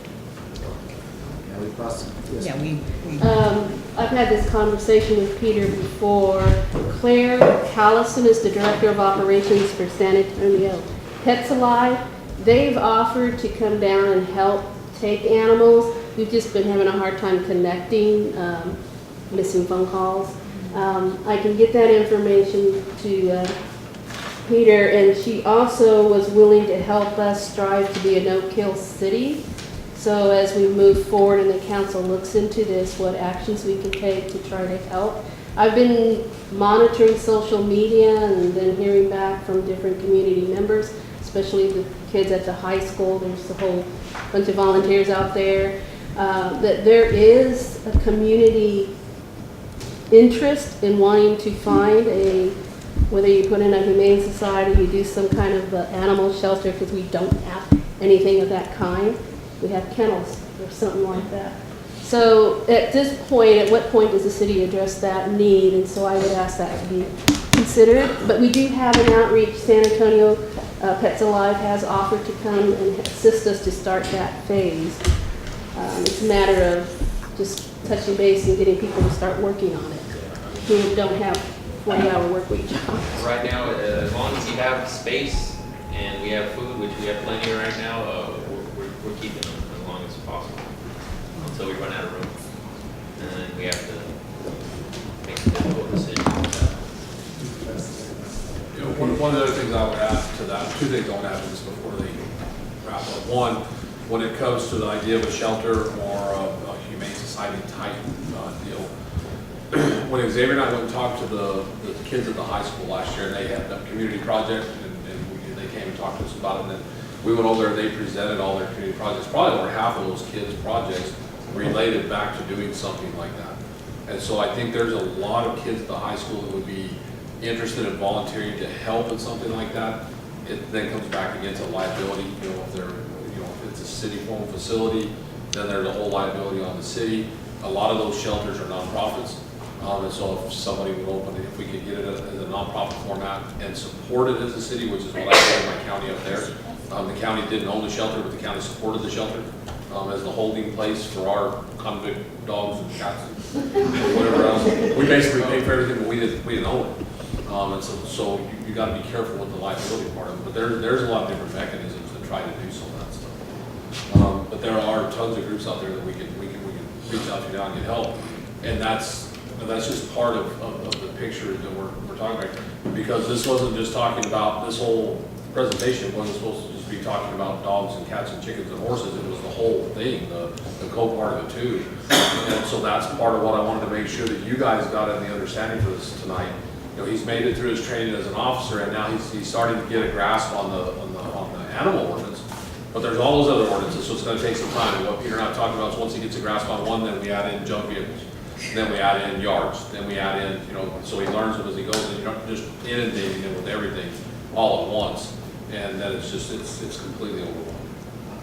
Yeah, we possibly. Yeah, we I've had this conversation with Peter before. Claire Callison is the Director of Operations for San Antonio Pets Alive. They've offered to come down and help take animals. We've just been having a hard time connecting missing phone calls. I can get that information to Peter, and she also was willing to help us strive to be a no-kill city. So as we move forward and the council looks into this, what actions we can take to try to help. I've been monitoring social media and then hearing back from different community members, especially the kids at the high school. There's a whole bunch of volunteers out there, that there is a community interest in wanting to find whether you put in a humane society, you do some kind of animal shelter, because we don't have anything of that kind. We have kennels or something like that. So at this point, at what point does the city address that need? And so I would ask that to be considered. But we do have an outreach. San Antonio Pets Alive has offered to come and assist us to start that phase. It's a matter of just touching base and getting people to start working on it who don't have 40-hour work week jobs. Right now, as long as you have space and we have food, which we have plenty of right now, we're keeping them as long as possible until we run out of room. And then we have to make a difficult decision. You know, one of the other things I would add to that, two things I would add to this before they wrap up. One, when it comes to the idea of a shelter or a humane society type deal, when Xavier and I went and talked to the kids at the high school last year, and they had a community project, and they came and talked to us about it, and then we went over there and they presented all their community projects. Probably over half of those kids' projects related back to doing something like that. And so I think there's a lot of kids at the high school that would be interested in volunteering to help in something like that. It then comes back again to liability. You know, if it's a city-owned facility, then there's a whole liability on the city. A lot of those shelters are nonprofits. And so if somebody would open it, if we could get it as a nonprofit format and support it as a city, which is what I did in my county up there. The county didn't own the shelter, but the county supported the shelter as the holding place for our convict dogs and cats and whatever else. We basically paid for everything, but we didn't own it. And so you got to be careful with the liability part of it. But there's a lot of different mechanisms to try to do some of that stuff. But there are tons of groups out there that we can reach out to now and get help. And that's just part of the picture that we're talking about. Because this wasn't just talking about, this whole presentation wasn't supposed to just be talking about dogs and cats and chickens and horses. It was the whole thing, the co-part of it too. And so that's part of what I wanted to make sure that you guys got in the understanding for this tonight. You know, he's made it through his training as an officer, and now he's starting to get a grasp on the animal ordinance. But there's all those other ordinances, so it's going to take some time. And what Peter and I have talked about is once he gets a grasp on one, then we add in junk vehicles. Then we add in yards. Then we add in, so he learns them as he goes, and you're not just inundating him with everything all at once. And then it's completely overwhelming.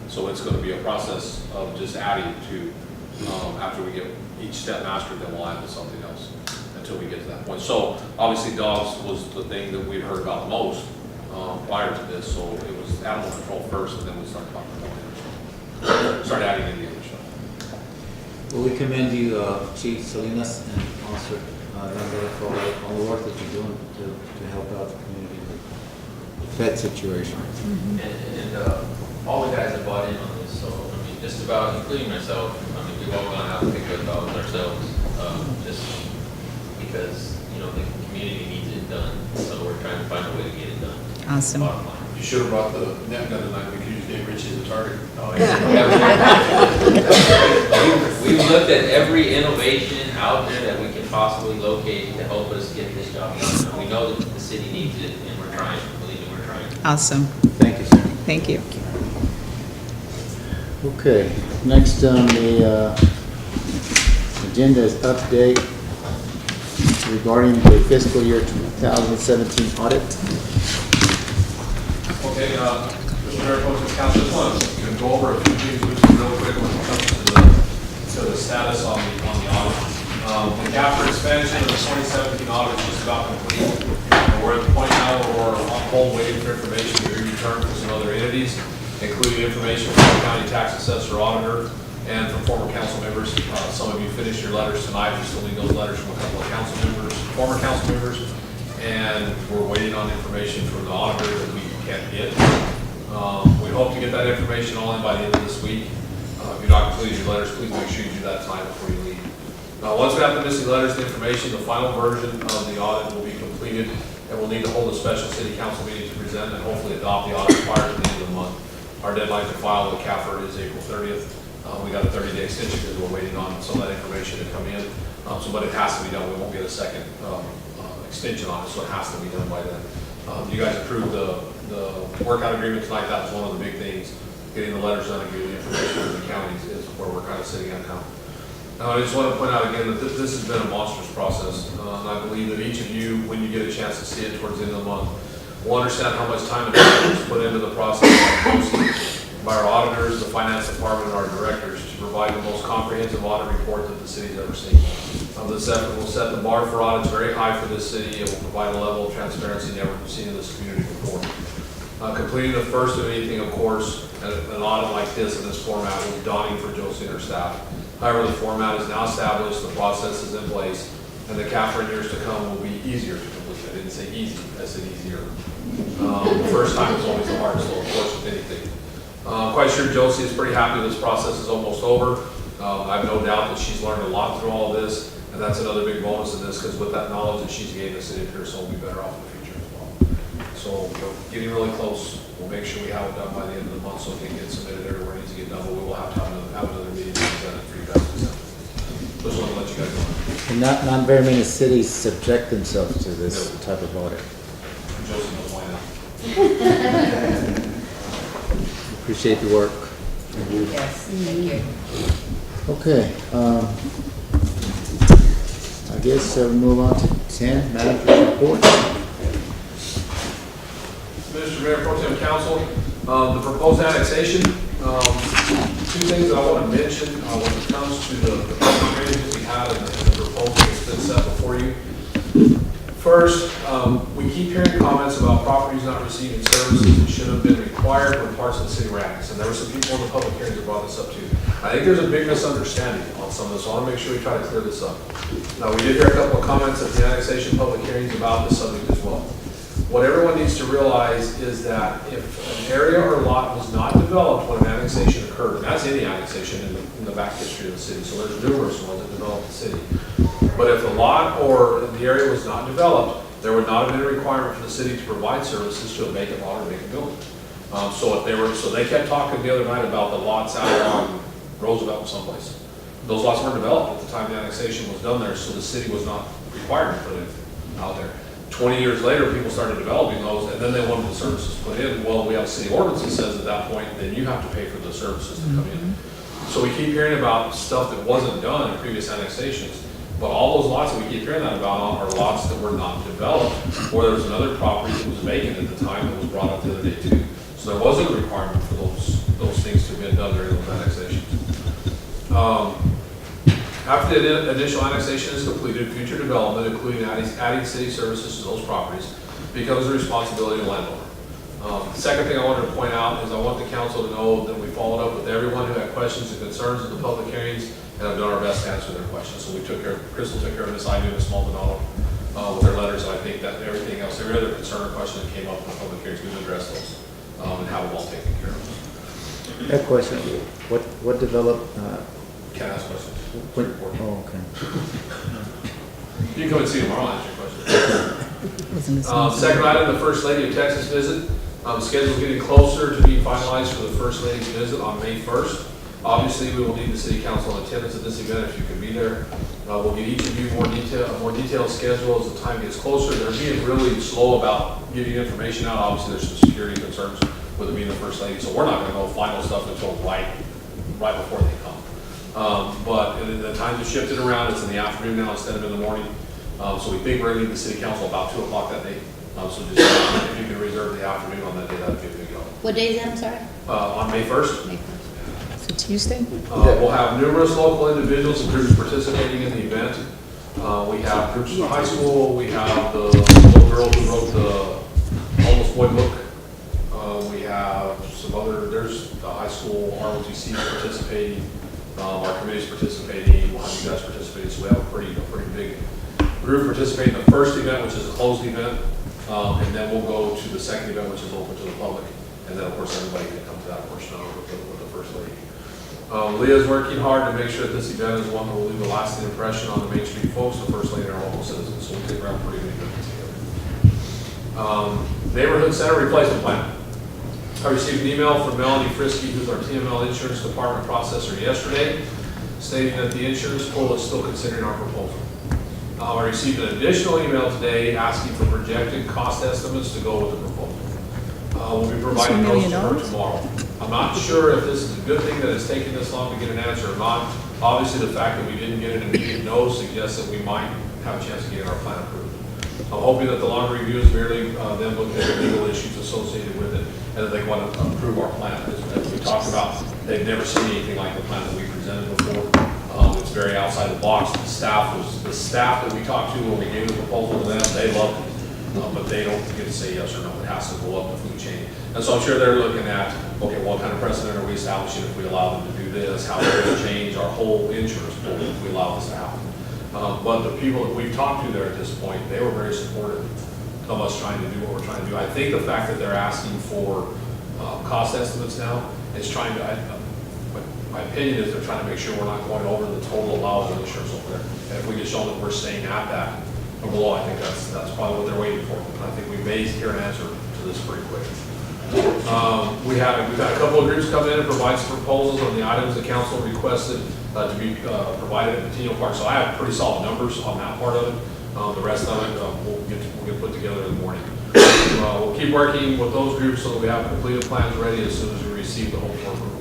So it's going to be a process of just adding to, after we get each step mastered, then we'll add to something else until we get to that point. So obviously dogs was the thing that we'd heard about the most prior to this. So it was animal control first, and then we started talking about start adding in the other stuff. Well, we commend you, Chief Salinas and Officer Randall, for all the work that you're doing to help out the community with the pet situation. And all the guys have bought in on this, so, I mean, just about, including myself, I mean, we've all gone out and picked up dogs ourselves, just because, the community needs it done, so we're trying to find a way to get it done. Awesome. Bottom line. You should have brought the net gun tonight. We could use Dave Ritchie as a target. We've looked at every innovation out there that we can possibly locate to help us get this job done. We know that the city needs it, and we're trying. Believe me, we're trying. Awesome. Thank you, sir. Thank you. Okay, next on the agenda is update regarding the fiscal year 2017 audit. Okay, Mr. Mayor, folks, and council, just want to go over a few things real quick when it comes to the status on the audit. The chapter expansion of the 2017 audit is just about complete. And we're at the point now where we're on hold waiting for information to be returned from some other entities, including information from the county tax assessor auditor and from former council members. Some of you finished your letters tonight. We still need those letters from a couple of council members, former council members, and we're waiting on information from the auditor that we can't get. We hope to get that information all in by the end of this week. If you're not completing your letters, please make sure you do that tonight before you leave. Once we have the missing letters, the information, the final version of the audit will be completed, and we'll need to hold a special city council meeting to present and hopefully adopt the audit prior to the end of the month. Our deadline to file with CAFR is April 30th. We got a 30-day extension because we're waiting on some of that information to come in. But it has to be done. We won't get a second extension on it, so it has to be done by then. You guys approved the workout agreement tonight. That was one of the big things. Getting the letters done and getting the information to the counties is where we're kind of sitting at now. I just want to point out again that this has been a monstrous process. And I believe that each of you, when you get a chance to see it towards the end of the month, will understand how much time and effort is put into the process by our auditors, the finance department, and our directors to provide the most comprehensive audit report that the city's ever seen. This effort will set the bar for audits very high for this city. It will provide a level of transparency never seen in this community before. Completing the first of anything, of course, an audit like this in this format will be daunting for Josie and her staff. However, the format is now established, the process is in place, and the CAFR in years to come will be easier to complete. I didn't say easy, I said easier. The first time is always the hardest, so of course with anything. I'm quite sure Josie is pretty happy this process is almost over. I have no doubt that she's learned a lot through all of this, and that's another big bonus in this, because with that knowledge that she's gained, the city of Pearsall will be better off in the future as well. So we're getting really close. We'll make sure we have it done by the end of the month so it can get submitted everywhere it needs to get done, but we will have to have another meeting to present it for you guys to send. Just want to let you guys know. And not very many cities subject themselves to this type of audit. Josie knows why now. Appreciate the work. Yes, thank you. Okay, I guess we'll move on to 10, manager's report. Mr. Mayor, Pro Tem Council, the proposed annexation, two things that I want to mention when it comes to the public hearings we had and the proposal that's been set before you. First, we keep hearing comments about properties not receiving services that should have been required when parts of the city were annexed. And there were some people in the public hearings that brought this up too. I think there's a big misunderstanding on some of this, so I want to make sure we try to clear this up. Now, we did hear a couple of comments at the annexation public hearings about this subject as well. What everyone needs to realize is that if an area or lot was not developed when an annexation occurred, and that's any annexation in the back history of the city, so there's numerous ones that developed the city. But if the lot or the area was not developed, there would not have been a requirement for the city to provide services to a vacant lot or vacant building. So they kept talking the other night about the lots out on Roosevelt someplace. Those lots weren't developed at the time the annexation was done there, so the city was not required to put it out there. 20 years later, people started developing those, and then they wanted the services put in. Well, we have a city ordinance that says at that point, then you have to pay for the services to come in. So we keep hearing about stuff that wasn't done in previous annexations, but all those lots that we keep hearing that about are lots that were not developed, or there was another property that was vacant at the time that was brought up the other day too. So there wasn't a requirement for those things to have been done during those annexations. After the initial annexation is completed, future development, including adding city services to those properties, becomes the responsibility of the landowner. The second thing I wanted to point out is I want the council to know that we followed up with everyone who had questions and concerns in the public hearings, and have done our best to answer their questions. So we took care, Crystal took care of this, I do, Ms. Maldonado, with their letters, and I think that everything else, every other concern or question that came up in the public hearings, we've addressed those, and have them all taken care of. That question, what developed, Can't ask questions. oh, okay. You can come and see tomorrow, I'll answer your question. Second item, the First Lady of Texas visit. Schedule's getting closer to being finalized for the First Lady's visit on May 1st. Obviously, we will need the city council in attendance at this event if you can be there. We'll give each of you a more detailed schedule as the time gets closer. They're being really slow about getting information out. Obviously, there's some security concerns with it being the First Lady, so we're not going to know final stuff until right before they come. But the times have shifted around. It's in the afternoon now instead of in the morning. So we think we're going to need the city council about 2 o'clock that day. So just if you can reserve the afternoon on that day, that'd be a big help. What day is that, I'm sorry? On May 1st. May 1st. So Tuesday? We'll have numerous local individuals and groups participating in the event. We have groups from the high school. We have the little girl who wrote the Almost Boy book. We have some other, there's the high school ROTC participating. Our committee's participating. We'll have you guys participating. So we have a pretty big group participating in the first event, which is a closed event. And then we'll go to the second event, which is open to the public. And then, of course, everybody can come to that portion of it with the First Lady. Leah's working hard to make sure that this event is one that will leave a lasting impression on the Main Street folks, the First Lady and our local citizens, so we'll take around pretty good together. Neighborhood Center Replacement Plan. I received an email from Melanie Frisky, who's our TML Insurance Department processor, yesterday, stating that the insurance pool is still considering our proposal. I received an additional email today asking for projected cost estimates to go with the proposal. We'll be providing those to her tomorrow. I'm not sure if this is a good thing that it's taking this long to get an answer or not. Obviously, the fact that we didn't get an immediate no suggests that we might have a chance of getting our plan approved. I'm hoping that the longer review is merely them looking at the legal issues associated with it, and that they want to approve our plan. As we talked about, they've never seen anything like the plan that we presented before. It's very outside the box. The staff that we talked to when we gave the proposal to them, they loved it, but they don't get to say yes or no. It has to go up the food chain. And so I'm sure they're looking at, okay, what kind of precedent are we establishing if we allow them to do this? How they're going to change our whole insurance pool if we allow this to happen? But the people that we've talked to there at this point, they were very supportive of us trying to do what we're trying to do. I think the fact that they're asking for cost estimates now is trying to, my opinion is they're trying to make sure we're not going over the total allowable insurance over there. And if we can show that we're staying at that or below, I think that's probably what they're waiting for. And I think we may hear an answer to this pretty quick. We've had a couple of groups come in and provide some proposals on the items the council requested to be provided at Patino Park. So I have pretty solid numbers on that part of it. The rest of it we'll get put together in the morning. We'll keep working with those groups so that we have completed plans ready as soon as we receive the whole board approval.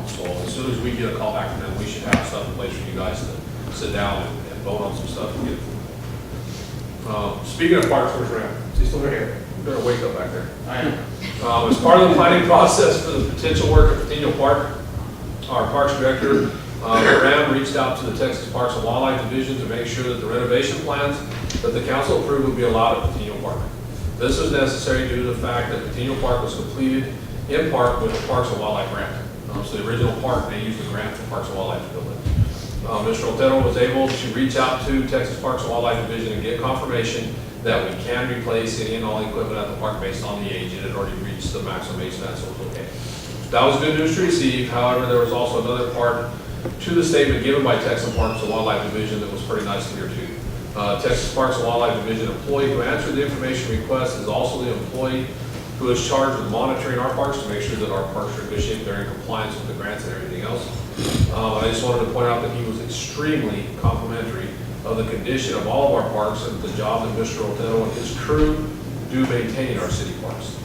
So as soon as we get a call back from them, we should have stuff in place for you guys to sit down and vote on some stuff and get. Speaking of parks, where's Ram? Is he still here? You better wake up back there. I am. As part of the planning process for the potential work at Patino Park, our Parks Director, Ram, reached out to the Texas Parks and Wildlife Division to make sure that the renovation plans that the council approved would be allowed at Patino Park. This was necessary due to the fact that Patino Park was completed in part with the Parks and Wildlife grant. So the original park, they used the grant for Parks and Wildlife to build it. Mr. Otero was able to reach out to Texas Parks and Wildlife Division and get confirmation that we can replace any and all equipment at the park based on the age. It had already reached the maximum age span, so it was okay. That was good news to receive. However, there was also another part to the statement given by Texas Parks and Wildlife Division that was pretty nice to hear too. Texas Parks and Wildlife Division employee who answered the information request is also the employee who is charged with monitoring our parks to make sure that our parks are in good shape, they're in compliance with the grants and everything else. I just wanted to point out that he was extremely complimentary of the condition of all of our parks and the job that Mr. Otero and his crew do maintain our city parks.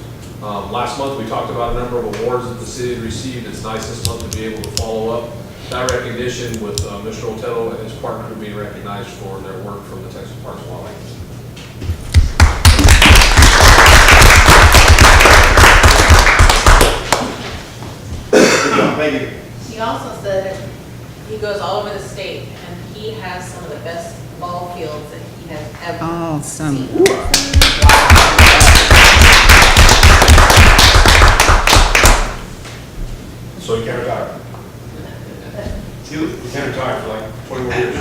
Last month we talked about a number of awards that the city had received. It's nice this month to be able to follow up that recognition with Mr. Otero and his park crew being recognized for their work from the Texas Parks and Wildlife. Thank you. He also said that he goes all over the state and he has some of the best ball fields that he has ever seen. So you can't retire. You can't retire for like 20 more years.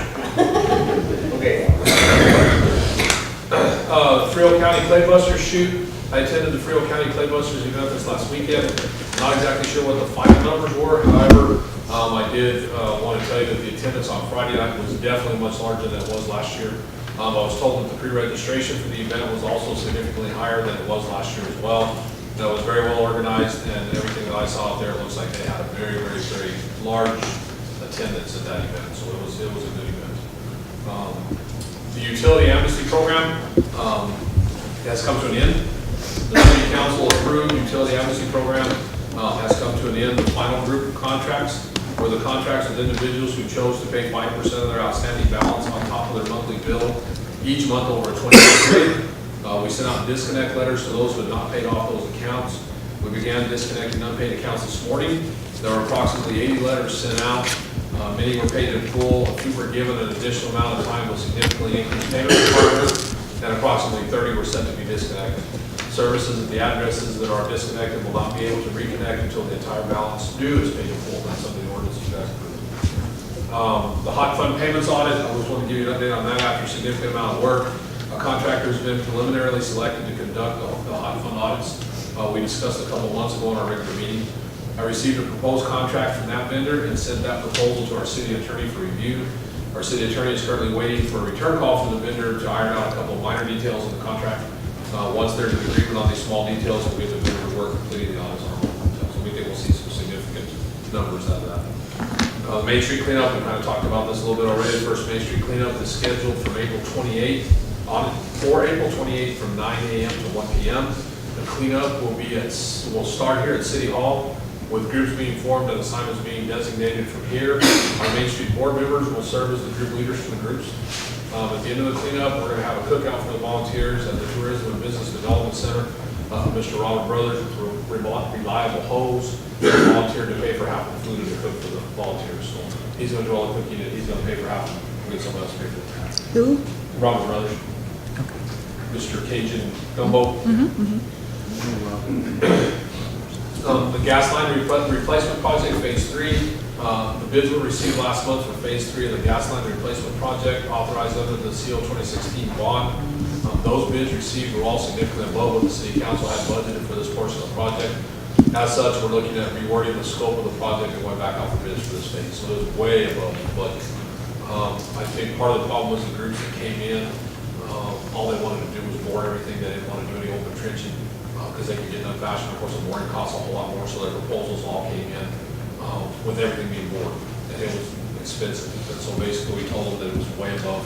Okay. Frio County Claybusters shoot. I attended the Frio County Claybusters event this last weekend. Not exactly sure what the final numbers were. However, I did want to tell you that the attendance on Friday night was definitely much larger than it was last year. I was told that the pre-registration for the event was also significantly higher than it was last year as well. It was very well organized, and everything that I saw out there looks like they had a very, very, very large attendance at that event. So it was a good event. The utility amnesty program has come to an end. The city council approved utility amnesty program has come to an end. The final group of contracts were the contracts with individuals who chose to pay 5% of their outstanding balance on top of their monthly bill each month over a 20-year period. We sent out disconnect letters to those who had not paid off those accounts. We began disconnecting unpaid accounts this morning. There were approximately 80 letters sent out. Many were paid in full. A few were given an additional amount of time with significantly increased payment requirements, and approximately 30 were sent to be disconnected. Services at the addresses that are disconnected will not be able to reconnect until the entire balance due is paid in full. That's something the ordinance you guys approved. The hot fund payments audit, I just want to give you an update on that after a significant amount of work. A contractor has been preliminarily selected to conduct the hot fund audits. We discussed a couple months ago in our regular meeting. I received a proposed contract from that vendor and sent that proposal to our city attorney for review. Our city attorney is currently waiting for a return call from the vendor to iron out a couple of minor details of the contract. Once there's an agreement on these small details, we'll get the vendor to work completing the audits on our details. So we think we'll see some significant numbers out of that. The Main Street cleanup, we kind of talked about this a little bit already. The first Main Street cleanup is scheduled from April 28th, for April 28th from 9 a.m. to 1 p.m. The cleanup will start here at City Hall, with groups being formed and assignments being designated from here. Our Main Street board members will serve as the group leaders for the groups. At the end of the cleanup, we're going to have a cookout for the volunteers at the Tourism and Business Development Center. Mr. Robert Brothers, with Reliable Hose, volunteered to pay for half the food and to cook for the volunteers. So he's going to do all the cooking and he's going to pay for half. We'll get someone else to pay for the half. Who? Robert Brothers. Mr. Cajun Gumbo. The gas line replacement project, phase 3. The bids were received last month for phase 3 of the gas line replacement project authorized under the CO 2016 bond. Those bids received were all significantly above what the city council had budgeted for this portion of the project. As such, we're looking at rewording the scope of the project and going back out for bids for this phase. So it was way above the budget. I think part of the problem was the groups that came in, all they wanted to do was bore everything. They didn't want to do any open trenching because they could get done faster. Of course, the boring costs a whole lot more, so their proposals all came in with everything being bored, and it was expensive. And so basically, we told them that it was way above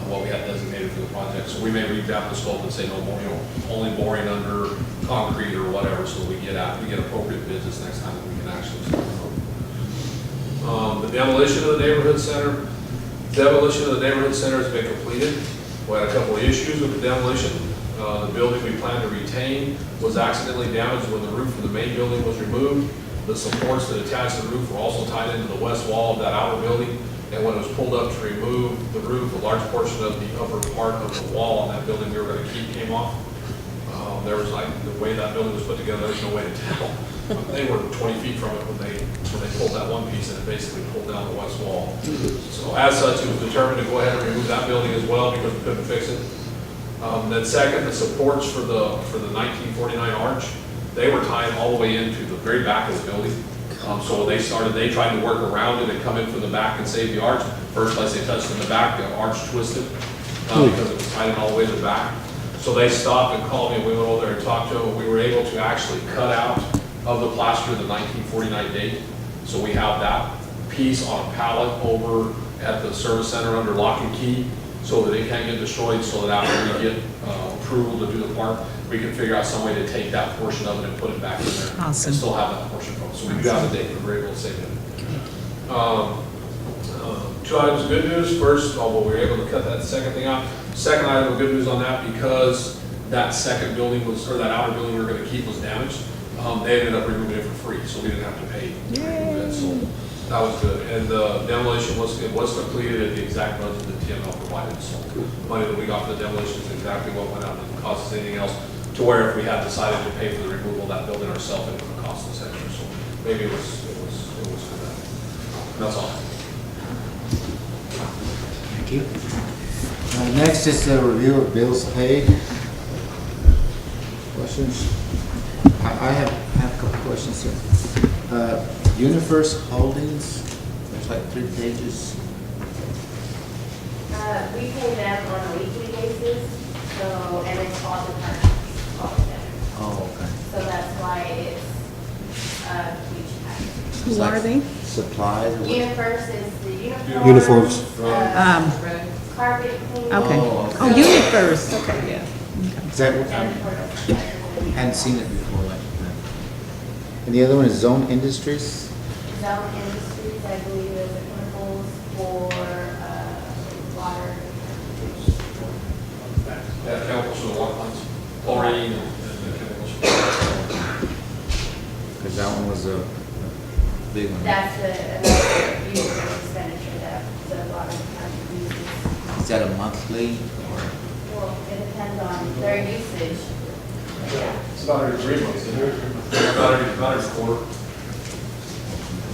what we had designated for the project. So we may revamp the scope and say no more, only boring under concrete or whatever, so we get appropriate bids this next time that we can actually start. The demolition of the neighborhood center. Demolition of the neighborhood center has been completed. We had a couple of issues with the demolition. The building we planned to retain was accidentally damaged when the roof of the main building was removed. The supports that attached the roof were also tied into the west wall of that outer building. And when it was pulled up to remove the roof, a large portion of the upper part of the wall on that building we were going to keep came off. There was the way that building was put together, there's no way to tell. They were 20 feet from it when they pulled that one piece and it basically pulled down the west wall. So as such, it was determined to go ahead and remove that building as well because we couldn't fix it. Then second, the supports for the 1949 arch, they were tied all the way into the very back of the building. So they tried to work around it and come in from the back and save the arch. First place they touched in the back, the arch twisted because it was tied in all the way to the back. So they stopped and called me and we went over there and talked to them. We were able to actually cut out of the plaster the 1949 date. So we have that piece on a pallet over at the service center under lock and key so that it can't get destroyed, so that after we get approval to do the park, we can figure out some way to take that portion of it and put it back in there. Awesome. And still have that portion from it. So we do have the date, we were able to save it. Two items of good news. First, we were able to cut that second thing out. Second item of good news on that, because that second building that outer building we were going to keep was damaged, they ended up removing it for free, so we didn't have to pay to remove it. So that was good. And the demolition was completed at the exact budget that TML provided. So the money that we got for the demolition is exactly what went out. It didn't cost us anything else. To where if we had decided to pay for the removal of that building ourselves, it would have cost us extra. So maybe it was for that. And that's all. Thank you. Next is a review of bills paid. Questions? I have a couple questions here. Universe Holdings, there's like 3 pages. We pay them on a weekly basis, and it's all departments, all of them. Oh, okay. So that's why it's huge pack. Who are they? Supplies? or what? Universe is the Uniforms. Carpet cleaning. Okay. Oh, Oh, Unifirst. Okay, yeah. Is that what? Hadn't seen it before like that. And the other one is Zone Industries? Zone Industries, I believe, is the chemicals for water. Yeah, chemicals for the water plants, chlorine and the chemicals. Because that one was a big one. That's another user expenditure that the water plant uses. Is that a monthly or? Well, it depends on their usage. Yeah. It's about every 3 months, isn't it? About every quarter.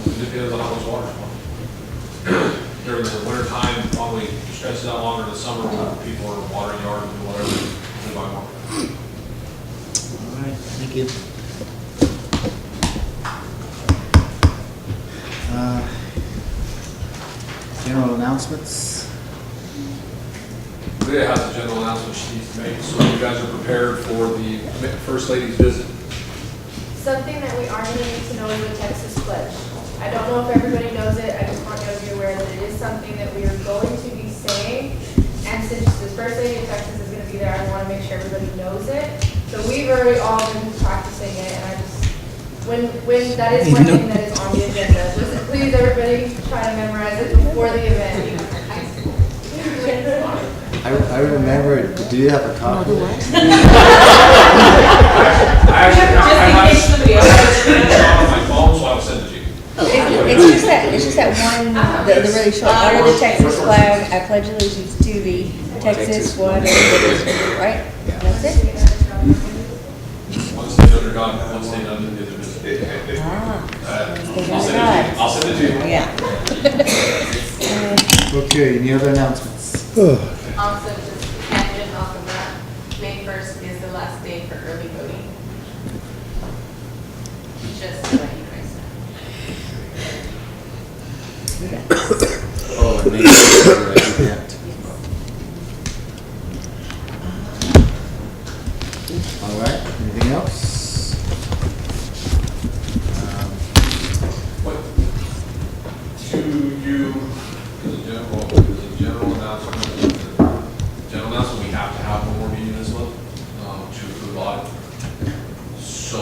It depends on how much water is on. During the winter time, probably stretches out longer in the summer when people are watering yards and whatever, they buy more. All right, thank you. announcements? Leah has a general announcement she needs to make, so you guys are prepared for the First Lady's visit. Something that we are going to need to know is the Texas pledge. I don't know if everybody knows it, I just want you to be aware that it is something that we are going to be saying. And since the First Lady of Texas is going to be there, I want to make sure everybody knows it. So we've already all been practicing it, and I just, when that is one thing that is on the agenda. Listen, please, everybody, try to memorize it before the event. I remember, it. Do you have a copy? I have a screenshot on my phone, so I'll send it to you. It's just that one, the really short, under the Texas flag, I pledge allegiance to the Texas, whatever, right? That's it? One state under God, one state under the other. I'll send it to you. Yeah. Okay, any other announcements? Also, just tangent off of that, May 1st is the last day for early voting. Just to let you guys know. Oh, and maybe you can't. All right, anything else? What, to you, as a general announcement, we have to have one more meeting this month, to approve audit. So,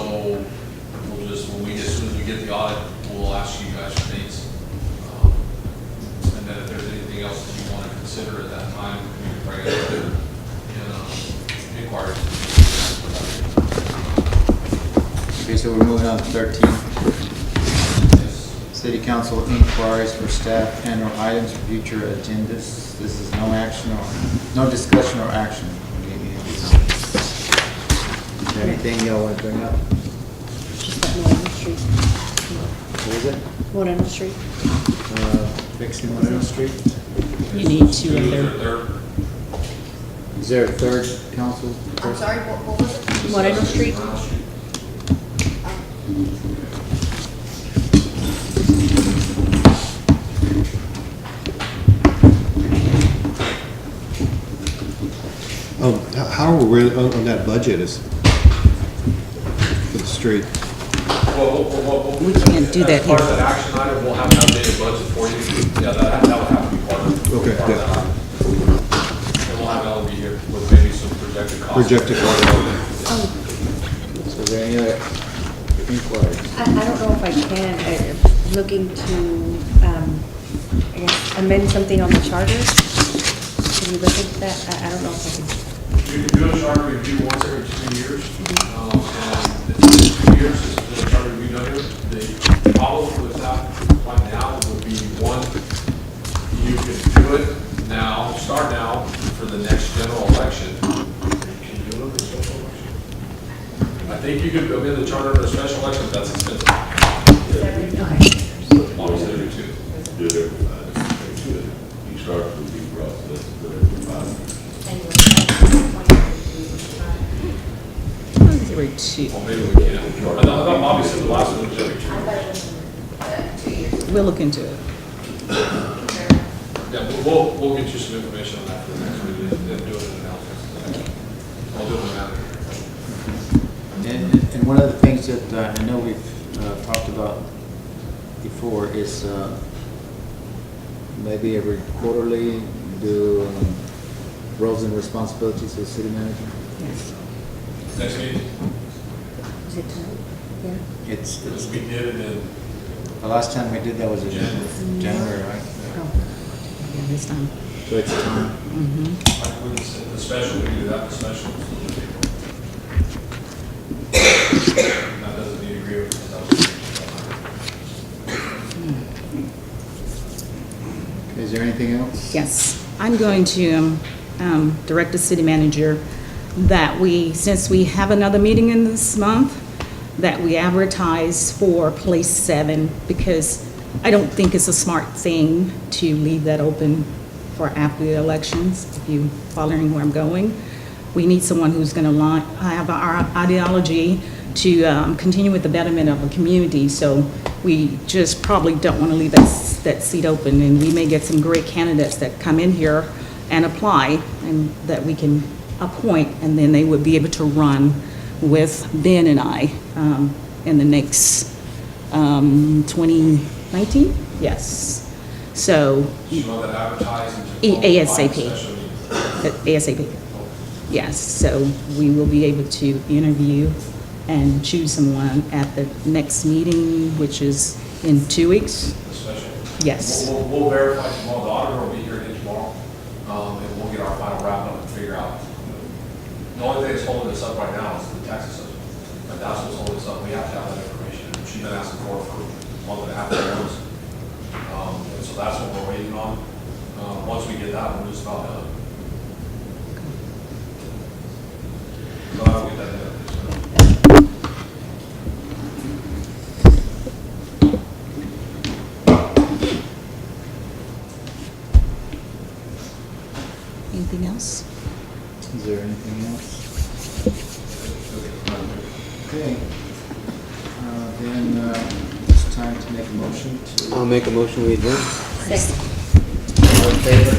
we'll just, as soon as we get the audit, we'll ask you guys for dates. And then if there's anything else that you want to consider at that time, we can bring it up in inquiries. Okay, so we're moving on to 13. City Council inquiries for staff and/or items for future agendas. This is no action or, no discussion or action. Is there anything y'all want to bring up? Just that Moreno Street. What is it? Moreno Street. Fixing Monroe Street? You need two in there. Is there a third council I'm person? sorry, what was it? Moreno Street. How are we on that budget is for the street? We can't do that As part of here. that action item, we'll have an updated budget for you. Yeah, that would have to be part of it. Okay, Part of yeah. that item. And we'll have LB here with maybe some projected costs. Projected cost. So is there any other inquiries? I don't know if I can, I'm looking to, I guess, amend something on the charter. Can you look into that? I don't know if I can. You can do a charter review once every 2 years. And it's 2 years, this is a charter review done here. The problem with that right now would be, one, you can do it now, start now for the next general election. Can you do it for the special election? I think you could amend the charter for a special election, but that's expensive. Okay. Obviously, every two. Do it every 5 years. You start the review process, do it every 5 years. Every two. Well, maybe we can. I thought obviously the last one was every 2 years. We'll look into it. Yeah, we'll get you some information on that for the next meeting and do it in analysis. I'll do it in that. And one of the things that I know we've talked about before is maybe every quarterly do roles and responsibilities of the city manager. Yes. Next meeting, Is it tonight? Yeah. It's we did it in the last time we did that was in January, right? Yeah, this time. So it's time. like when the special, we do that, the special. That doesn't need to agree with Okay, is there anything else? Yes, I'm going to direct the city manager that since we have another meeting in this month, that we advertise for place 7, because I don't think it's a smart thing to leave that open for after the elections, if you following where I'm going. We need someone who's going to have our ideology to continue with the betterment of the community, so we just probably don't want to leave that that seat open, and we may get some great candidates that come in here and apply, and that we can appoint, and then they would be able to run with Ben and I in the next 2019? Yes. So, You want that advertised into? ASAP. ASAP. Yes, so we will be able to interview and choose someone at the next meeting, which is in 2 weeks. Special. Yes. We'll verify tomorrow, the auditor will be here again tomorrow, and we'll get our final wrap up and figure out. The only thing that's holding us up right now is the tax assessment, and that's what's holding us up, we have to have that information, she's been asking for it for a month and a half months. And so that's what we're waiting on, once we get that, we're just about done. So I will get that done. Anything else? Is there anything else? Okay. Then it's time to make a motion to. I'll make a motion, we adjourn. Second. All in favor?